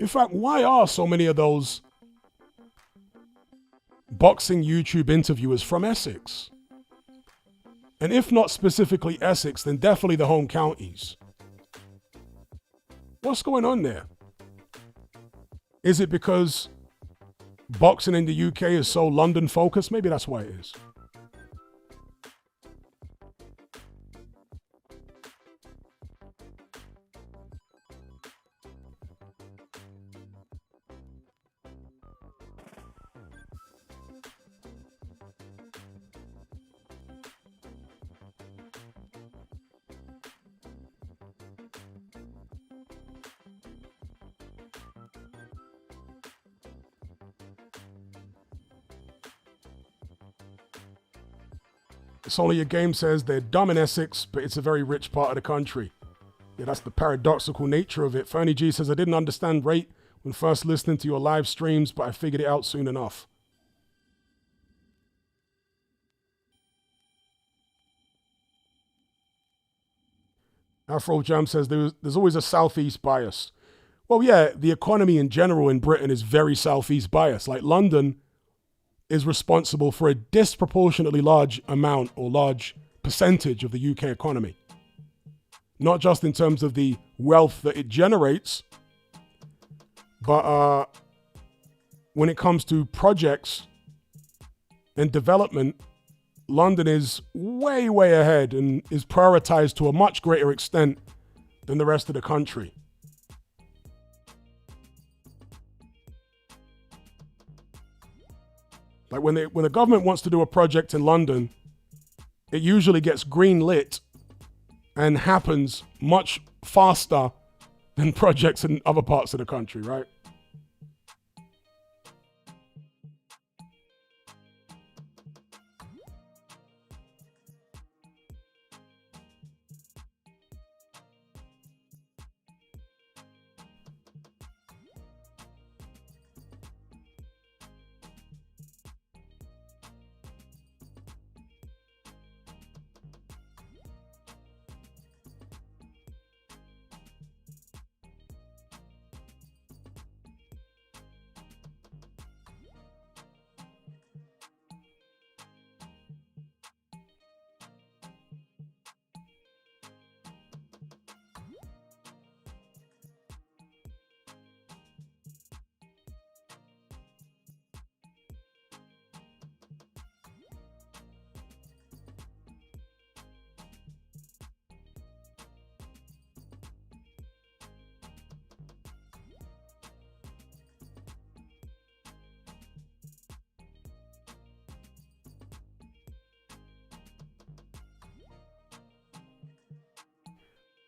In fact, why are so many of those boxing YouTube interviewers from Essex? And if not specifically Essex, then definitely the home counties. What's going on there? Is it because boxing in the UK is so London focused? Maybe that's why it is. It's only a game says they're dumb in Essex, but it's a very rich part of the country. Yeah, that's the paradoxical nature of it. Fernie G says, I didn't understand rate when first listening to your live streams, but I figured it out soon enough. Afro Jam says there's always a southeast bias. Well, yeah, the economy in general in Britain is very southeast biased. Like London is responsible for a disproportionately large amount or large percentage of the UK economy. Not just in terms of the wealth that it generates, but when it comes to projects and development, London is way, way ahead and is prioritized to a much greater extent than the rest of the country. Like when the government wants to do a project in London, it usually gets green lit and happens much faster than projects in other parts of the country, right?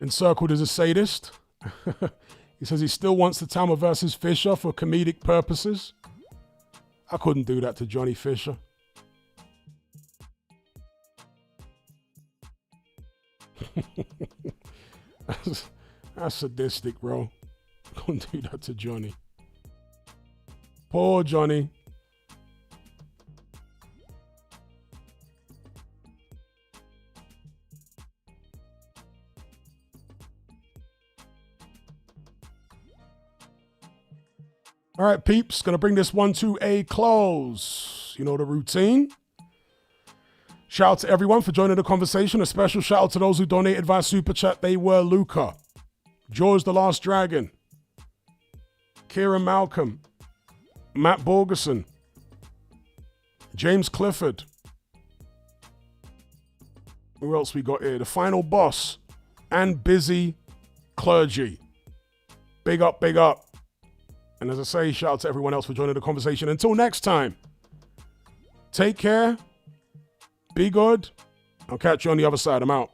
Encircled as a sadist. He says he still wants the Itauma versus Fisher for comedic purposes. I couldn't do that to Johnny Fisher. That's sadistic, bro. Couldn't do that to Johnny. Poor Johnny. All right, peeps, gonna bring this one to a close. You know the routine. Shout out to everyone for joining the conversation. A special shout out to those who donated via Super Chat. They were Luca, George the Last Dragon, Kieran Malcolm, Matt Borgeson, James Clifford. Who else we got here? The Final Boss and Busy Clergy. Big up, big up. And as I say, shout out to everyone else for joining the conversation. Until next time, take care, be good. I'll catch you on the other side. I'm out.